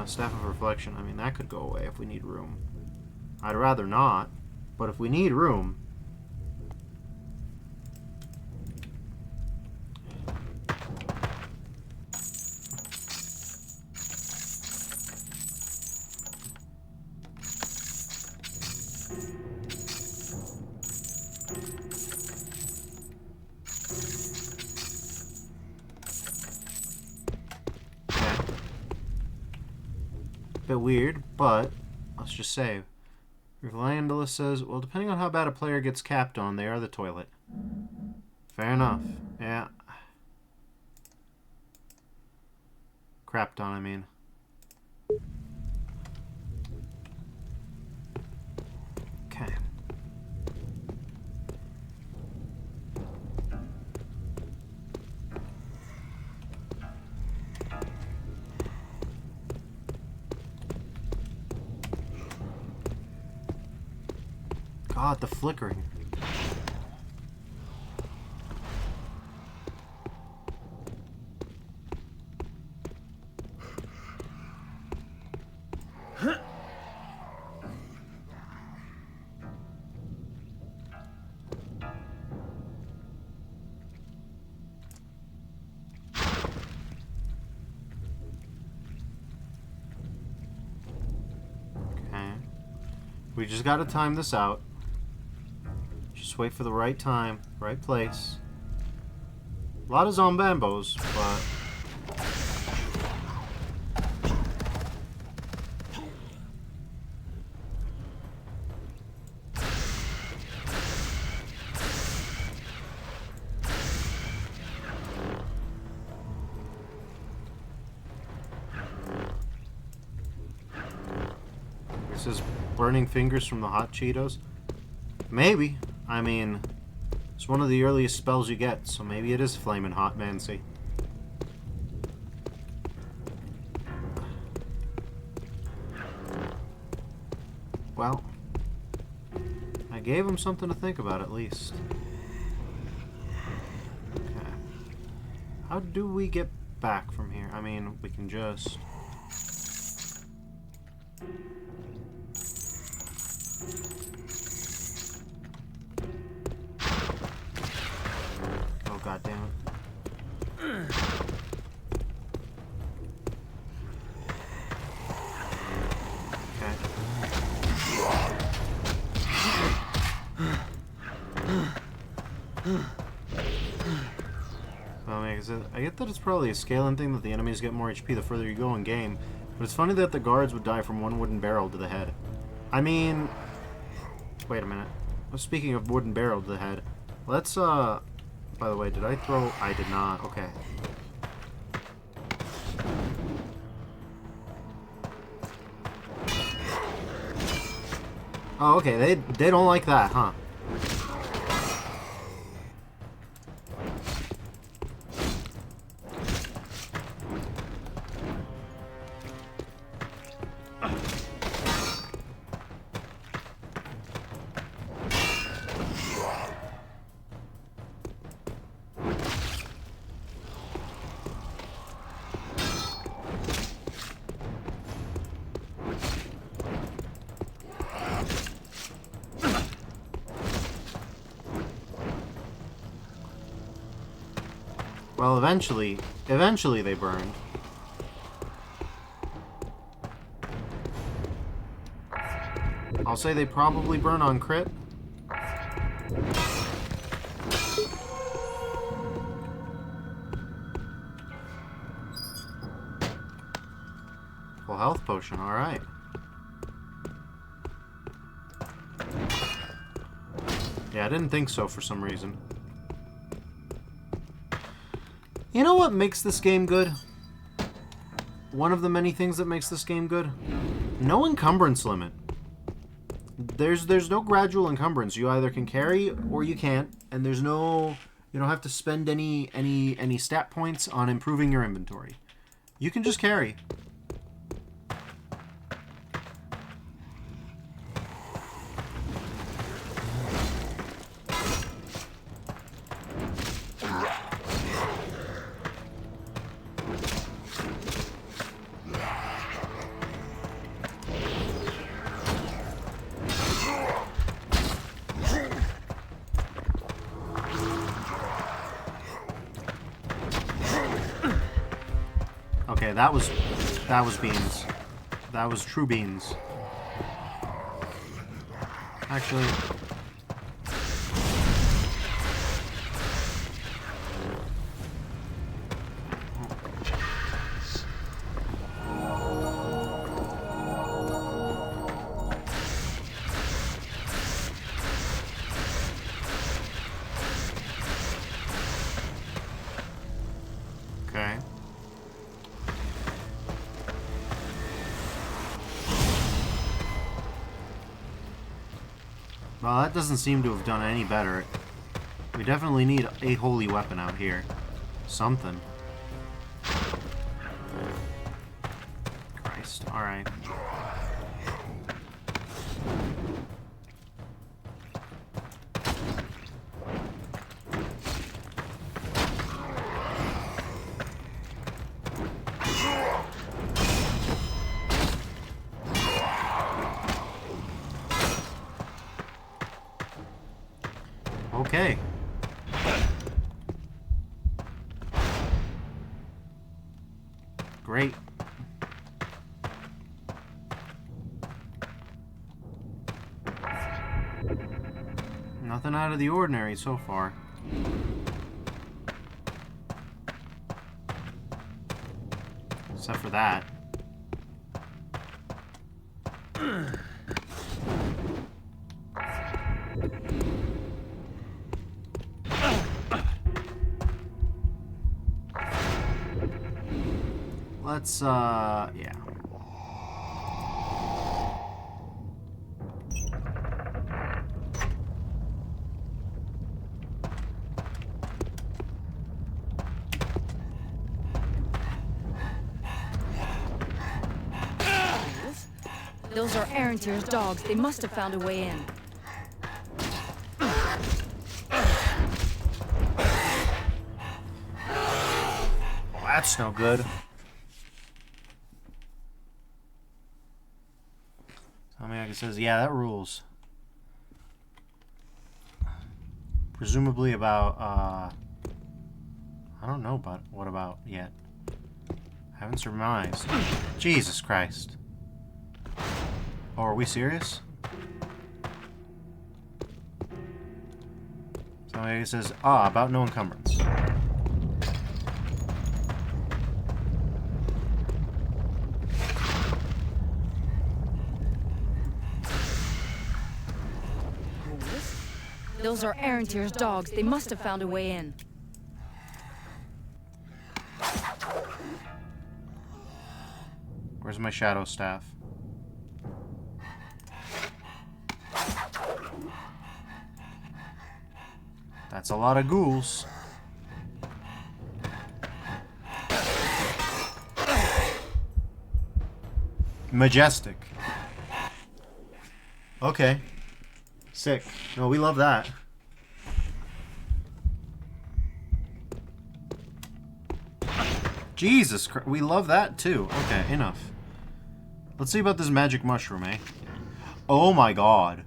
Staff of Reflection, I mean, that could go away if we need room. I'd rather not, but if we need room... Bit weird, but let's just save. Rivlandula says, well, depending on how bad a player gets capped on, they are the toilet. Fair enough. Yeah. Crapped on, I mean. Okay. God, the flickering. Okay. We just gotta time this out. Just wait for the right time, right place. A lot of zombambos, but... This is burning fingers from the hot Cheetos? Maybe. I mean, it's one of the earliest spells you get, so maybe it is flamin' hot, Mancy. Well, I gave him something to think about at least. Okay. How do we get back from here? I mean, we can just... goddamn it. I get that it's probably a scaling thing that the enemies get more HP the further you go in game, but it's funny that the guards would die from one wooden barrel to the head. I mean, wait a minute. Speaking of wooden barrel to the head, let's, by the way, did I throw? I did not. Okay. Oh, okay. They don't like that, huh? Well, eventually they burned. I'll say they probably burn on crit. Full health potion, alright. Yeah, I didn't think so for some reason. You know what makes this game good? One of the many things that makes this game good? No encumbrance limit. There's no gradual encumbrance. You either can carry or you can't, and there's no, you don't have to spend any stat points on improving your inventory. You can just carry. Okay, that was beans. That was true beans. Actually, okay. Well, that doesn't seem to have done any better. We definitely need a holy weapon out here. Something. Christ. Alright. Okay. Great. Nothing out of the ordinary so far. Except for that. Let's, yeah. Those are Erranteer's dogs. They must have found a way in. Well, that's no good. It says, yeah, that rules. Presumably about, I don't know, but what about yet? I haven't surmised. Jesus Christ. Oh, are we serious? So it says, about no encumbrance. Those are Erentier's dogs. They must have found a way in. Where's my shadow staff? That's a lot of ghouls. Majestic. Okay. Sick. No, we love that. Jesus Christ. We love that too. Okay, enough. Let's see about this magic mushroom, eh? Oh my god.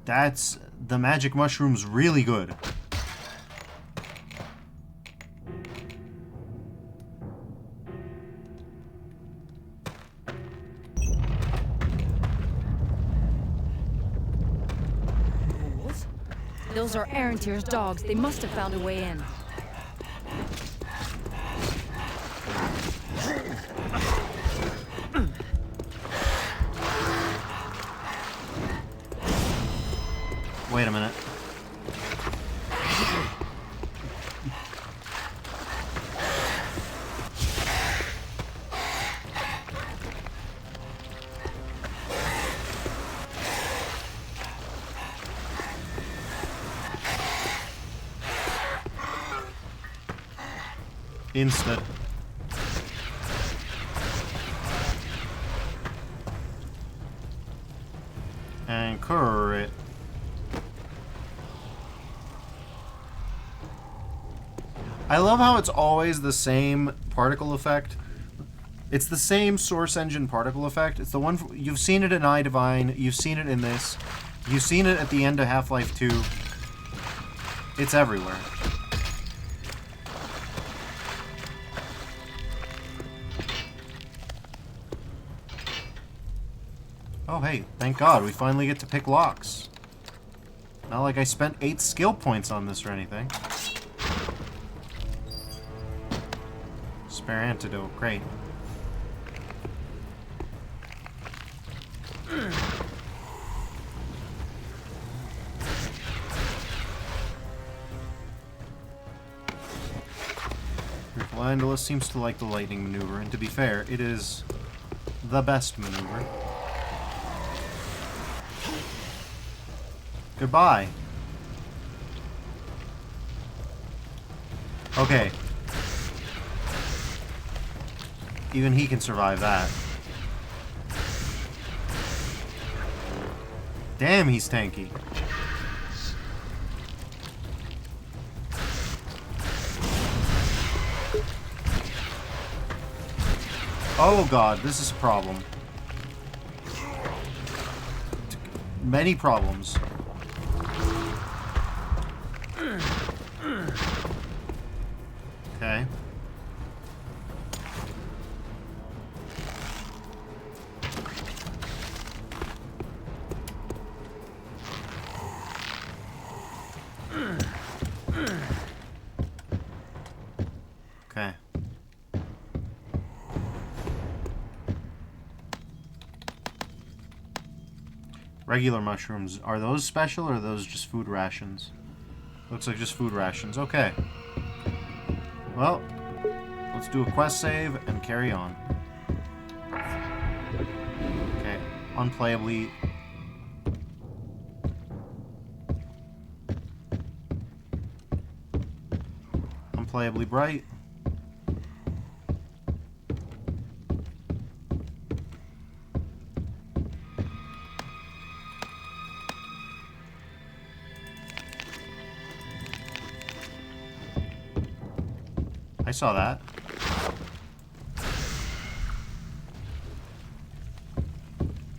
That's... The magic mushroom's really good. Those are Erentier's dogs. They must have found a way in. Wait a minute. Insta. Anchor it. I love how it's always the same particle effect. It's the same source engine particle effect. It's the one you've seen it in I Divine. You've seen it in this. You've seen it at the end of Half-Life 2. It's everywhere. Oh hey, thank God, we finally get to pick locks. Not like I spent 8 skill points on this or anything. Spare antidote, great. Landalus seems to like the lightning maneuver, and to be fair, it is the best maneuver. Goodbye. Okay. Even he can survive that. Damn, he's tanky. Oh god, this is a problem. Many problems. Okay. Okay. Regular mushrooms. Are those special or are those just food rations? Looks like just food rations. Okay. Well, let's do a quest save and carry on. Okay. Unplayably. Unplayably bright. I saw that.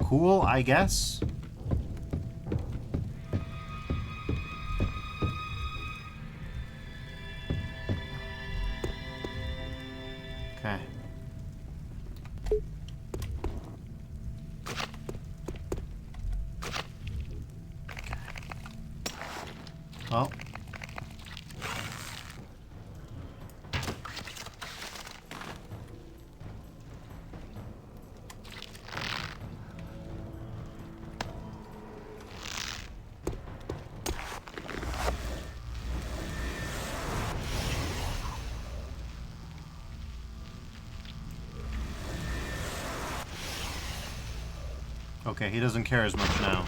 Cool, I guess. Okay. Well. Okay, he doesn't care as much now.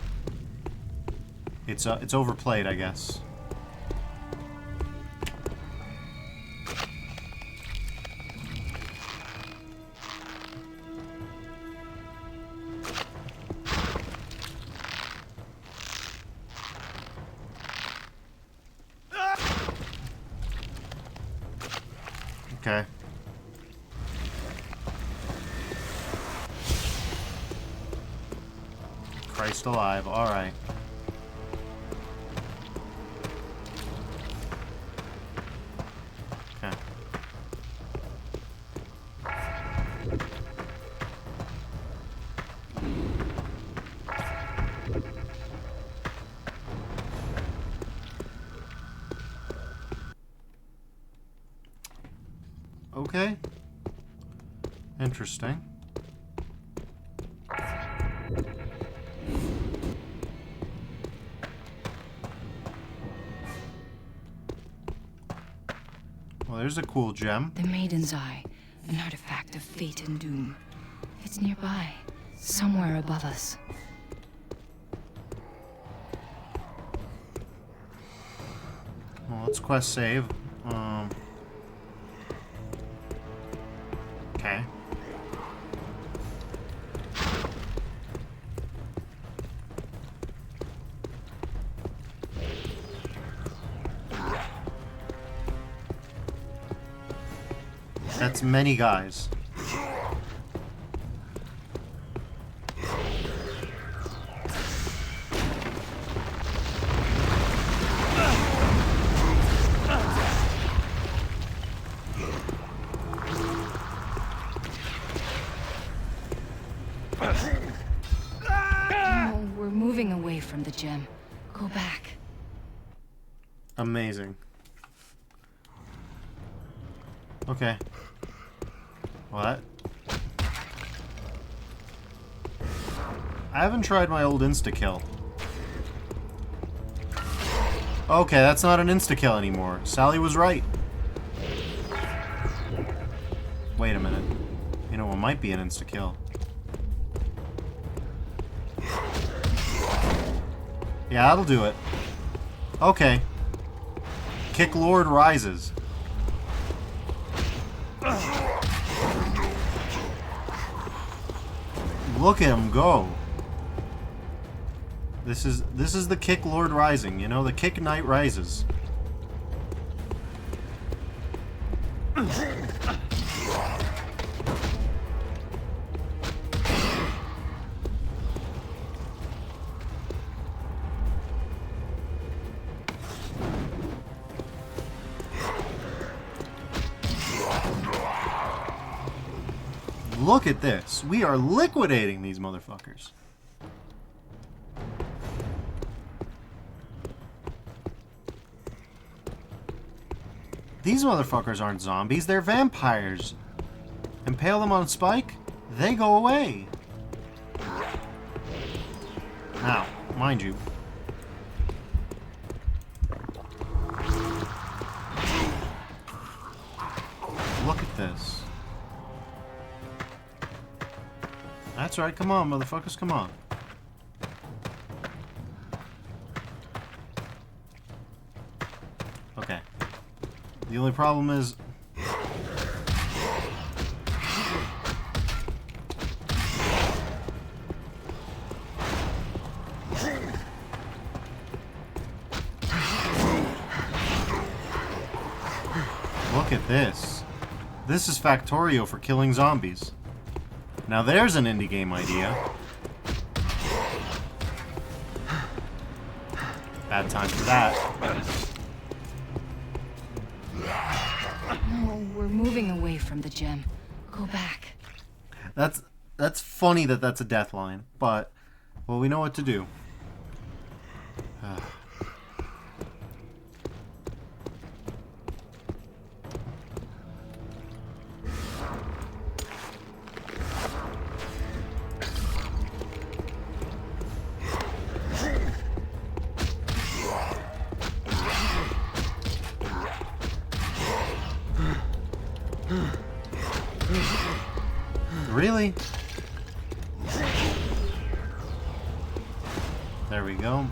It's overplayed, I guess. Okay. Christ alive, alright. Okay. Okay. Interesting. Well, there's a cool gem. The Maiden's Eye, an artifact of fate and doom. It's nearby, somewhere above us. Well, let's quest save. Okay. That's many guys. No, we're moving away from the gem. Go back. Amazing. Okay. What? I haven't tried my old insta-kill. Okay, that's not an insta-kill anymore. Sally was right. Wait a minute. You know, it might be an insta-kill. Yeah, that'll do it. Okay. Kick Lord rises. Look at him go. This is the Kick Lord rising, you know, the Kick Knight rises. Look at this. We are liquidating these motherfuckers. These motherfuckers aren't zombies, they're vampires. Impale them on a spike, they go away. Now, mind you. Look at this. That's right, come on, motherfuckers, come on. Okay. The only problem is... Look at this. This is Factorio for killing zombies. Now there's an indie game idea. Bad time for that. No, we're moving away from the gem. Go back. That's funny that that's a death line, but well, we know what to do. Really? There we go.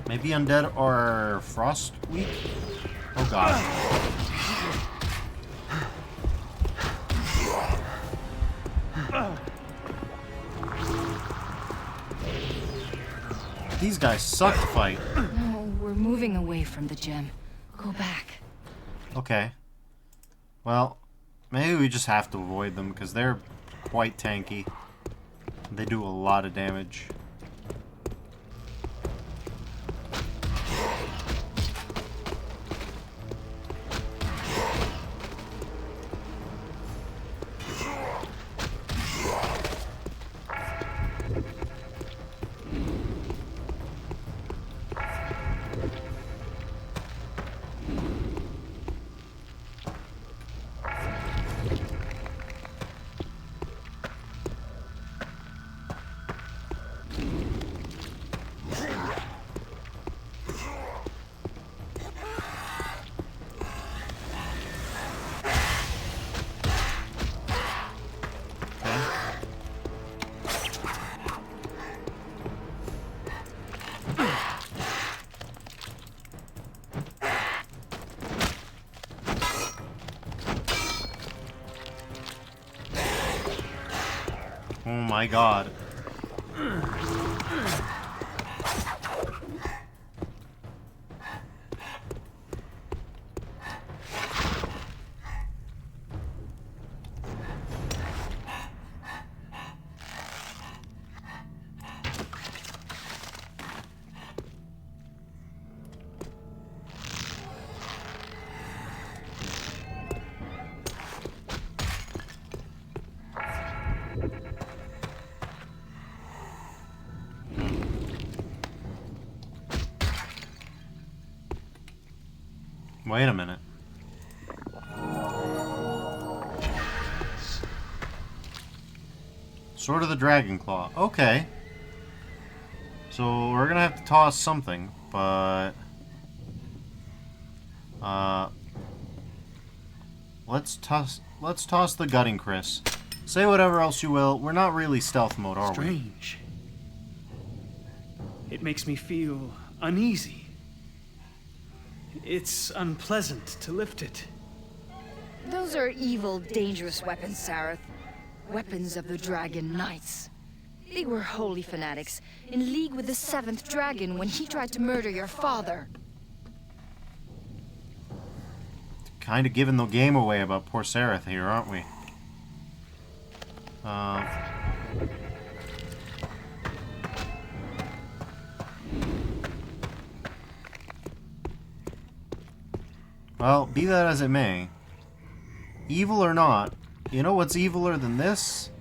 Maybe undead are frost weak? Oh god. These guys suck to fight. No, we're moving away from the gem. Go back. Okay. Well, maybe we just have to avoid them because they're quite tanky. They do a lot of damage. Oh my god. Wait a minute. Sword of the Dragon Claw. Okay. So we're gonna have to toss something, but let's toss the gutting Chris. Say whatever else you will. We're not really stealth mode, are we? Strange. It makes me feel uneasy. It's unpleasant to lift it. Those are evil, dangerous weapons, Sareth. Weapons of the Dragon Knights. They were holy fanatics, in league with the 7th dragon when he tried to murder your father. Kind of giving the game away about poor Sareth here, aren't we? Well, be that as it may, evil or not, you know what's eviler than this?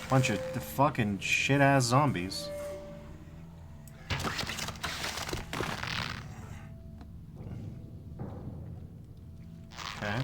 Bunch of fucking shit-ass zombies. Okay.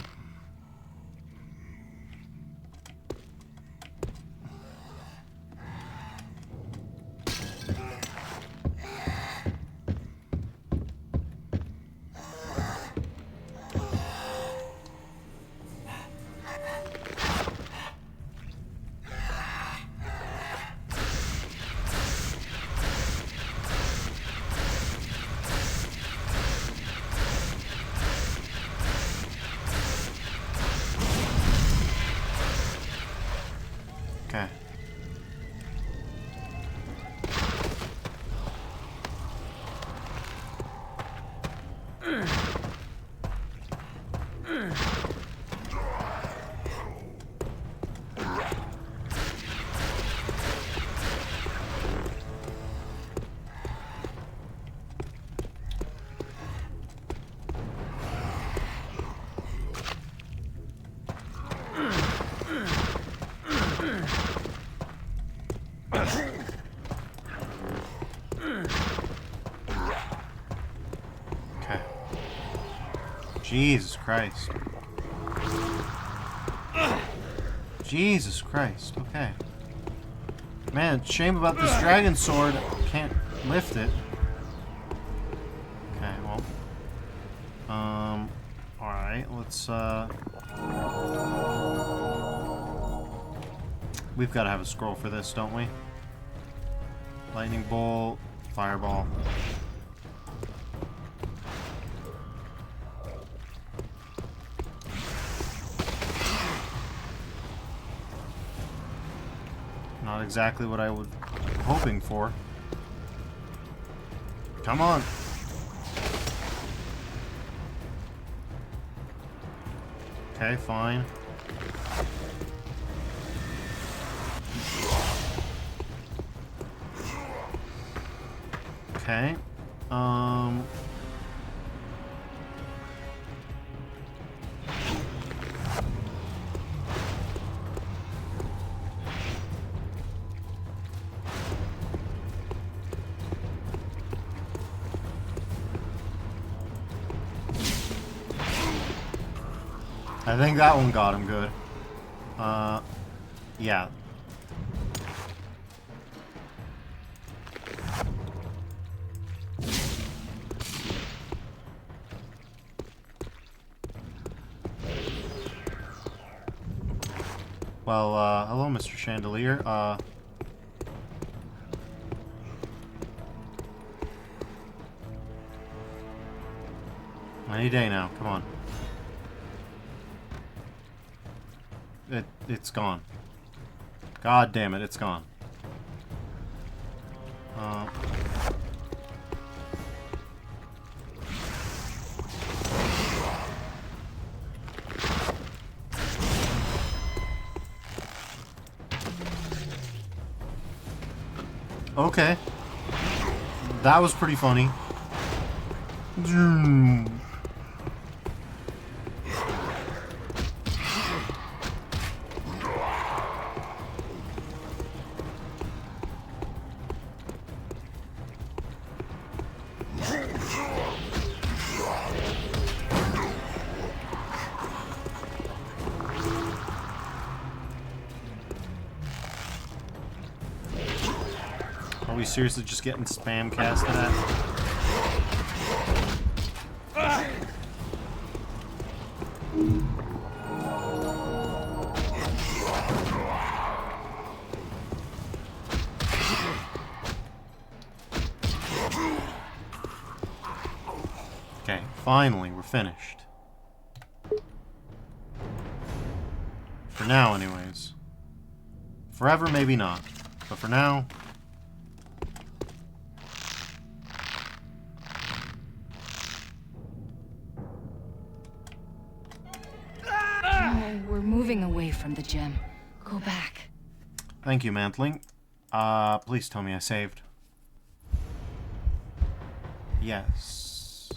Jesus Christ. Jesus Christ. Okay. Man, shame about this dragon sword. Can't lift it. Okay, well. Alright, let's, we've got to have a scroll for this, don't we? Lightning bolt, fireball. Not exactly what I was hoping for. Come on. Okay, fine. Okay. I think that one got him good. Yeah. Well, hello, Mr. Chandelier. Any day now, come on. It's gone. God damn it, it's gone. Okay. That was pretty funny. Are we seriously just getting spam casted at? Okay, finally, we're finished. For now, anyways. Forever, maybe not. But for now... No, we're moving away from the gem. Go back. Thank you, Mantling. Please tell me I saved. Yes.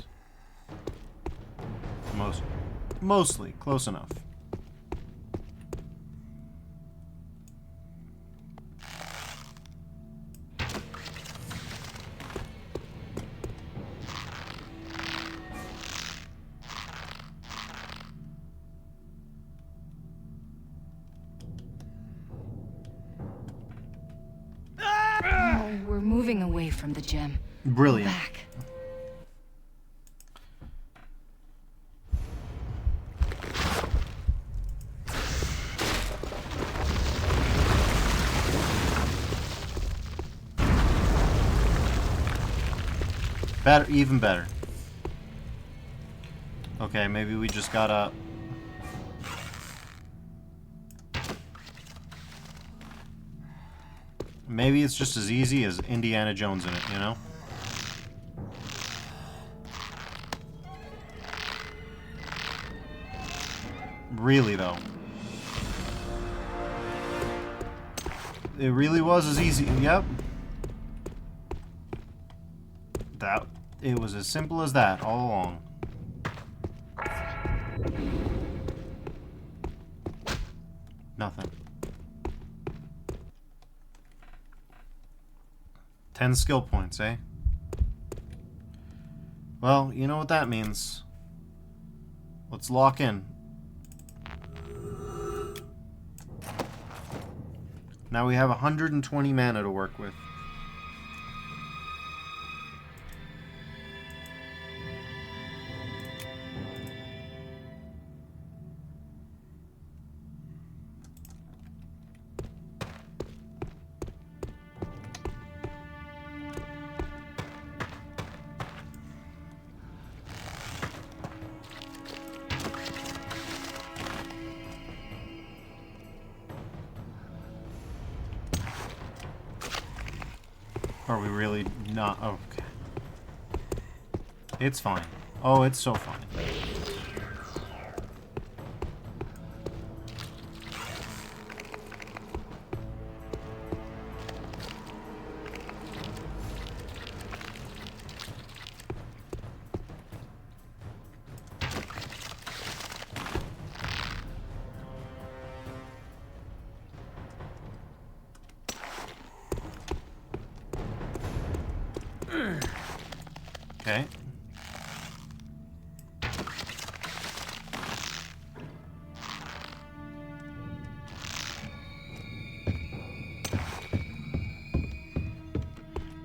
Mostly. Close enough. No, we're moving away from the gem. Brilliant. Go back. Better, even better. Okay, maybe we just gotta... Maybe it's just as easy as Indiana Jones in it, you know? Really, though. It really was as easy. Yep. It was as simple as that all along. Nothing. 10 skill points, eh? Well, you know what that means. Let's lock in. Now we have 120 mana to work with. Are we really not? Oh, okay. It's fine. Oh, it's so fine. Okay.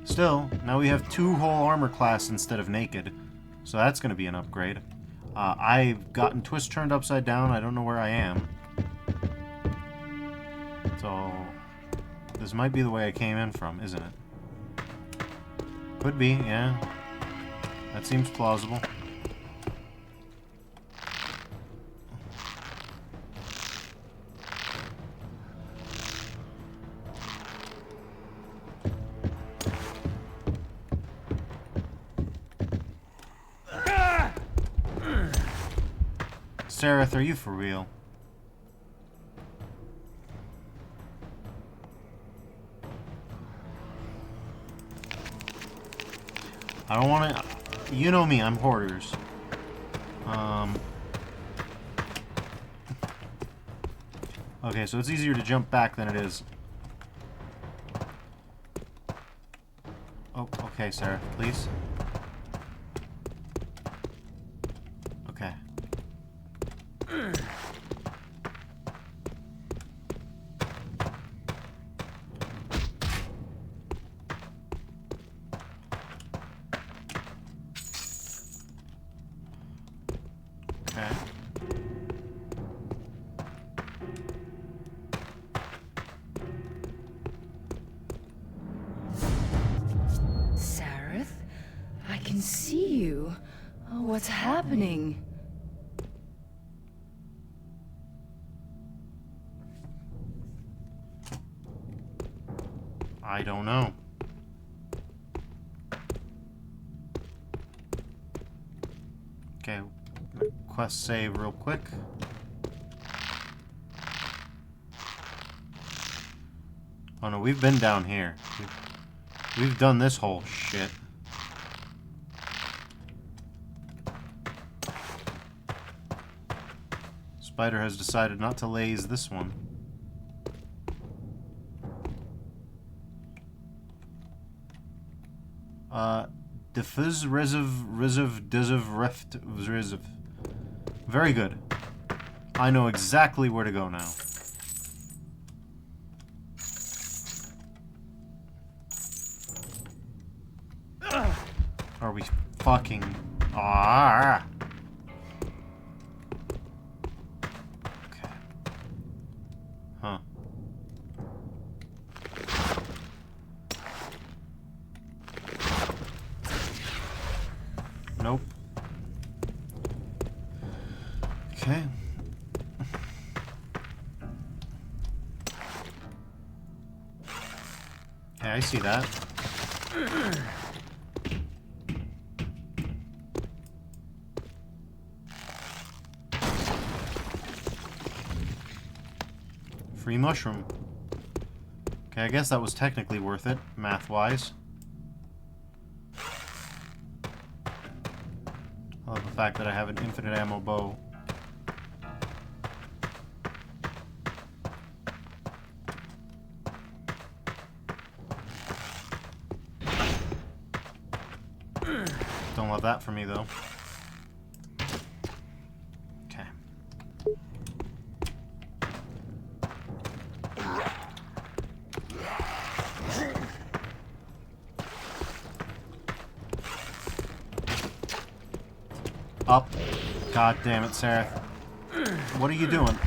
Still, now we have 2 whole armor class instead of naked. So that's going to be an upgrade. I've gotten twist turned upside down. I don't know where I am. So, this might be the way I came in from, isn't it? Could be, yeah. That seems plausible. Sareth, are you for real? I don't want to... You know me, I'm hoarders. Okay, so it's easier to jump back than it is. Oh, okay, Sarah, please. Okay. Okay. Sareth? I can see you. Oh, what's happening? I don't know. Okay, quest save real quick. Oh no, we've been down here. We've done this whole shit. Spider has decided not to laze this one. Diffuse reft. Very good. I know exactly where to go now. Are we fucking... Ah! Okay. Huh. Nope. Okay. Okay, I see that. Free mushroom. Okay, I guess that was technically worth it, math-wise. I love the fact that I have an infinite ammo bow. Don't love that for me, though. Up. God damn it, Sarah. What are you doing?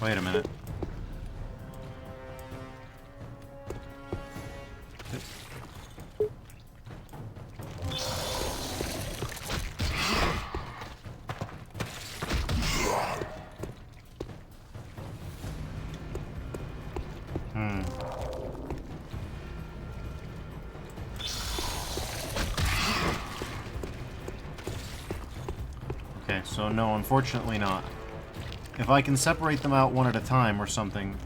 Wait a minute. Okay, so no, unfortunately not. If I can separate them out one at a time or something.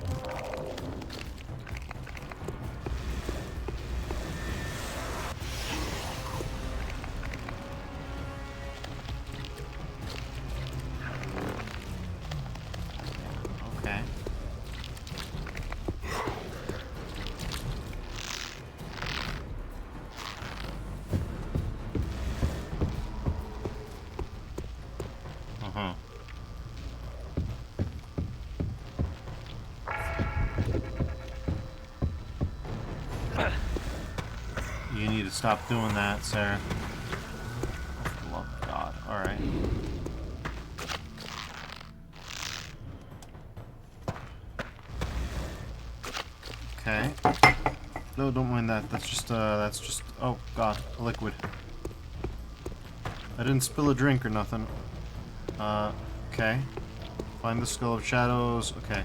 Okay. Uh-huh. You need to stop doing that, Sarah. Oh, for the love of God. Alright. Okay. No, don't mind that. That's just, oh, God, a liquid. I didn't spill a drink or nothing. Okay. Find the Skull of Shadows. Okay.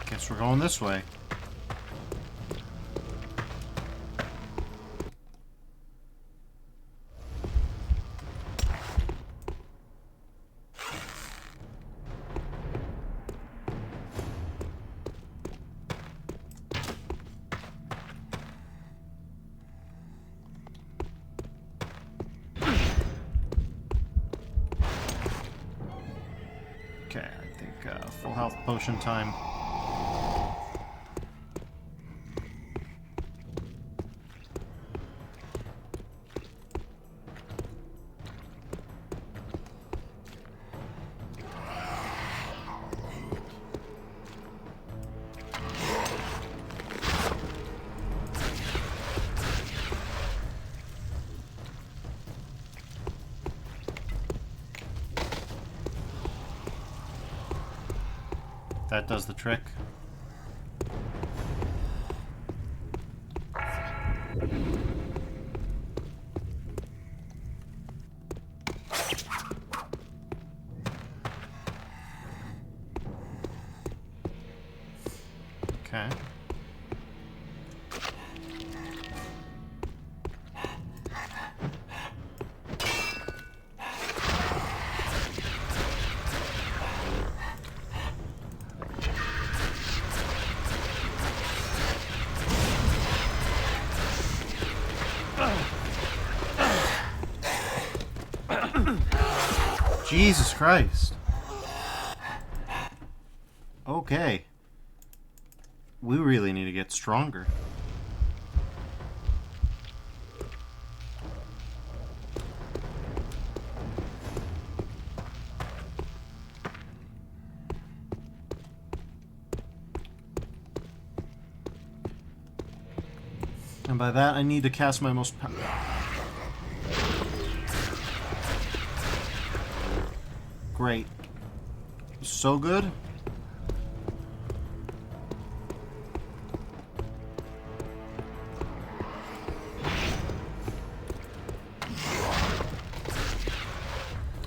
Guess we're going this way. Okay, I think full health potion time. That does the trick. Okay. Jesus Christ. Okay. We really need to get stronger. And by that, I need to cast my most Great. So good.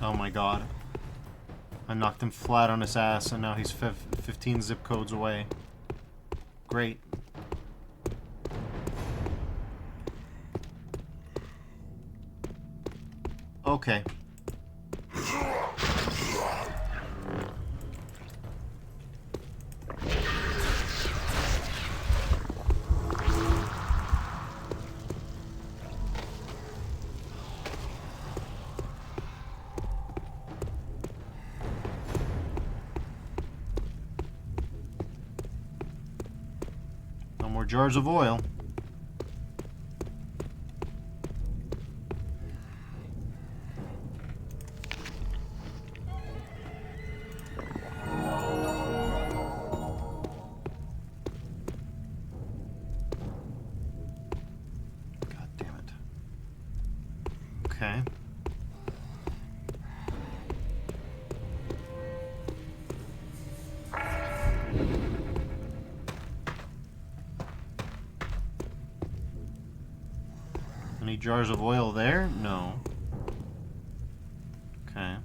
Oh my god. I knocked him flat on his ass and now he's 15 zip codes away. Great. Okay. jars of oil. God damn it. Okay. Any jars of oil there? No. Okay.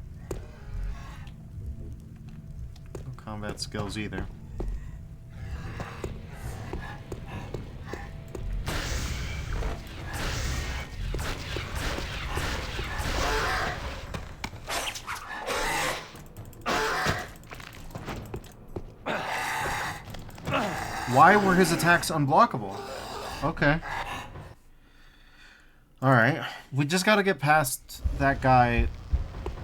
No combat skills either. Why were his attacks unblockable? Okay. Alright. We just gotta get past that guy,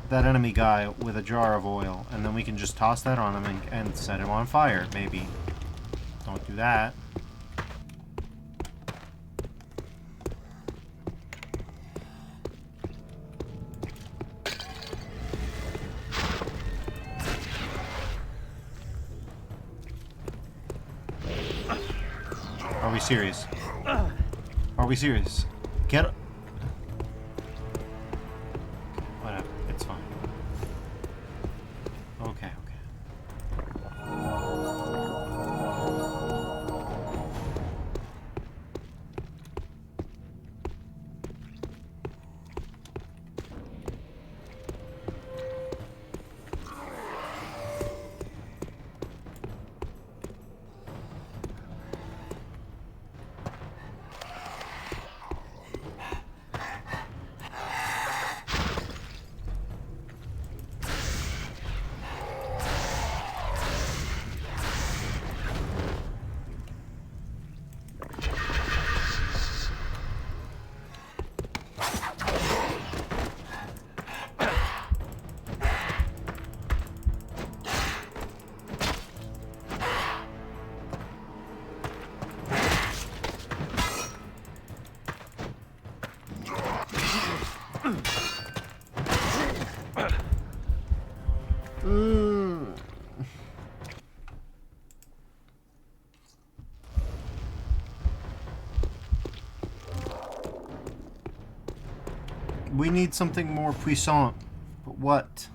that enemy guy, with a jar of oil, and then we can just toss that on him and set him on fire, maybe. Don't do that. Are we serious? Are we serious? Get... Whatever, it's fine. Okay, okay. We need something more puissant. But what?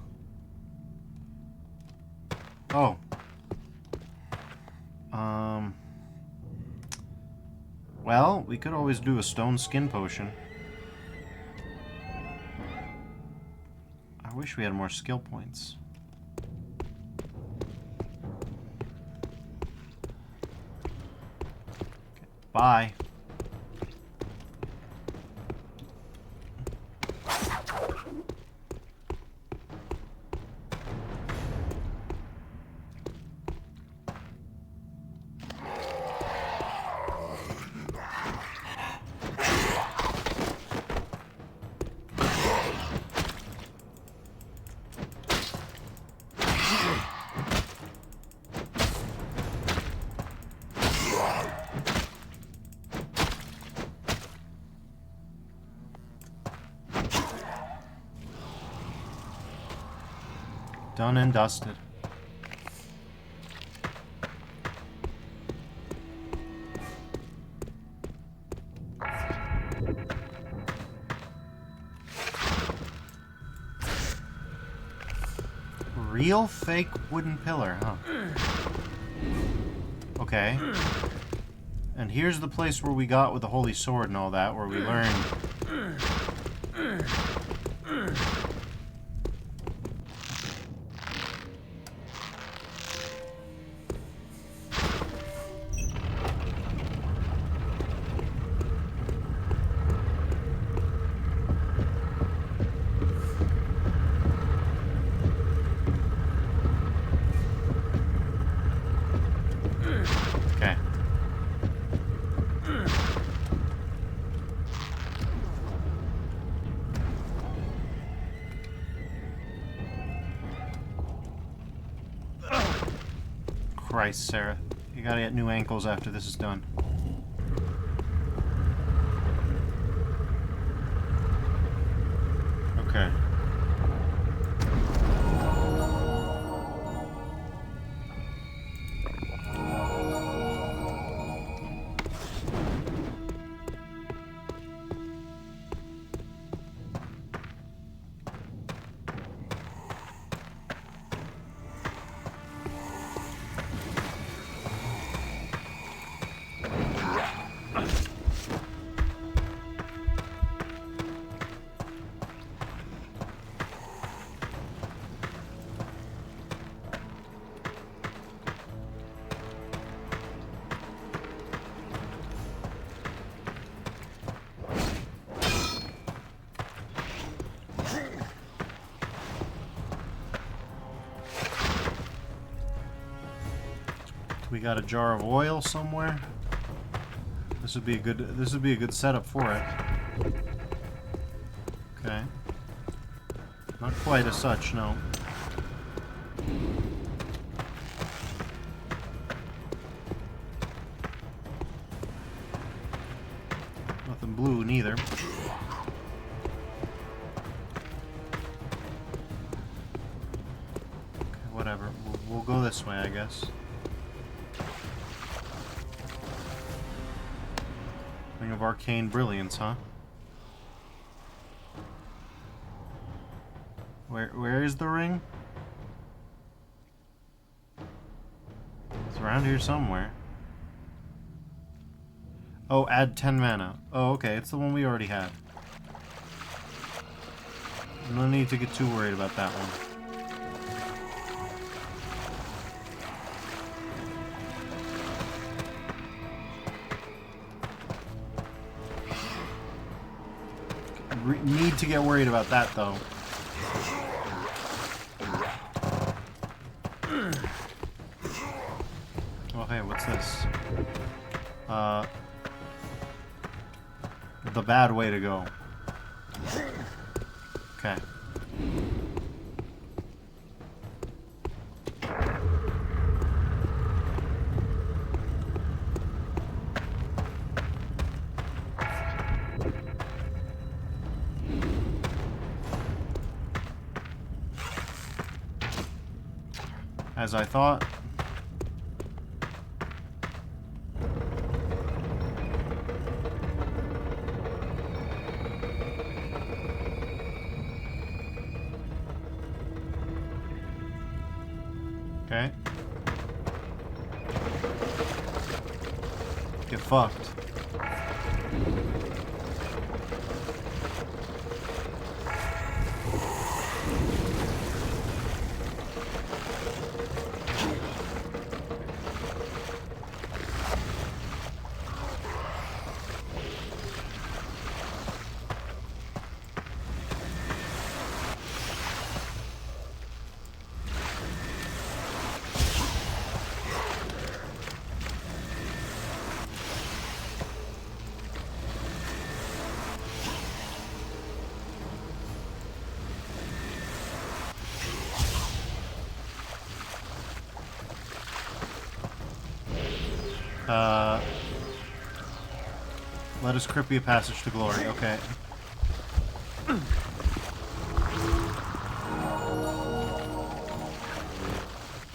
Oh. Well, we could always do a stone skin potion. I wish we had more skill points. Okay, bye. Done and dusted. Real fake wooden pillar, huh? Okay. And here's the place where we got with the holy sword and all that, where we learned... Okay. Christ, Sarah. You gotta get new ankles after this is done. We got a jar of oil somewhere. This would be a good setup for it. Okay. Not quite as such, no. Nothing blue neither. Okay, whatever. We'll go this way, I guess. Ring of arcane brilliance, huh? Where is the ring? It's around here somewhere. Oh, add 10 mana. Oh, okay, it's the one we already had. No need to get too worried about that one. Need to get worried about that, though. Oh, hey, what's this? The bad way to go. Okay. As I thought. Okay. Get fucked. Let us crip be a passage to glory. Okay.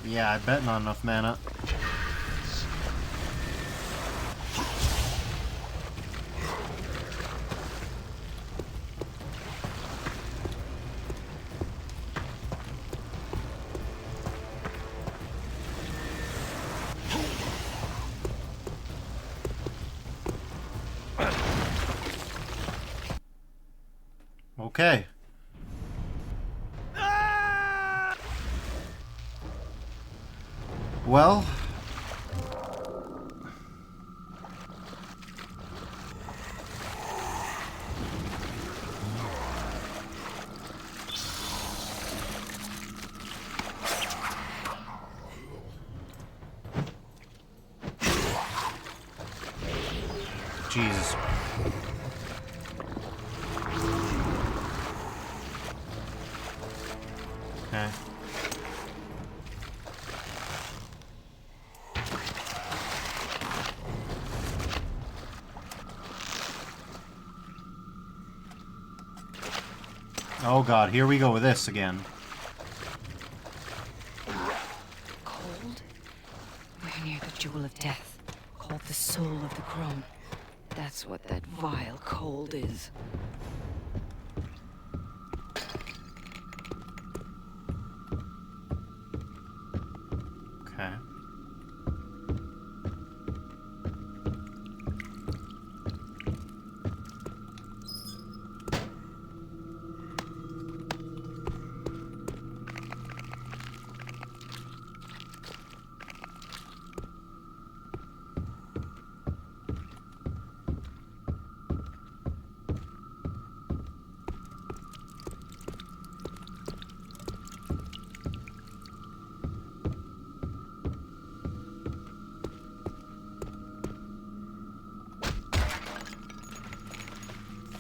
Yeah, I bet not enough mana. Okay. Well, Jesus. Okay. Oh god, here we go with this again. Cold? We're near the jewel of death, called the soul of the crone. That's what that vile cold is. Okay.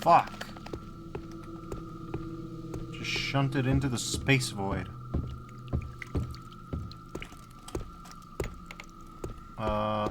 fuck? Just shunted into the space void. Okay.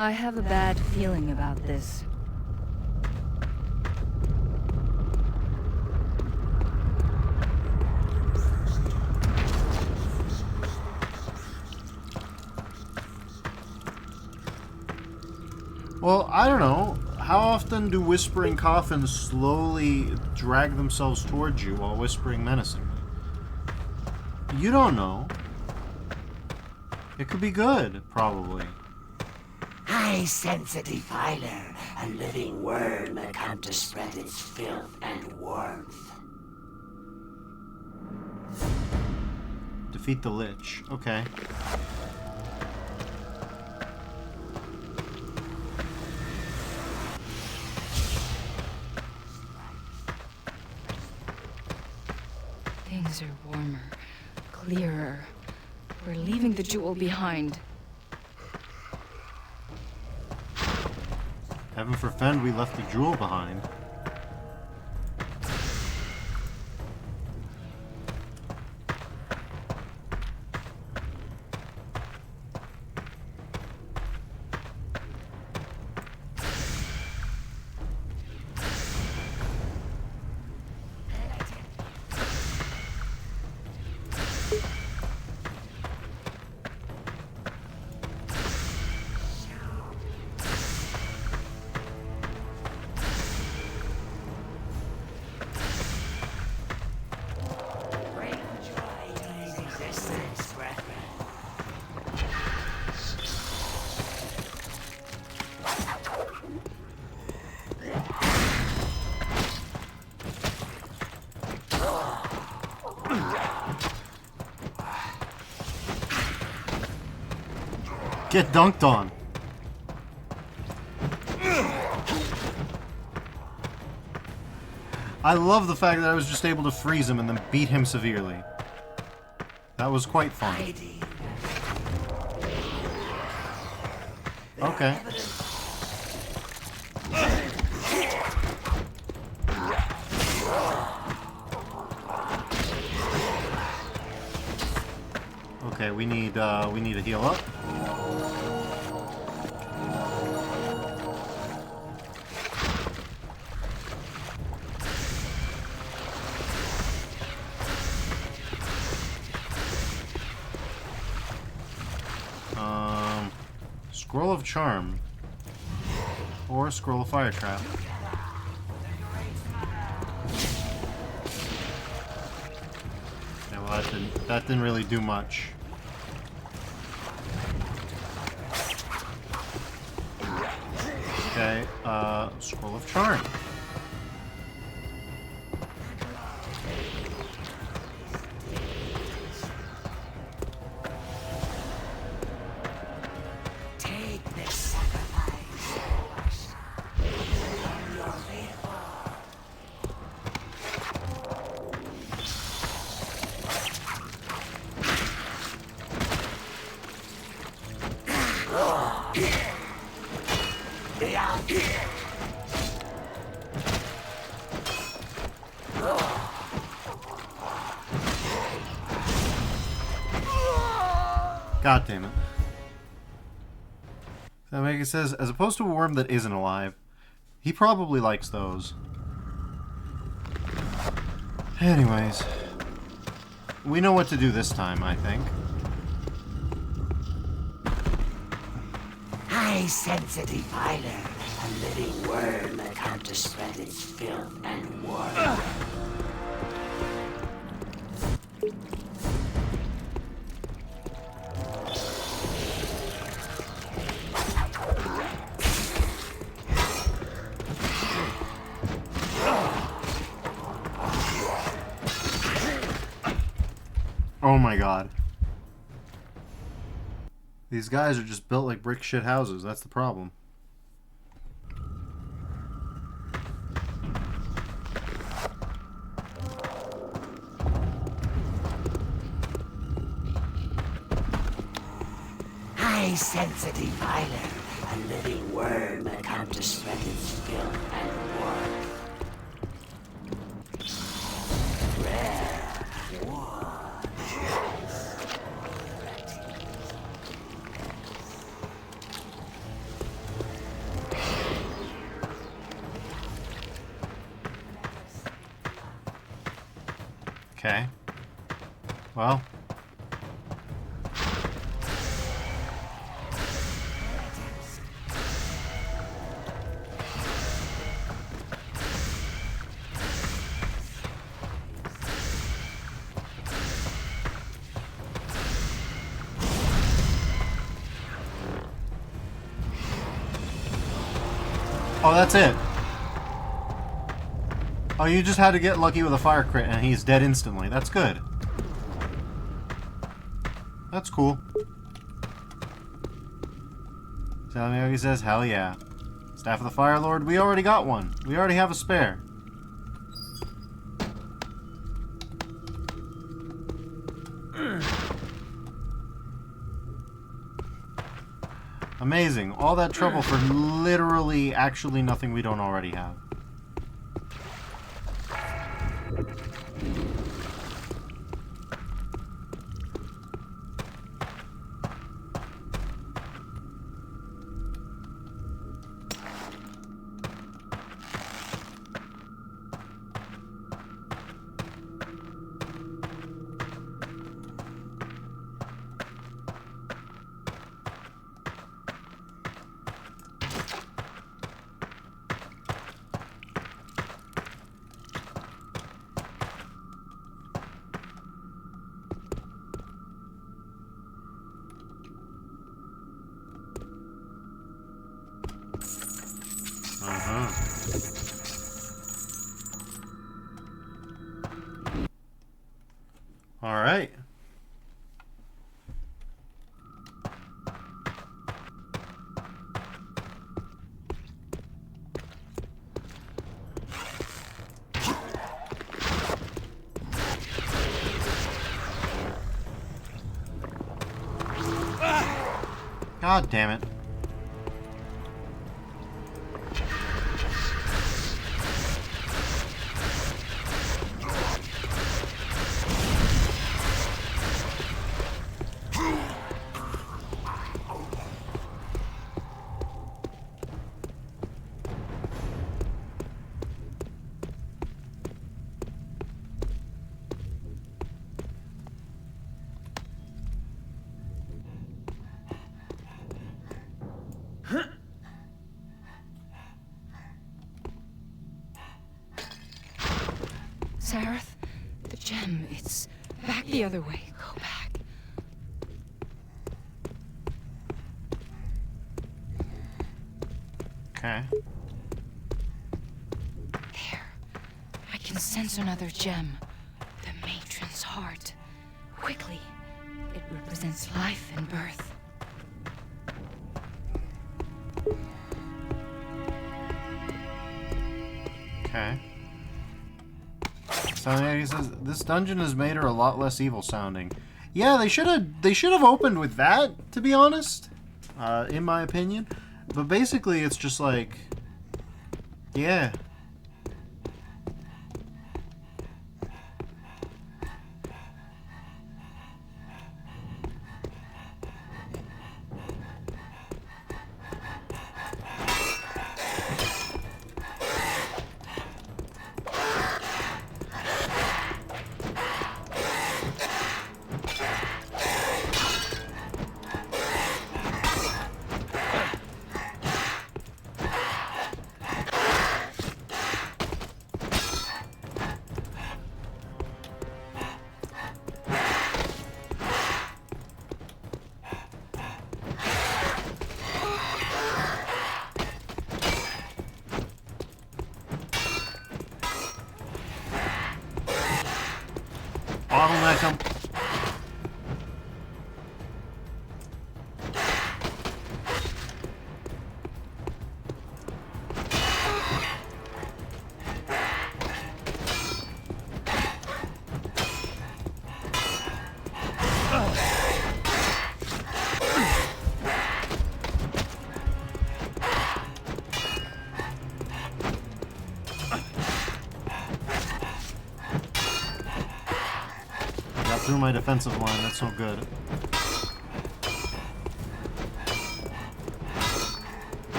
I have a bad feeling about this. Well, I don't know. How often do whispering coffins slowly drag themselves towards you while whispering menacingly? You don't know. It could be good, probably. I sense a defiler, a living worm come to spread its filth and warmth. Defeat the Lich. Okay. Things are warmer, clearer. We're leaving the jewel behind. Heaven forfend we left the jewel behind. Get dunked on. I love the fact that I was just able to freeze him and then beat him severely. That was quite fun. Okay. Okay, we need to heal up. Scroll of Charm. Or Scroll of Fire Trap. Yeah, well that didn't really do much. Okay, Scroll of Charm. God damn it. So it says, as opposed to a worm that isn't alive, he probably likes those. Anyways, we know what to do this time, I think. high-sensitive filer, a living worm that come to spread its filth and warmth. Oh my god. These guys are just built like brick shit houses. That's the problem. High-sensitive filer, a living worm that come to spread its filth and warmth. Rare, warm. Okay. Well. Oh, that's it. Oh, you just had to get lucky with a fire crit and he's dead instantly. That's good. That's cool. Salmiyogi says, hell yeah. Staff of the Fire Lord, we already got one. We already have a spare. Amazing. All that trouble for literally actually nothing we don't already have. All right. God damn it. Sareth, the gem, it's back the other way. Go back. Okay. There. I can sense another gem. The matron's heart. Quickly. It represents life and birth. Okay. So yeah, he says this dungeon has made her a lot less evil sounding. Yeah, they should have opened with that, to be honest, in my opinion. But basically, it's just like, yeah. Bottleneck him. Got through my defensive line, that's no good.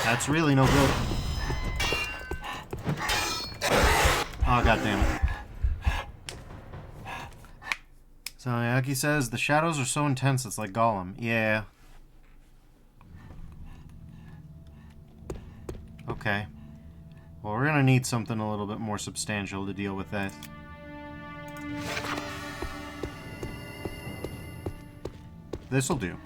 That's really no good. Oh, god damn it. So Yaki says, the shadows are so intense it's like Gollum. Yeah. Okay. Well, we're gonna need something a little bit more substantial to deal with that. This'll do.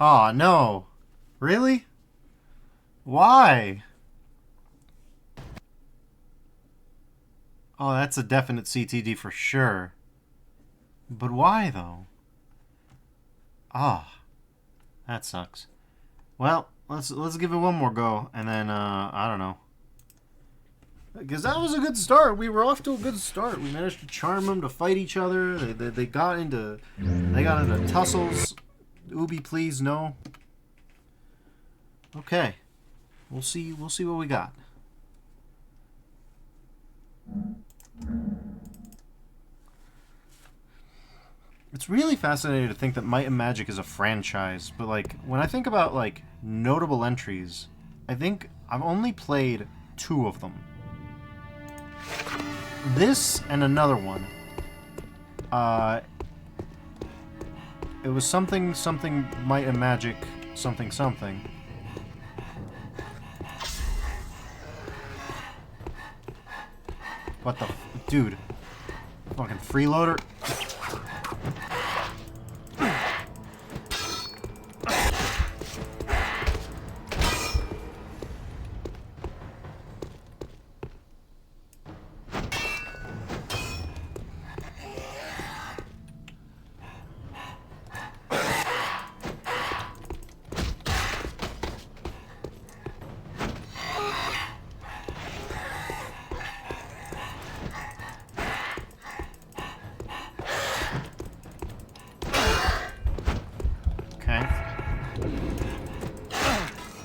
Aw, no. Really? Why? Oh, that's a definite CTD for sure. But why, though? Ah, that sucks. Well, let's give it one more go, and then, I don't know. Because that was a good start. We were off to a good start. We managed to charm them to fight each other. They got into tussles. Ubi, please, no. Okay. We'll see what we got. It's really fascinating to think that Might and Magic is a franchise, but like when I think about like notable entries, I think I've only played 2 of them. This and another one. It was something Might and Magic something. What the dude? Fucking freeloader.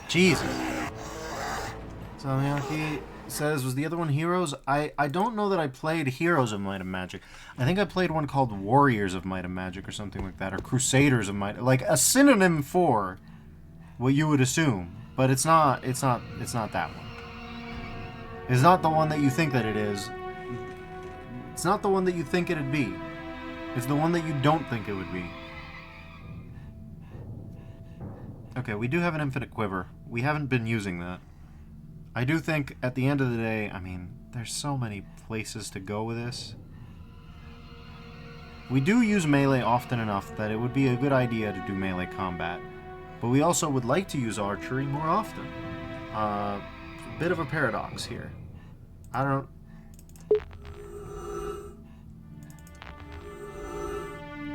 Jesus. Samyaki says, was the other one Heroes? I don't know that I played Heroes of Might and Magic. I think I played one called Warriors of Might and Magic or something like that, or Crusaders of Might, like a synonym for what you would assume, but it's not that one. It's not the one that you think that it is. It's not the one that you think it'd be. It's the one that you don't think it would be. Okay, we do have an infinite quiver. We haven't been using that. I do think, at the end of the day, I mean, there's so many places to go with this. We do use melee often enough that it would be a good idea to do melee combat. But we also would like to use archery more often. A bit of a paradox here. I don't...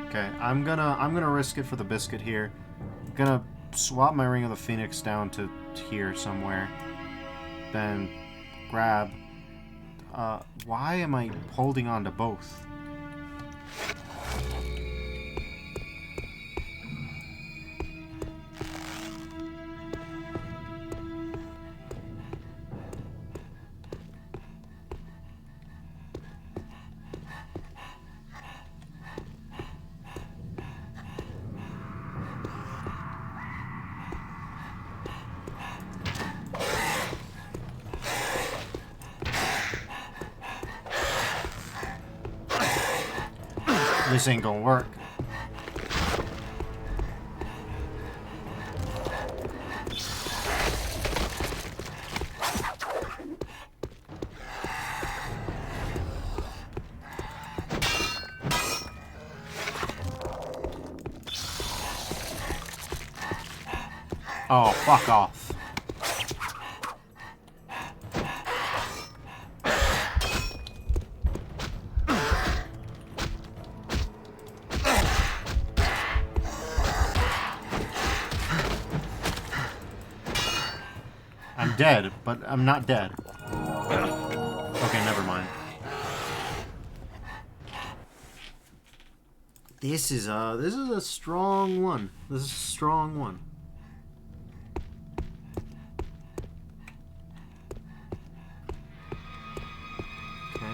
Okay, I'm gonna risk it for the biscuit here. I'm gonna swap my Ring of the Phoenix down to here somewhere. Then grab. Why am I holding on to both? This ain't gonna work. Oh, fuck off. I'm dead, but I'm not dead. Okay, never mind. This is a strong one. This is a strong one. Okay.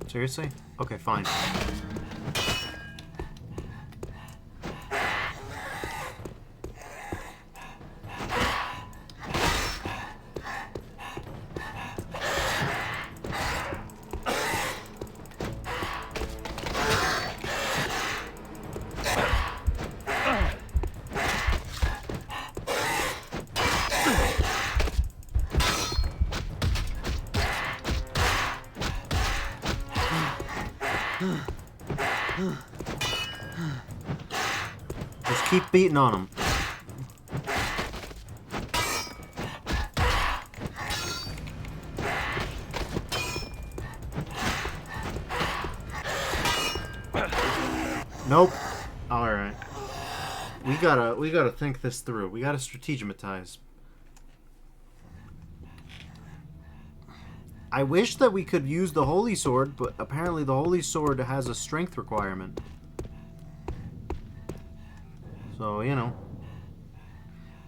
Seriously? Okay, fine. Just keep beating on him. Nope. All right. We gotta think this through. We gotta strategize. I wish that we could use the Holy Sword, but apparently the Holy Sword has a strength requirement. So, you know.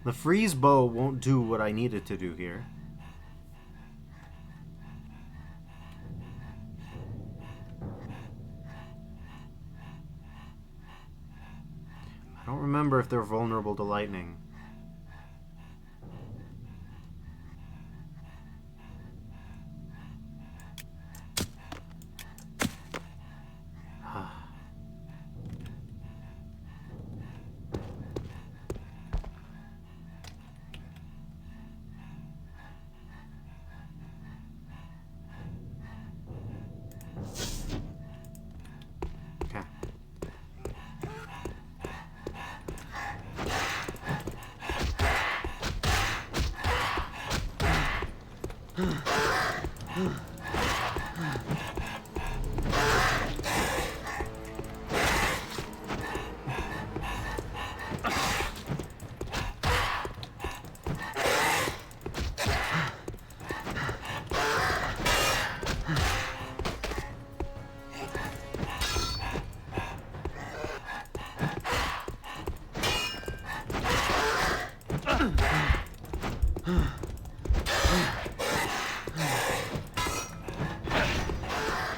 The freeze bow won't do what I need it to do here. I don't remember if they're vulnerable to lightning.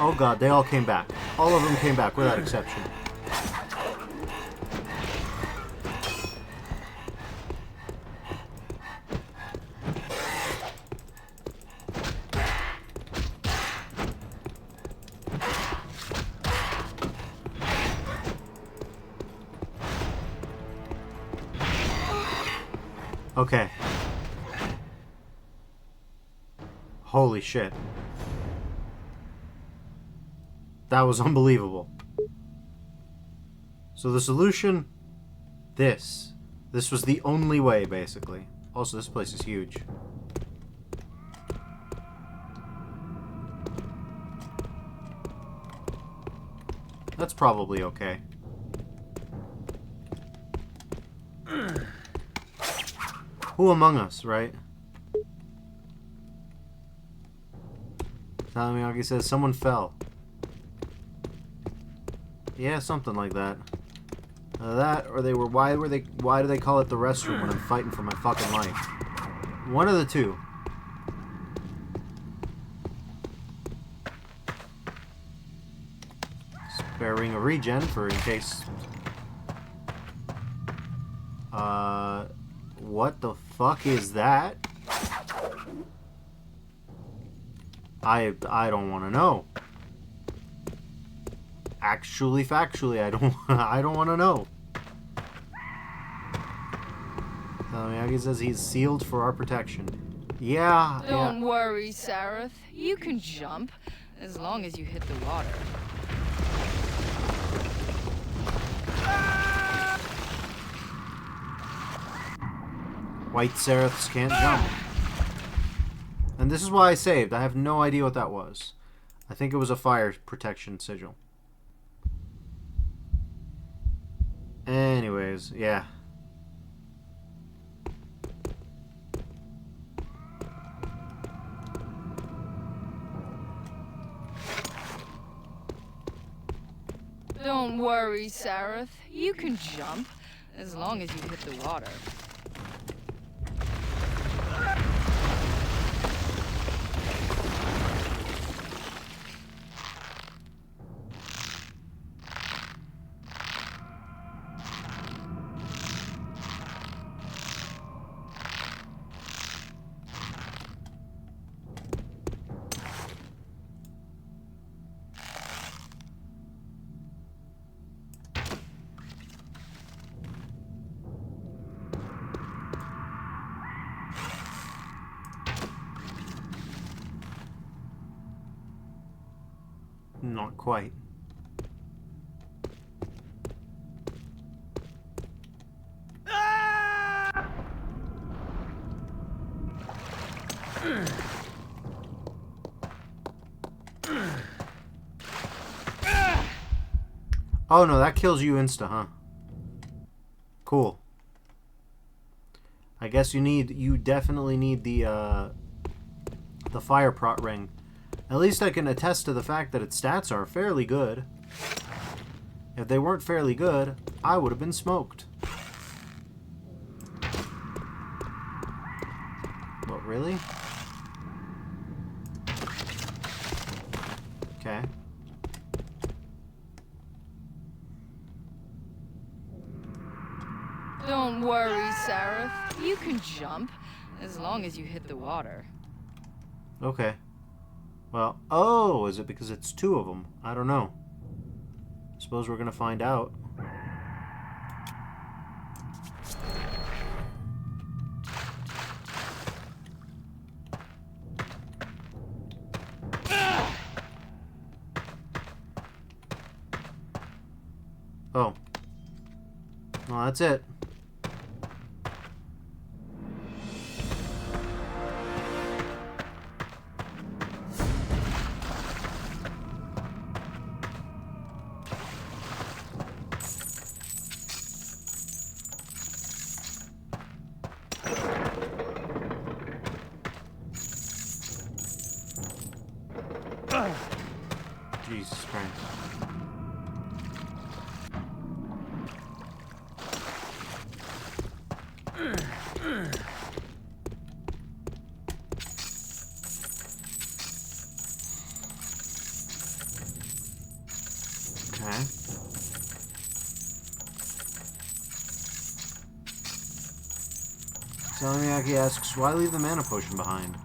Oh god, they all came back. All of them came back, without exception. Okay. Holy shit. That was unbelievable. So the solution... This. This was the only way, basically. Also, this place is huge. That's probably okay. Who among us, right? Talamiyaki says someone fell. Yeah, something like that. That, or they were. Why do they call it the restroom when I'm fighting for my fucking life? One of the two. Sparing a regen for in case. What the fuck is that? I don't want to know. Actually, factually, I don't want to know. Miyagi says he's sealed for our protection. Yeah. Don't worry, Sareth. You can jump as long as you hit the water. White Sereths can't jump. And this is why I saved. I have no idea what that was. I think it was a fire protection sigil. Anyways, yeah. Don't worry, Sareth. You can jump as long as you hit the water. Not quite. Oh no, that kills you insta, huh? Cool. I guess you definitely need the fire prot ring. At least I can attest to the fact that its stats are fairly good. If they weren't fairly good, I would have been smoked. What, really? Okay. Don't worry, Sareth. You can jump as long as you hit the water. Okay. Well, oh, is it because it's two of them? I don't know. Suppose we're gonna find out. Oh. Well, that's it. Jesus Christ. Okay. Salamiaki asks, why leave the mana potion behind?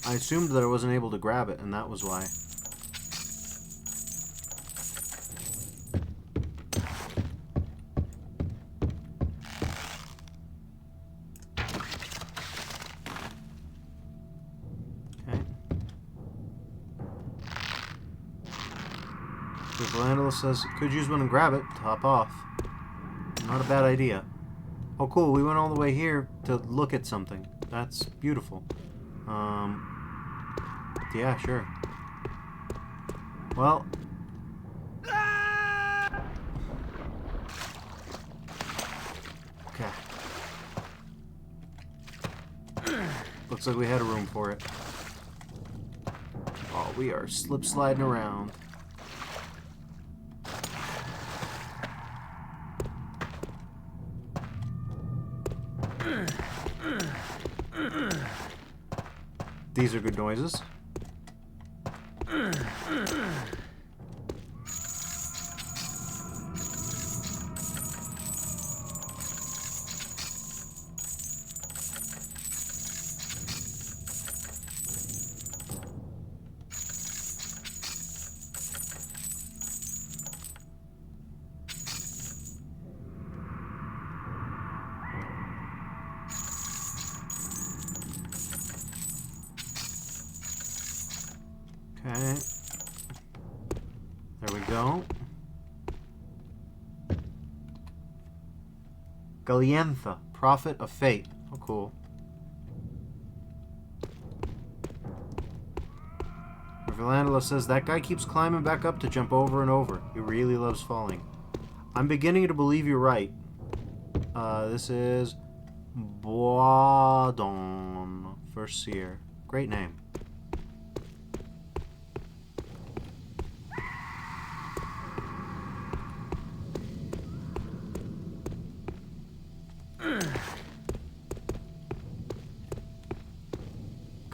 I assumed that I wasn't able to grab it, and that was why. Vandal says, could use one and grab it. Top off. Not a bad idea. Oh, cool. We went all the way here to look at something. That's beautiful. Yeah, sure. Well. Okay. Looks like we had a room for it. Oh, we are slip sliding around. These are good noises. Okay. There we go. Galiantha, Prophet of Fate. Oh, cool. Philandula says, that guy keeps climbing back up to jump over and over. He really loves falling. I'm beginning to believe you're right. This is Boisdon First Seer. Great name.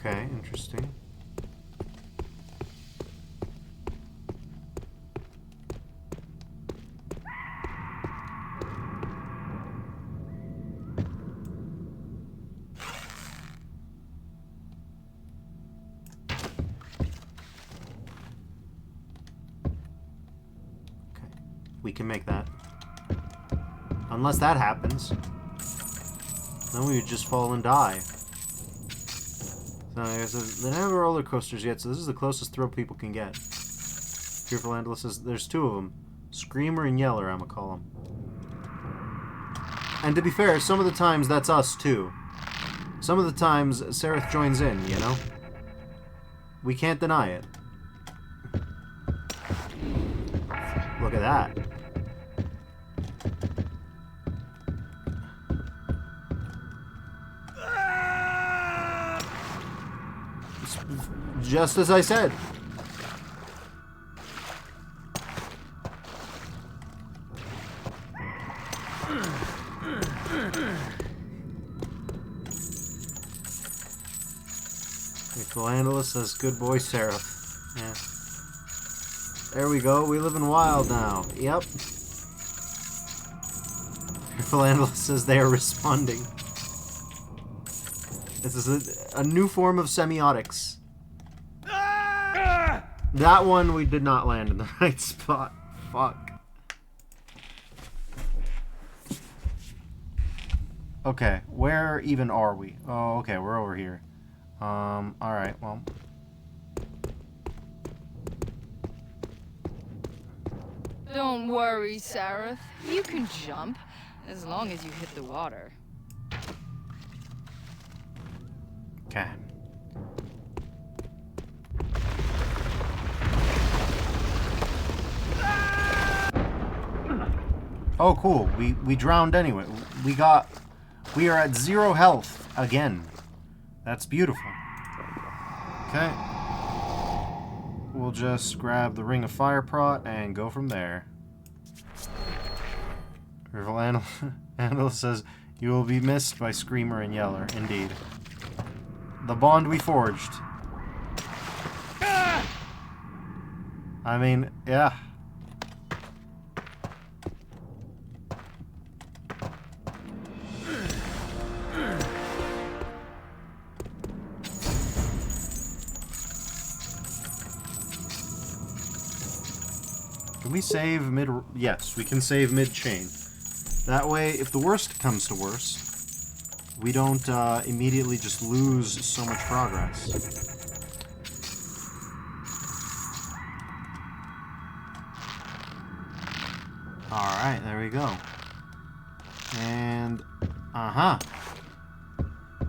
Okay, interesting. We can make that. Unless that happens. Then we would just fall and die. So I guess they don't have roller coasters yet, so this is the closest thrill people can get. Fearful Andalus says there's two of them. Screamer and Yeller, I'm gonna call them. And to be fair, some of the times that's us too. Some of the times Seraph joins in, you know? We can't deny it. Look at that. Just as I said. Philandalus says, good boy, Seraph. Yeah. There we go. We live in wild now. Yep. Philandalus says they are responding. This is a new form of semiotics. That one we did not land in the right spot. Fuck. Okay, where even are we? Oh, okay, we're over here. Alright, well. Don't worry, Seraph. You can jump, as long as you hit the water. Okay. Oh, cool. We drowned anyway. We are at 0 health again. That's beautiful. Okay. We'll just grab the Ring of Fire Prot and go from there. Rival Anil says, you will be missed by Screamer and Yeller. Indeed. The bond we forged. I mean, yeah. Can we save mid... Yes, we can save mid-chain. That way, if the worst comes to worst, we don't immediately just lose so much progress. Alright, there we go. And... uh-huh.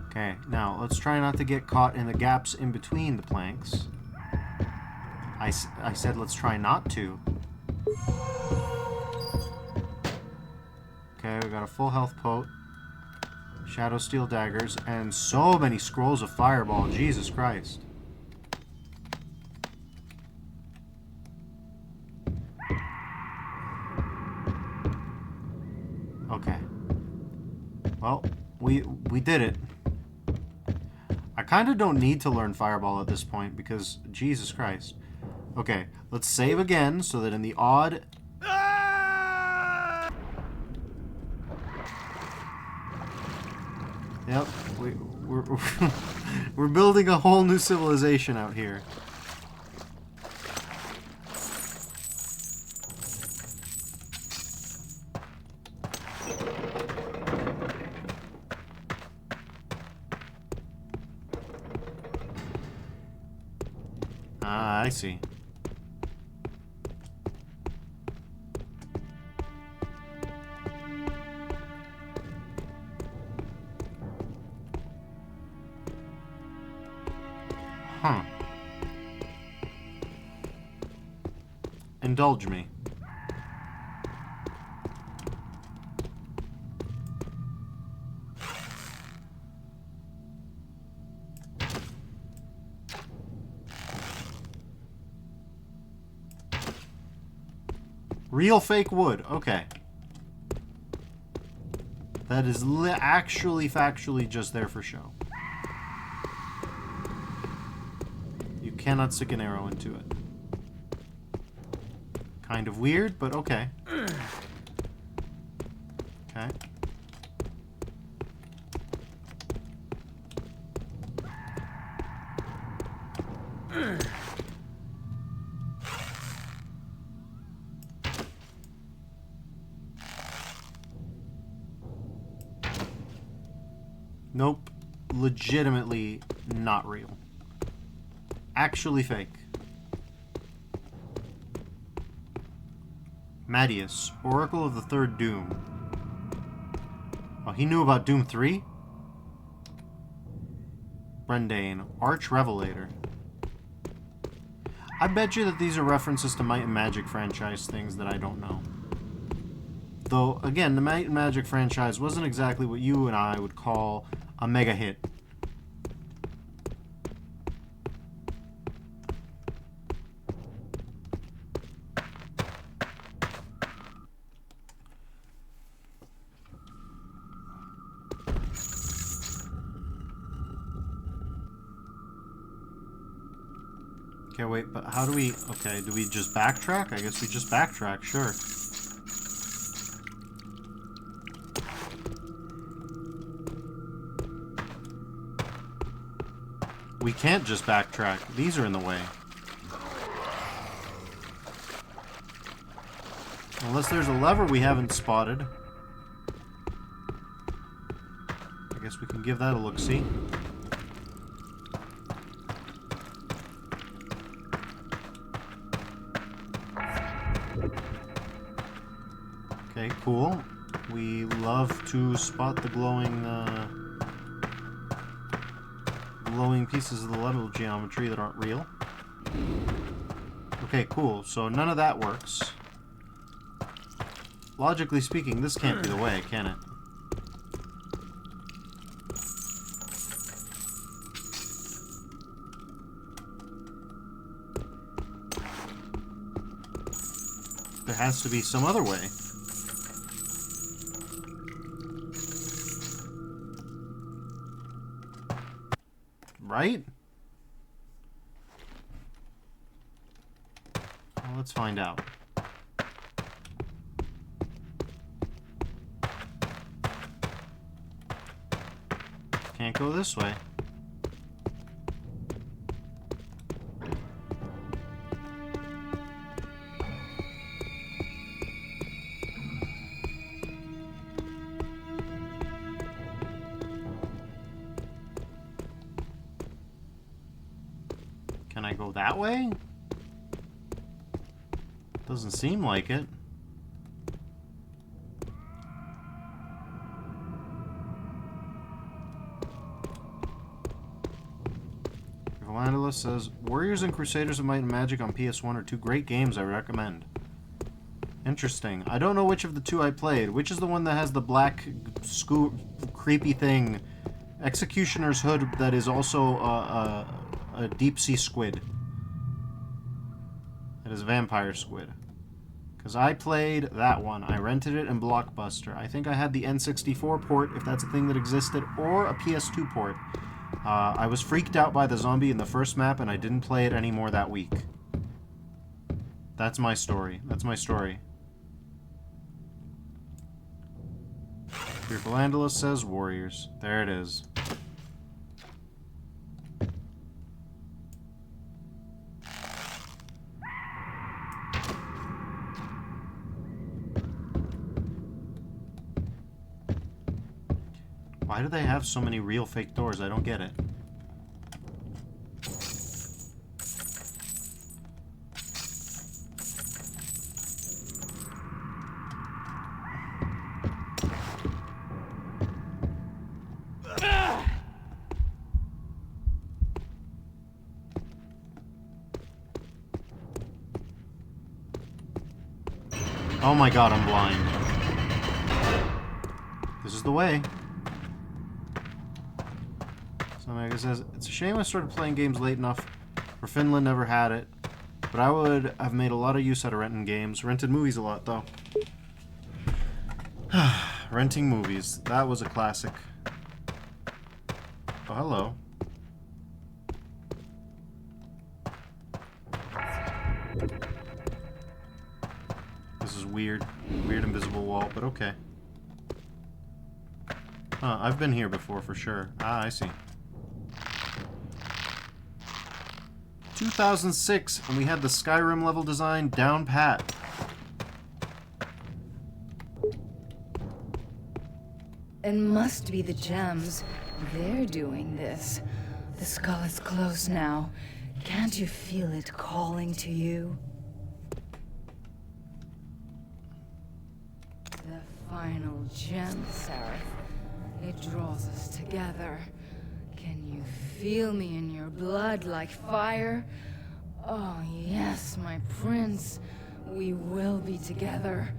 Okay, now let's try not to get caught in the gaps in between the planks. I said let's try not to. Okay, we got a full health pote. Shadow steel daggers. And so many scrolls of fireball. Jesus Christ. Okay. Well, we did it. I kind of don't need to learn fireball at this point because Jesus Christ. Okay, let's save again so that in the odd... Yep, we're we're building a whole new civilization out here. Ah, I see. Huh. Indulge me. Real fake wood. Okay. That is actually factually just there for show. You cannot stick an arrow into it. Kind of weird, but okay. Okay. Nope. Legitimately not real. Actually fake. Mattias, Oracle of the Third Doom. Oh, he knew about Doom 3? Brendane, Arch Revelator. I bet you that these are references to Might and Magic franchise things that I don't know. Though, again, the Might and Magic franchise wasn't exactly what you and I would call a mega hit. Okay, wait, but how do we... Okay, do we just backtrack? I guess we just backtrack, sure. We can't just backtrack. These are in the way. Unless there's a lever we haven't spotted. I guess we can give that a look-see. Okay, cool. We love to spot the glowing pieces of the level geometry that aren't real. Okay, cool. So none of that works. Logically speaking, this can't be the way, can it? There has to be some other way. Right? Well, let's find out. Can't go this way. Can I go that way? Doesn't seem like it. Pollyanna says, Warriors and Crusaders of Might and Magic on PS1 are two great games I recommend. Interesting. I don't know which of the two I played. Which is the one that has the black, creepy thing? Executioner's Hood that is also a deep-sea squid. It is vampire squid. Because I played that one. I rented it in Blockbuster. I think I had the N64 port, if that's a thing that existed, or a PS2 port. I was freaked out by the zombie in the first map, and I didn't play it anymore that week. That's my story. That's my story. Fearful Andalus says Warriors. There it is. Why do they have so many real fake doors? I don't get it. Oh my god, I'm blind. This is the way. So Mega says, it's a shame I started playing games late enough where Finland never had it. But I would have made a lot of use out of renting games. Rented movies a lot, though. Renting movies. That was a classic. Oh, hello. This is weird. Weird invisible wall, but okay. Huh, I've been here before for sure. Ah, I see. 2006, and we had the Skyrim level design down pat. It must be the gems. They're doing this. The skull is close now. Can't you feel it calling to you? The final gem, Seraph. It draws us together. Can you feel me in your blood like fire? Oh yes, my prince. We will be together.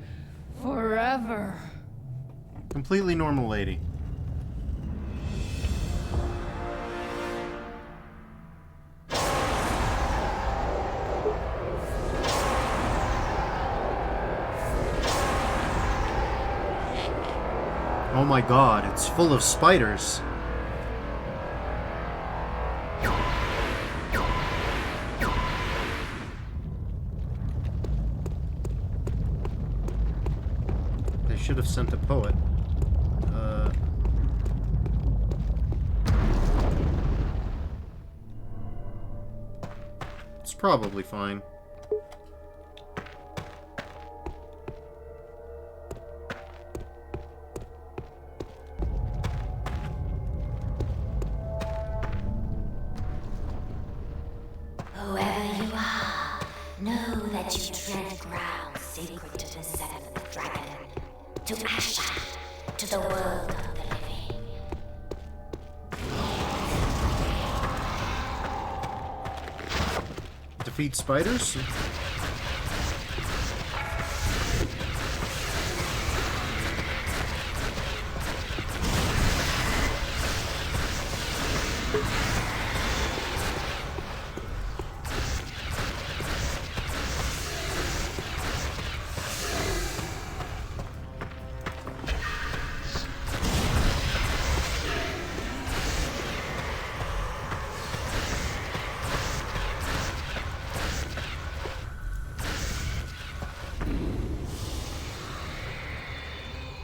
Forever. Completely normal lady. Oh my god, it's full of spiders. They should have sent a poet. It's probably fine. Whoever you are, know that you tread ground sacred to the seventh dragon, to Asha, to the world of the living. Defeat spiders?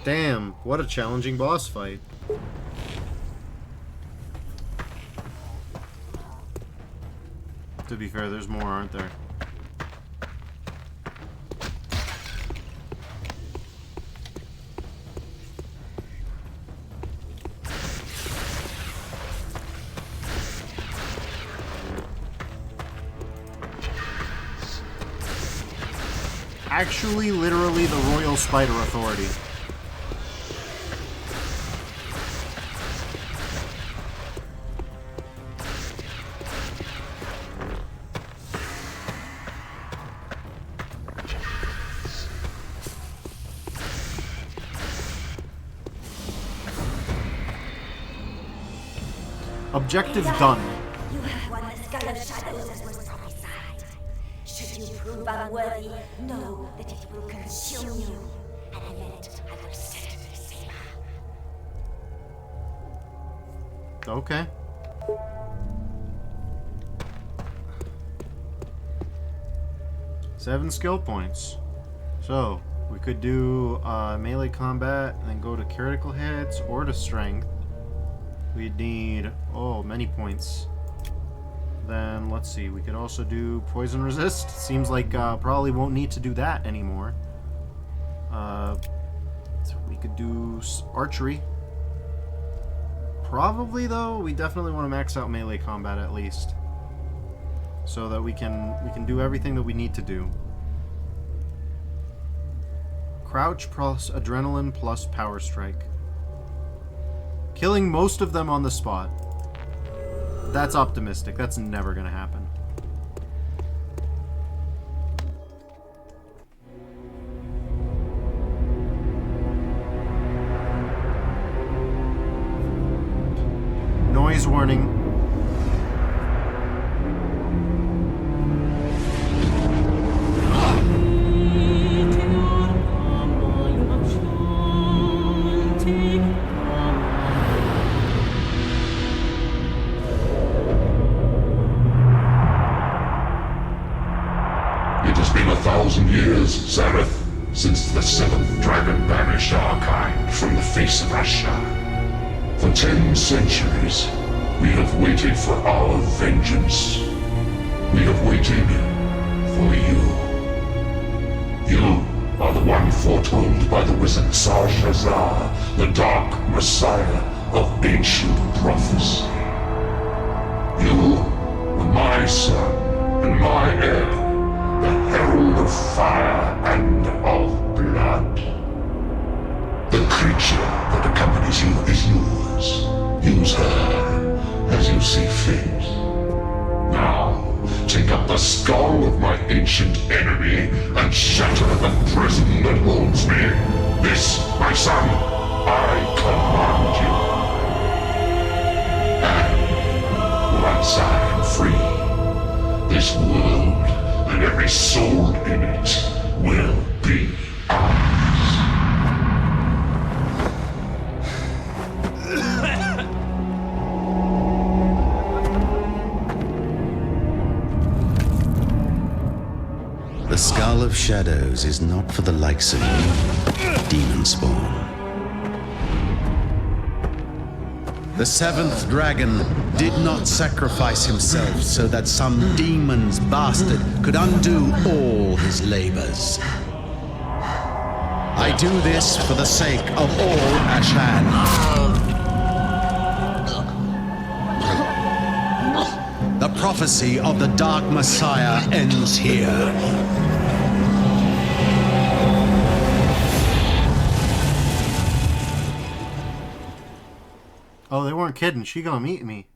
Damn, what a challenging boss fight. To be fair, there's more, aren't there? Actually, literally, the Royal Spider Authority. Objective done. You have won the Skull of Shadows as was prophesied. Should you prove unworthy, know that it will consume you. An event I will certainly savor. Okay. Seven skill points. So, we could do melee combat and then go to critical hits or to strength. We'd need, many points. Then, let's see, we could also do poison resist. Seems like probably won't need to do that anymore. So we could do archery. Probably, though, we definitely want to max out melee combat at least. So that we can do everything that we need to do. Crouch plus adrenaline plus power strike. Killing most of them on the spot. That's optimistic. That's never gonna happen. Noise warning. It has been 1,000 years, Zareth, since the seventh dragon banished our kind from the face of Ashar. For 10 centuries, we have waited for our vengeance. We have waited for you. You are the one foretold by the wizard Sarshazar, the dark messiah of ancient prophecy. You are my son and my heir, the herald of fire and of blood. The creature that accompanies you is yours. Use her as you see fit. Now, take up the skull of my ancient enemy and shatter the prison that holds me. This, my son, I command you. And once I am free, this world and every soul in it will be ours. The Skull of Shadows is not for the likes of you, demon spawn. The seventh dragon did not sacrifice himself so that some demon's bastard could undo all his labors. I do this for the sake of all Ashan. The prophecy of the Dark Messiah ends here. Oh, they weren't kidding. She gonna meet me.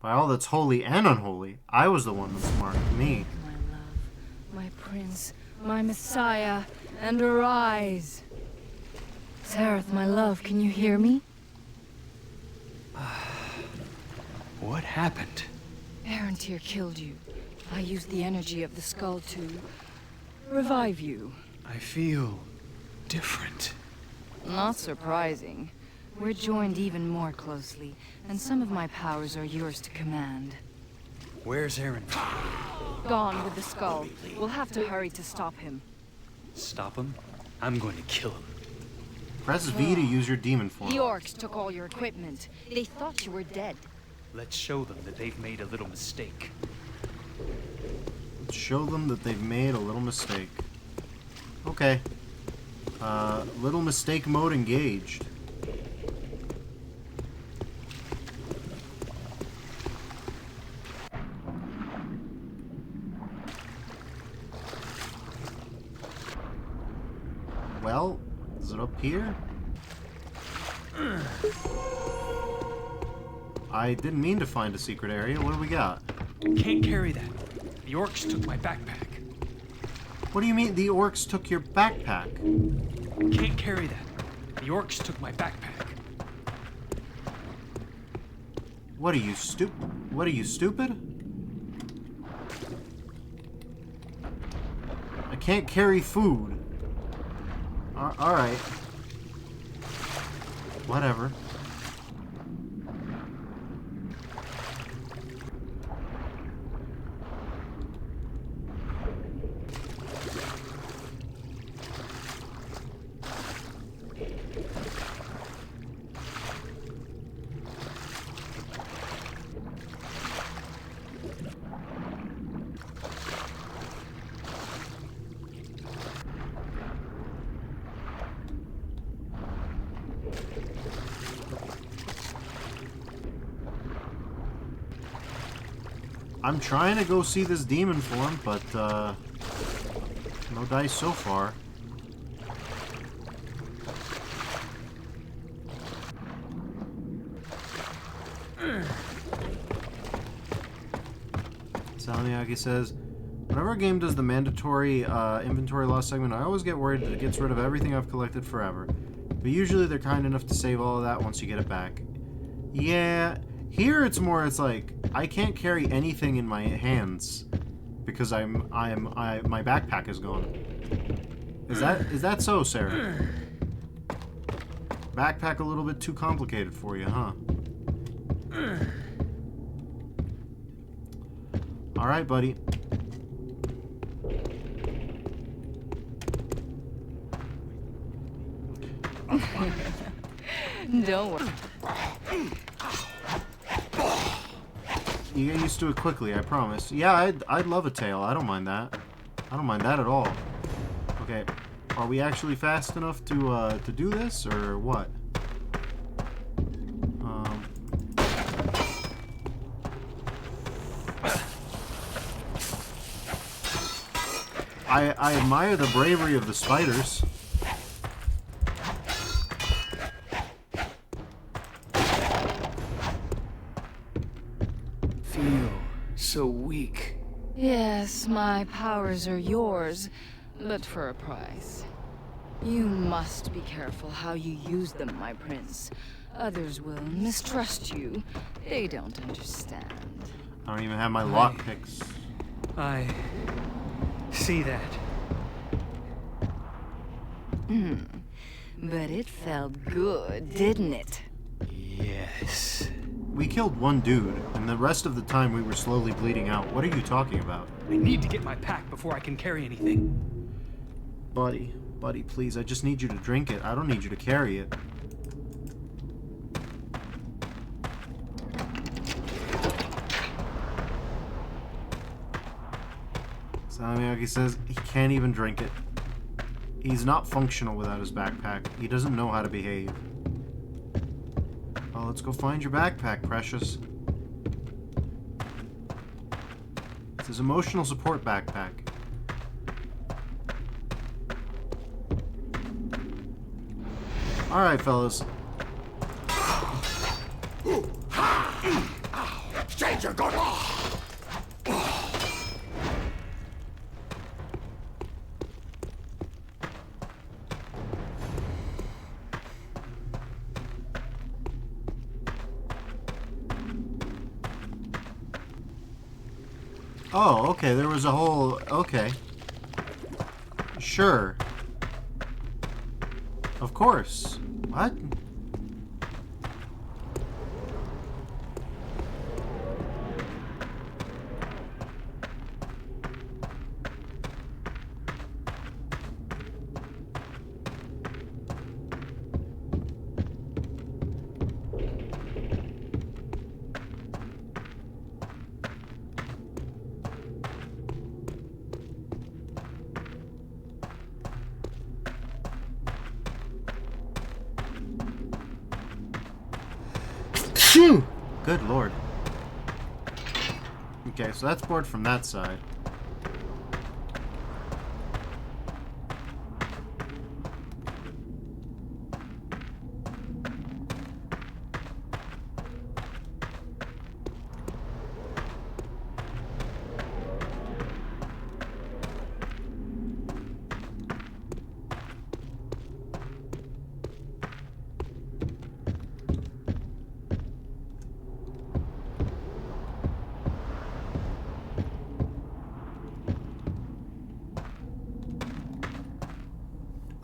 By all that's holy and unholy, I was the one that's marked me. My love, my prince, my messiah, and arise. Zareth, my love, can you hear me? What happened? Arantir killed you. I used the energy of the skull to revive you. I feel different. Not surprising. We're joined even more closely, and some of my powers are yours to command. Where's Aaron? Gone with the skull. We'll have to hurry to stop him. Stop him? I'm going to kill him. Press V to use your demon form. The orcs took all your equipment. They thought you were dead. Let's show them that they've made a little mistake. Let's show them that they've made a little mistake. Okay. Little mistake mode engaged. Well, is it up here? I didn't mean to find a secret area. What do we got? Can't carry that. The orcs took my backpack. What do you mean the orcs took your backpack? Can't carry that. The orcs took my backpack. What are you, What are you, stupid? I can't carry food. Alright. Whatever. I'm trying to go see this demon form, but, no dice so far. Salmiakki says, whenever a game does the mandatory inventory loss segment, I always get worried that it gets rid of everything I've collected forever. But usually they're kind enough to save all of that once you get it back. Yeah, here it's more, it's like, I can't carry anything in my hands because my backpack is gone. Is that so, Sarah? Backpack a little bit too complicated for you, huh? All right, buddy. Don't worry. You get used to it quickly, I promise. Yeah, I'd love a tail. I don't mind that. I don't mind that at all. Okay, are we actually fast enough to do this, or what? I admire the bravery of the spiders. Feel so weak. Yes, my powers are yours, but for a price. You must be careful how you use them, my prince. Others will mistrust you. They don't understand. I don't even have my lockpicks. I see that. But it felt good, didn't it? Yes. We killed one dude, and the rest of the time we were slowly bleeding out. What are you talking about? I need to get my pack before I can carry anything. Buddy, please, I just need you to drink it. I don't need you to carry it. Salmiakki says he can't even drink it. He's not functional without his backpack. He doesn't know how to behave. Oh, let's go find your backpack, precious. It's his emotional support backpack. Alright, fellas. Stranger, go! Oh, okay, there was a whole... Okay. Sure. Of course. What? Good lord. Okay, so that's bored from that side.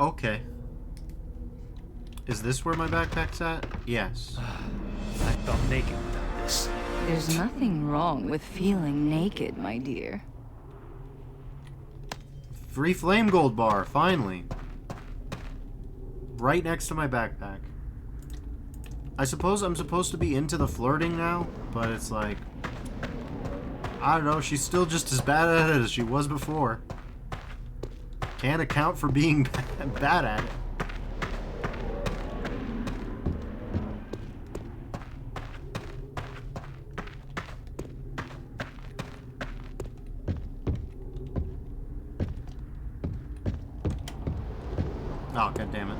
Okay. Is this where my backpack's at? Yes. I felt naked without this. There's nothing wrong with feeling naked, my dear. Free flame gold bar, finally. Right next to my backpack. I suppose I'm supposed to be into the flirting now, but it's like... I don't know, she's still just as bad at it as she was before. Can't account for being bad at it. Oh, god damn it.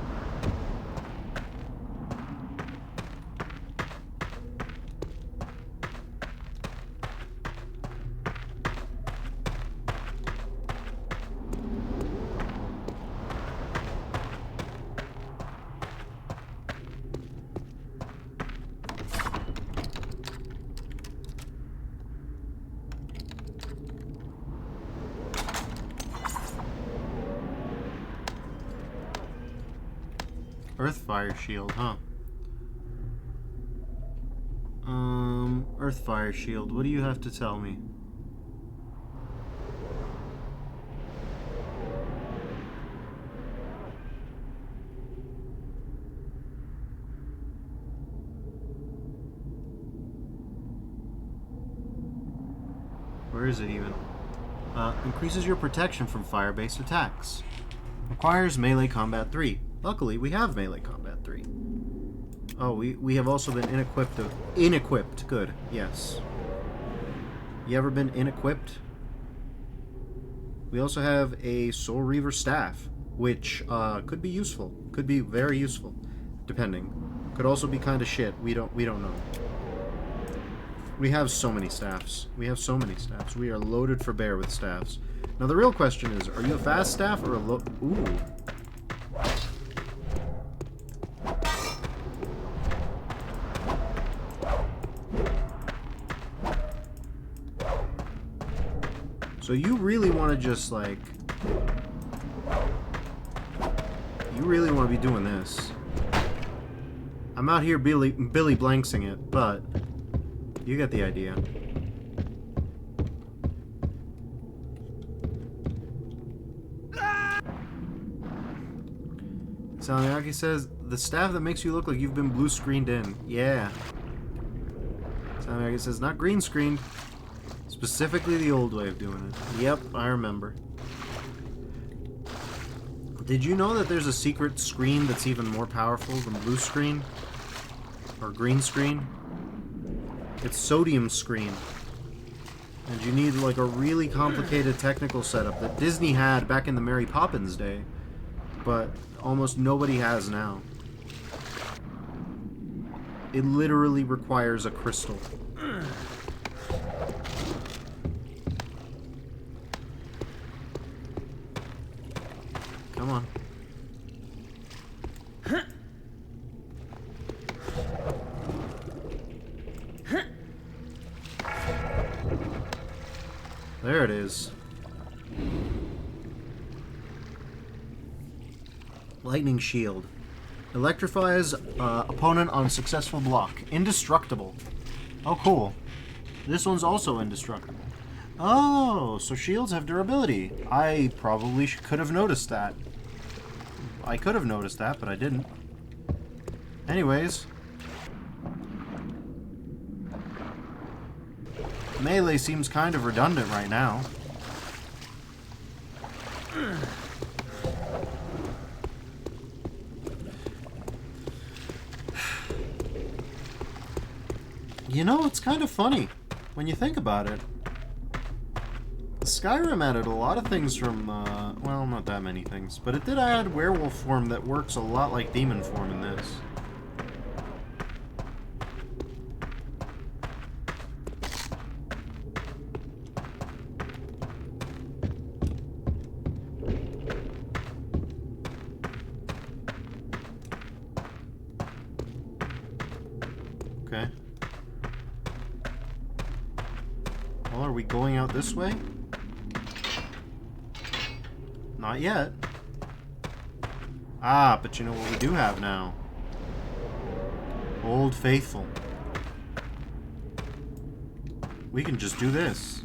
Earthfire shield, huh? Earthfire shield, what do you have to tell me? Where is it even? Increases your protection from fire-based attacks. Requires melee combat 3. Luckily, we have melee combat 3. Oh, we have also been inequipped. Good, yes. You ever been inequipped? We also have a Soul Reaver staff, which could be useful. Could be very useful, depending. Could also be kind of shit. We don't know. We have so many staffs. We are loaded for bear with staffs. Now the real question is, are you a fast staff or a ooh. So you really want to just, like... You really want to be doing this. I'm out here Billy Blanksing it, but... You get the idea. Salmiaki says, the staff that makes you look like you've been blue screened in. Yeah. Salmiaki says, not green screened. Specifically the old way of doing it. Yep, I remember. Did you know that there's a secret screen that's even more powerful than blue screen? Or green screen? It's sodium screen. And you need like a really complicated technical setup that Disney had back in the Mary Poppins day. But almost nobody has now. It literally requires a crystal. Come on. There it is. Lightning shield. Electrifies opponent on successful block. Indestructible. Oh, cool. This one's also indestructible. Oh, so shields have durability. I probably could have noticed that. I could have noticed that, but I didn't. Anyways. Melee seems kind of redundant right now. You know, it's kind of funny when you think about it. Skyrim added a lot of things from, well, not that many things, but it did add werewolf form that works a lot like demon form in this. Okay. Well, are we going out this way? Not yet. Ah, but you know what we do have now? Old Faithful. We can just do this.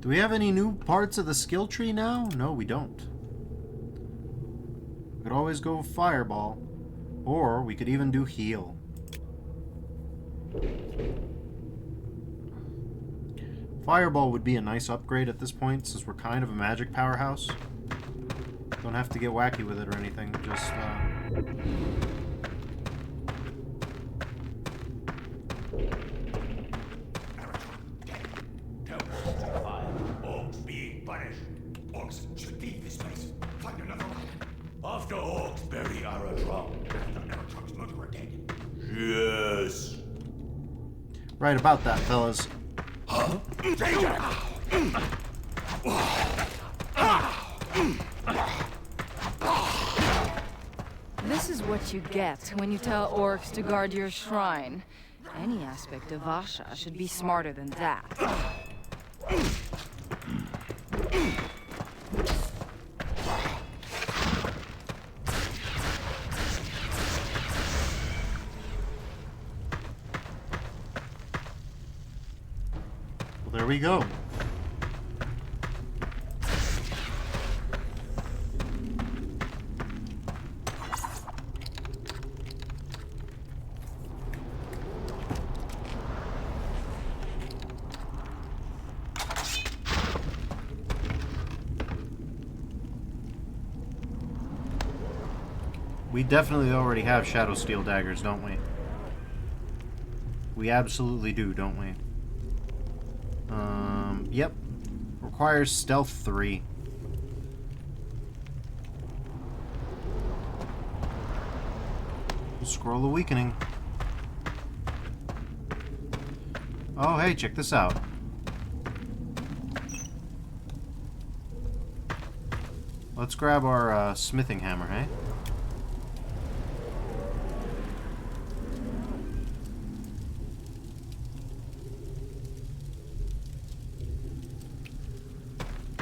Do we have any new parts of the skill tree now? No, we don't. We could always go Fireball. Or we could even do Heal. Fireball would be a nice upgrade at this point, since we're kind of a magic powerhouse. Don't have to get wacky with it or anything, just, Orcs being punished. Orcs should leave this place. Find another island. After orcs bury Aratron, after Aratron's murderer dead. Yes. right about that, fellas. This is what you get when you tell orcs to guard your shrine. Any aspect of Asha should be smarter than that. Well, there we go. We definitely already have Shadow Steel daggers, don't we? We absolutely do, don't we? Yep. Requires Stealth 3. Scroll of Weakening. Oh, hey, check this out. Let's grab our smithing hammer, hey?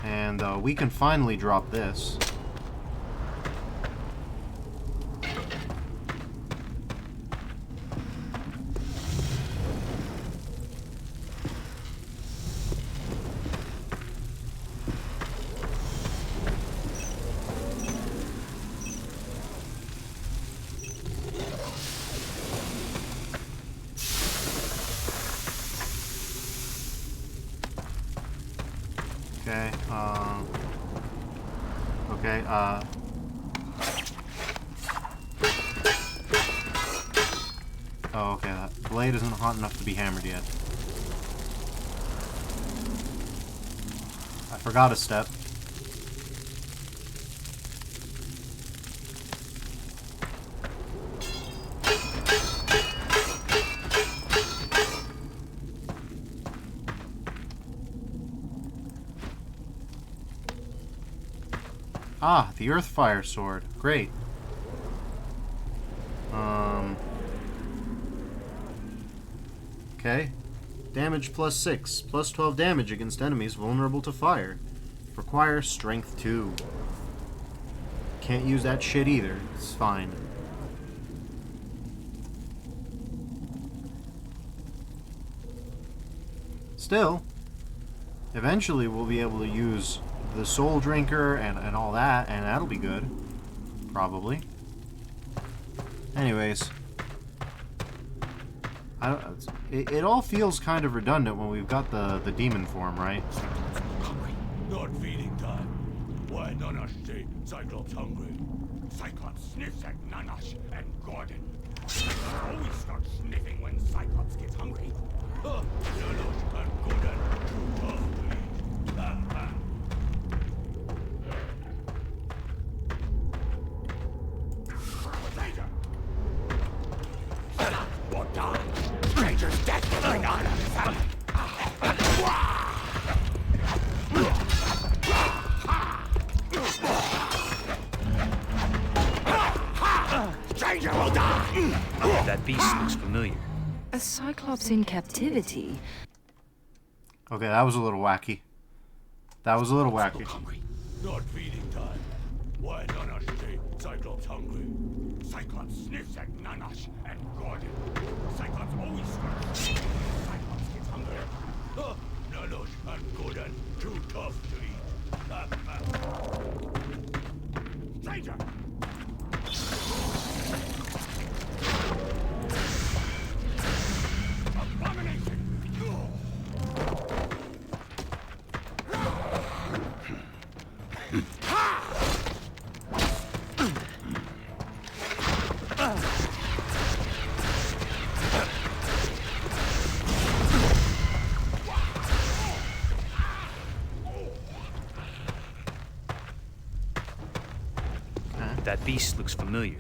And we can finally drop this. Okay, oh, okay, that blade isn't hot enough to be hammered yet. I forgot a step. Ah, the Earthfire Sword. Great. Okay. Damage plus 6. Plus 12 damage against enemies vulnerable to fire. Requires Strength 2. Can't use that shit either. It's fine. Still, eventually we'll be able to use the Soul Drinker and all that, and that'll be good. Probably. Anyways. It all feels kind of redundant when we've got the demon form, right? Hungry. Not feeding time. Why Nanash say Cyclops hungry? Cyclops sniffs at Nanash and Gordon. Cyclops always starts sniffing when Cyclops gets hungry. Nanash and Gordon too tough to eat. Stranger! Or die. Stranger's death will bring honor to family. Stranger! A cyclops in captivity? Okay, that was a little wacky. That was a little wacky. Not feeding time. Why Nanash stay Cyclops hungry? Cyclops sniffs at Nanash and Gordon. Cyclops always sniffs. Cyclops gets hungry. Huh? Nanash and Gordon too tough to eat. Stranger! Abomination! That beast looks familiar.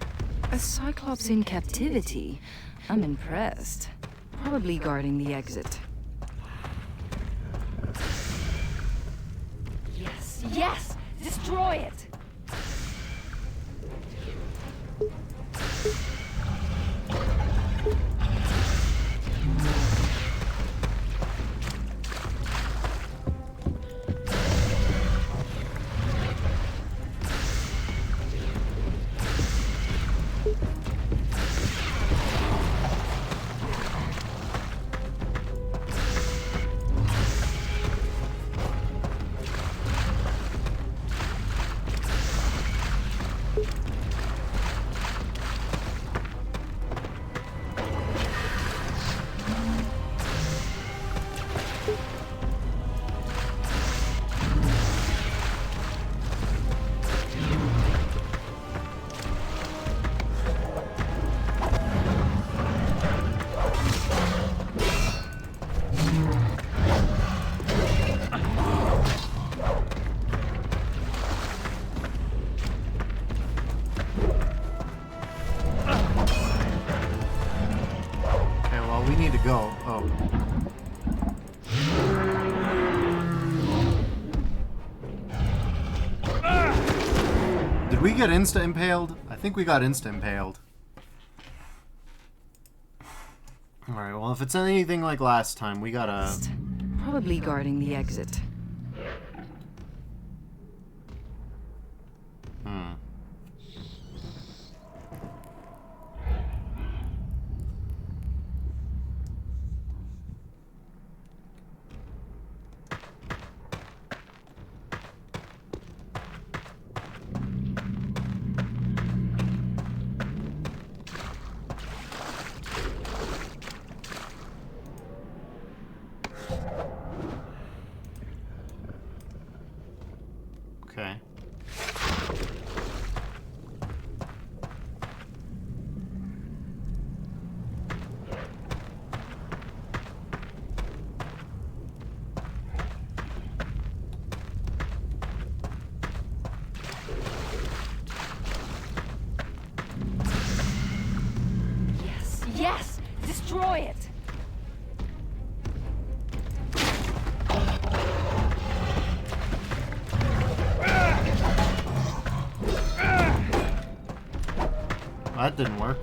A cyclops in captivity? I'm impressed. Probably guarding the exit. Yes, yes! Destroy it! Go. Oh. Did we get insta-impaled? I think we got insta-impaled. Alright, well if it's anything like last time, we gotta... Probably guarding the exit. Okay. Yes, yes! Destroy it! That didn't work.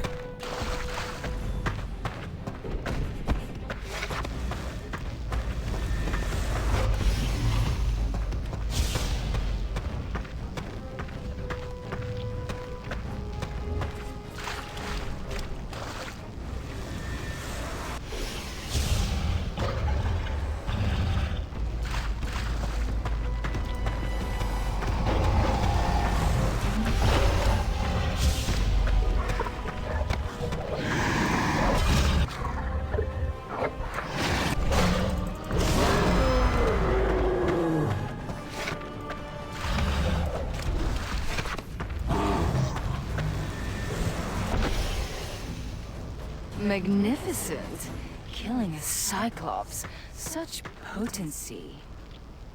Magnificent. Killing a cyclops. Such potency.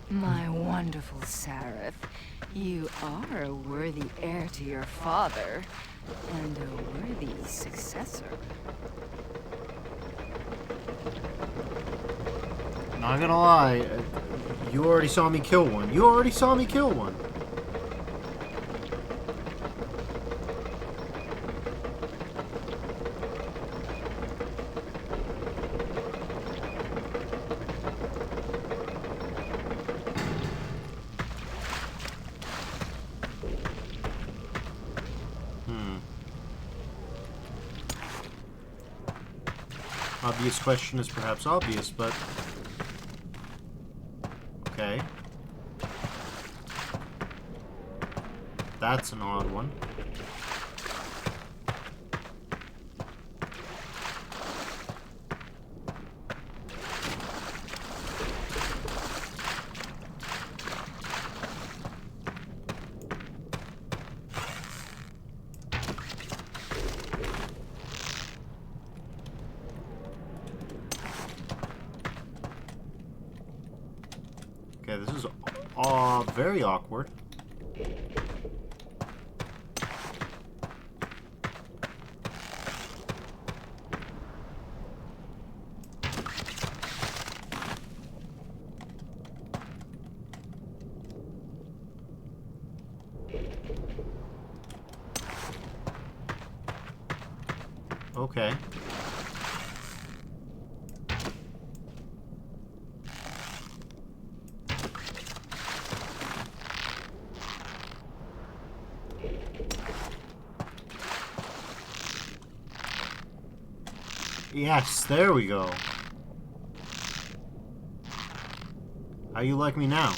My wonderful Seraph, you are a worthy heir to your father, and a worthy successor. Not gonna lie, you already saw me kill one. You already saw me kill one. Obvious question is perhaps obvious, but... Okay. That's an odd one. Okay, this is very awkward. Okay. Yes, there we go. How you like me now?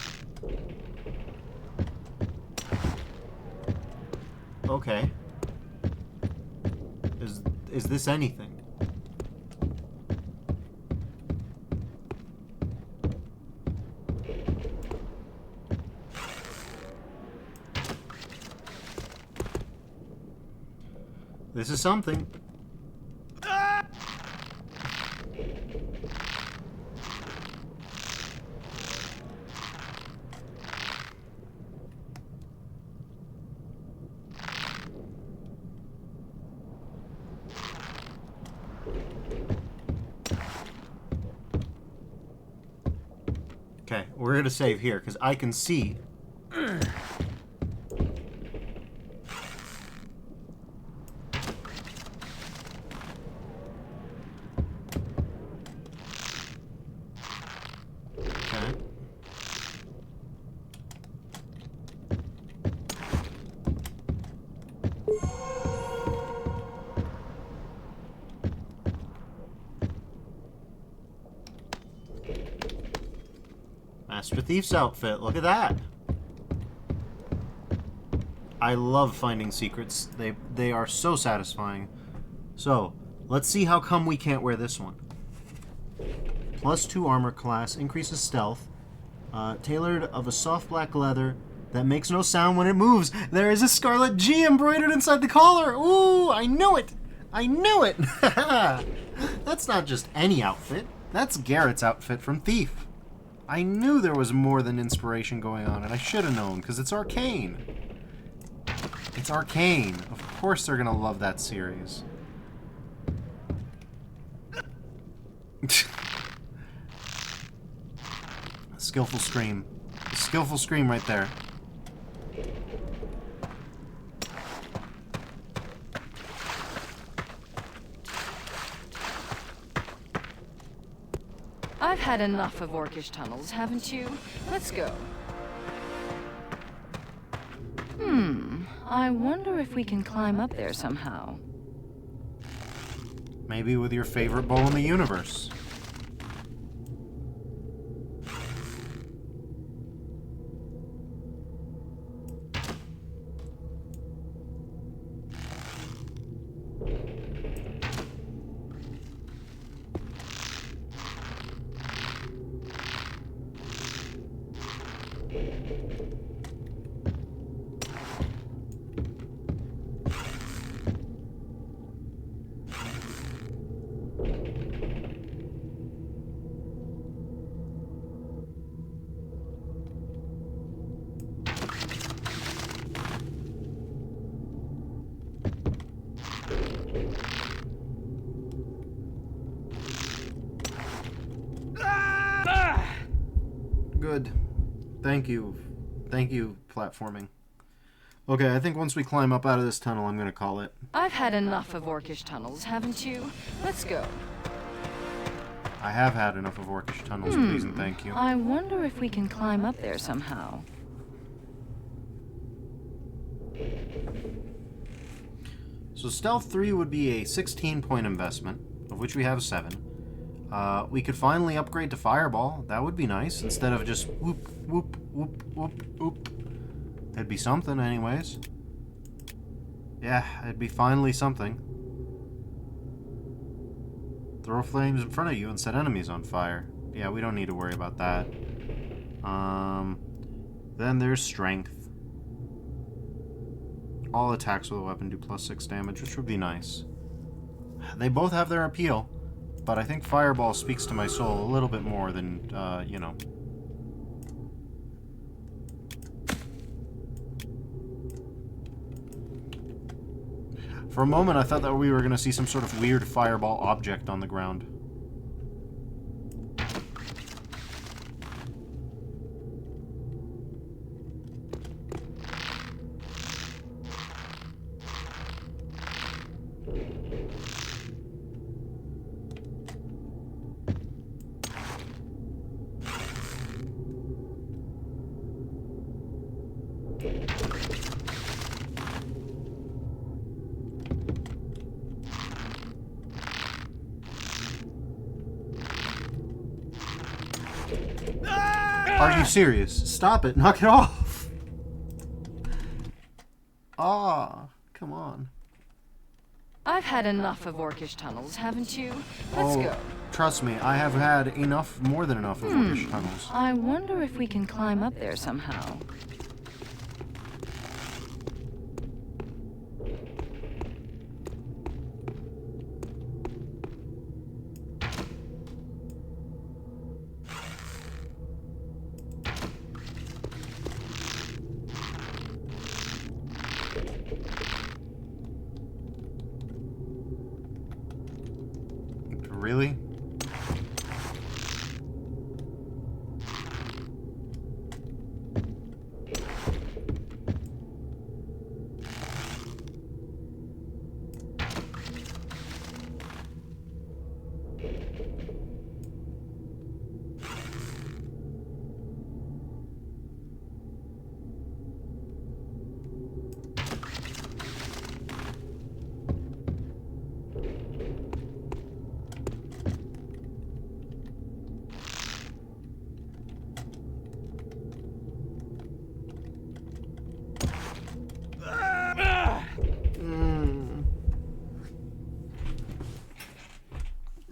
Okay. Is this anything? This is something. Okay, we're gonna save here because I can see. Okay. Master Thief's outfit. Look at that. I love finding secrets. They are so satisfying. So, let's see how come we can't wear this one. +2 armor class, increases stealth. Tailored of a soft black leather that makes no sound when it moves. There is a scarlet G embroidered inside the collar. Ooh, I knew it. I knew it. That's not just any outfit. That's Garrett's outfit from Thief. I knew there was more than inspiration going on, and I should have known, because it's Arcane. It's Arcane. Of course they're going to love that series. Skillful scream. A skillful scream right there. I've had enough of orcish tunnels, haven't you? Let's go. I wonder if we can climb up there somehow. Maybe with your favorite bow in the universe. Good. Thank you. Thank you, platforming. Okay, I think once we climb up out of this tunnel, I'm gonna call it. I've had enough of orcish tunnels, haven't you? Let's go. I have had enough of orcish tunnels, please and thank you. I wonder if we can climb up there somehow. So Stealth 3 would be a 16-point investment, of which we have 7. We could finally upgrade to Fireball. That would be nice, instead of just whoop, whoop, whoop, whoop, whoop. That'd be something, anyways. Yeah, it'd be finally something. Throw flames in front of you and set enemies on fire. Yeah, we don't need to worry about that. Then there's Strength. All attacks with a weapon do +6 damage, which would be nice. They both have their appeal, but I think Fireball speaks to my soul a little bit more than, you know. For a moment, I thought that we were going to see some sort of weird fireball object on the ground. Are you serious? Stop it. Knock it off. Ah, come on. I've had enough of orcish tunnels, haven't you? Let's go. Trust me, I have had enough, more than enough of orcish tunnels. I wonder if we can climb up there somehow. Really?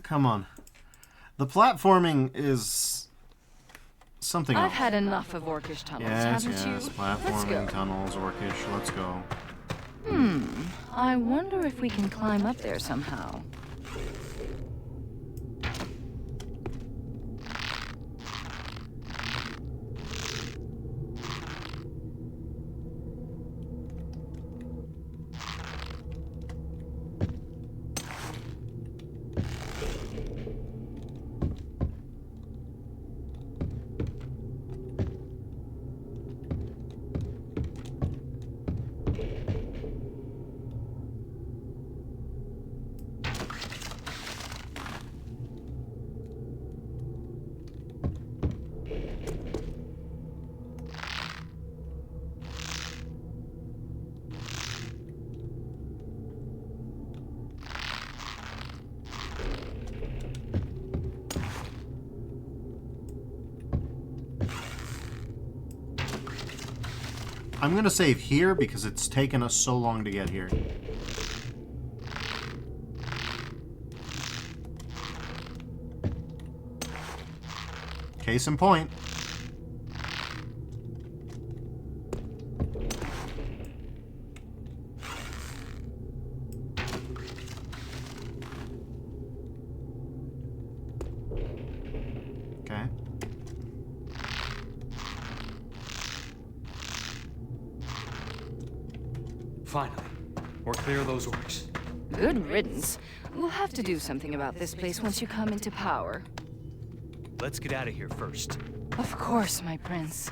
Come on. The platforming is something else. I've had enough of orcish tunnels, Yes, haven't yes. you? Platforming, tunnels, orcish. Let's go. I wonder if we can climb up there somehow. I'm going to save here because it's taken us so long to get here. Case in point. Okay. Finally, we're clear of those orcs. Good riddance. We'll have to do something about this place once you come into power. Let's get out of here first. Of course, my prince.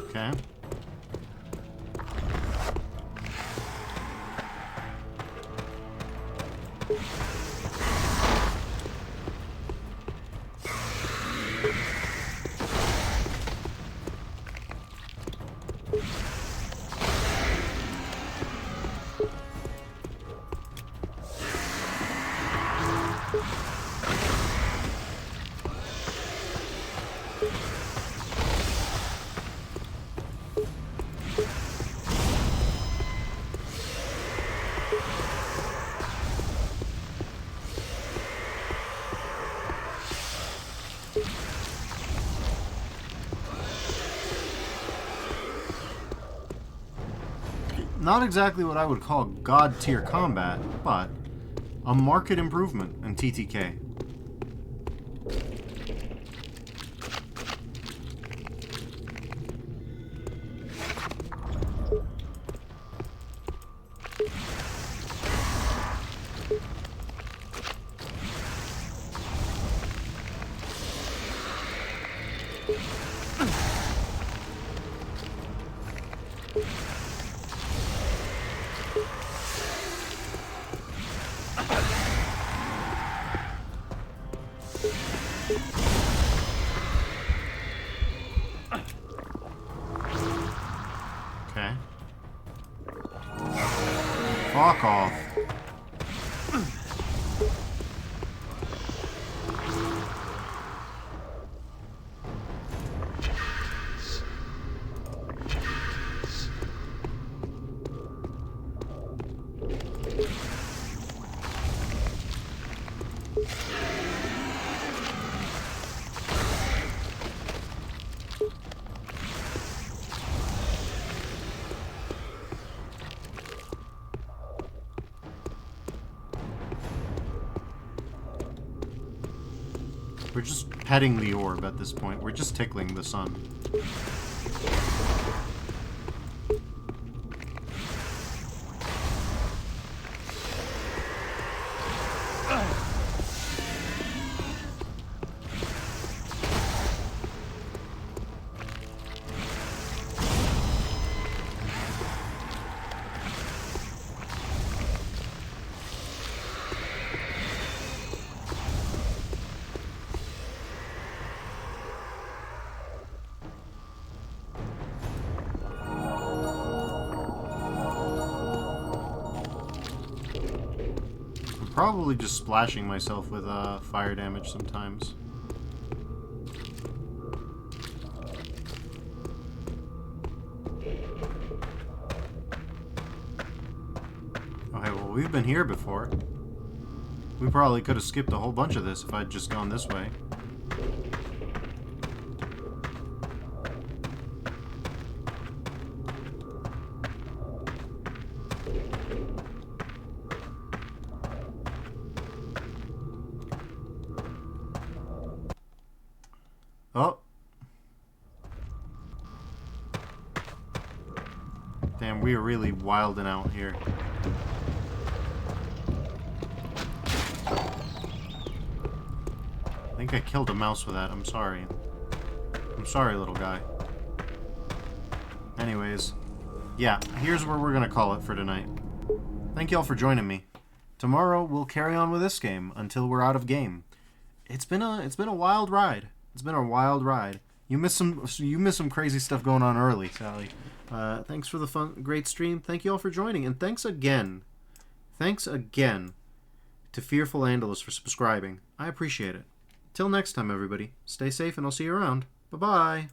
Okay. Not exactly what I would call god tier combat, but a marked improvement in TTK. Okay. Fuck off. We're just petting the orb at this point. We're just tickling the sun. Probably just splashing myself with fire damage sometimes. Okay, well, we've been here before. We probably could have skipped a whole bunch of this if I'd just gone this way. Oh. Damn, we are really wilding out here. I think I killed a mouse with that. I'm sorry. I'm sorry, little guy. Anyways, yeah, here's where we're gonna call it for tonight. Thank y'all for joining me. Tomorrow we'll carry on with this game until we're out of game. It's been a wild ride. It's been a wild ride. You missed some crazy stuff going on early, Sally. Thanks for the great stream. Thank you all for joining, and thanks again to Fearful Andalus for subscribing. I appreciate it. Till next time, everybody. Stay safe, and I'll see you around. Bye-bye.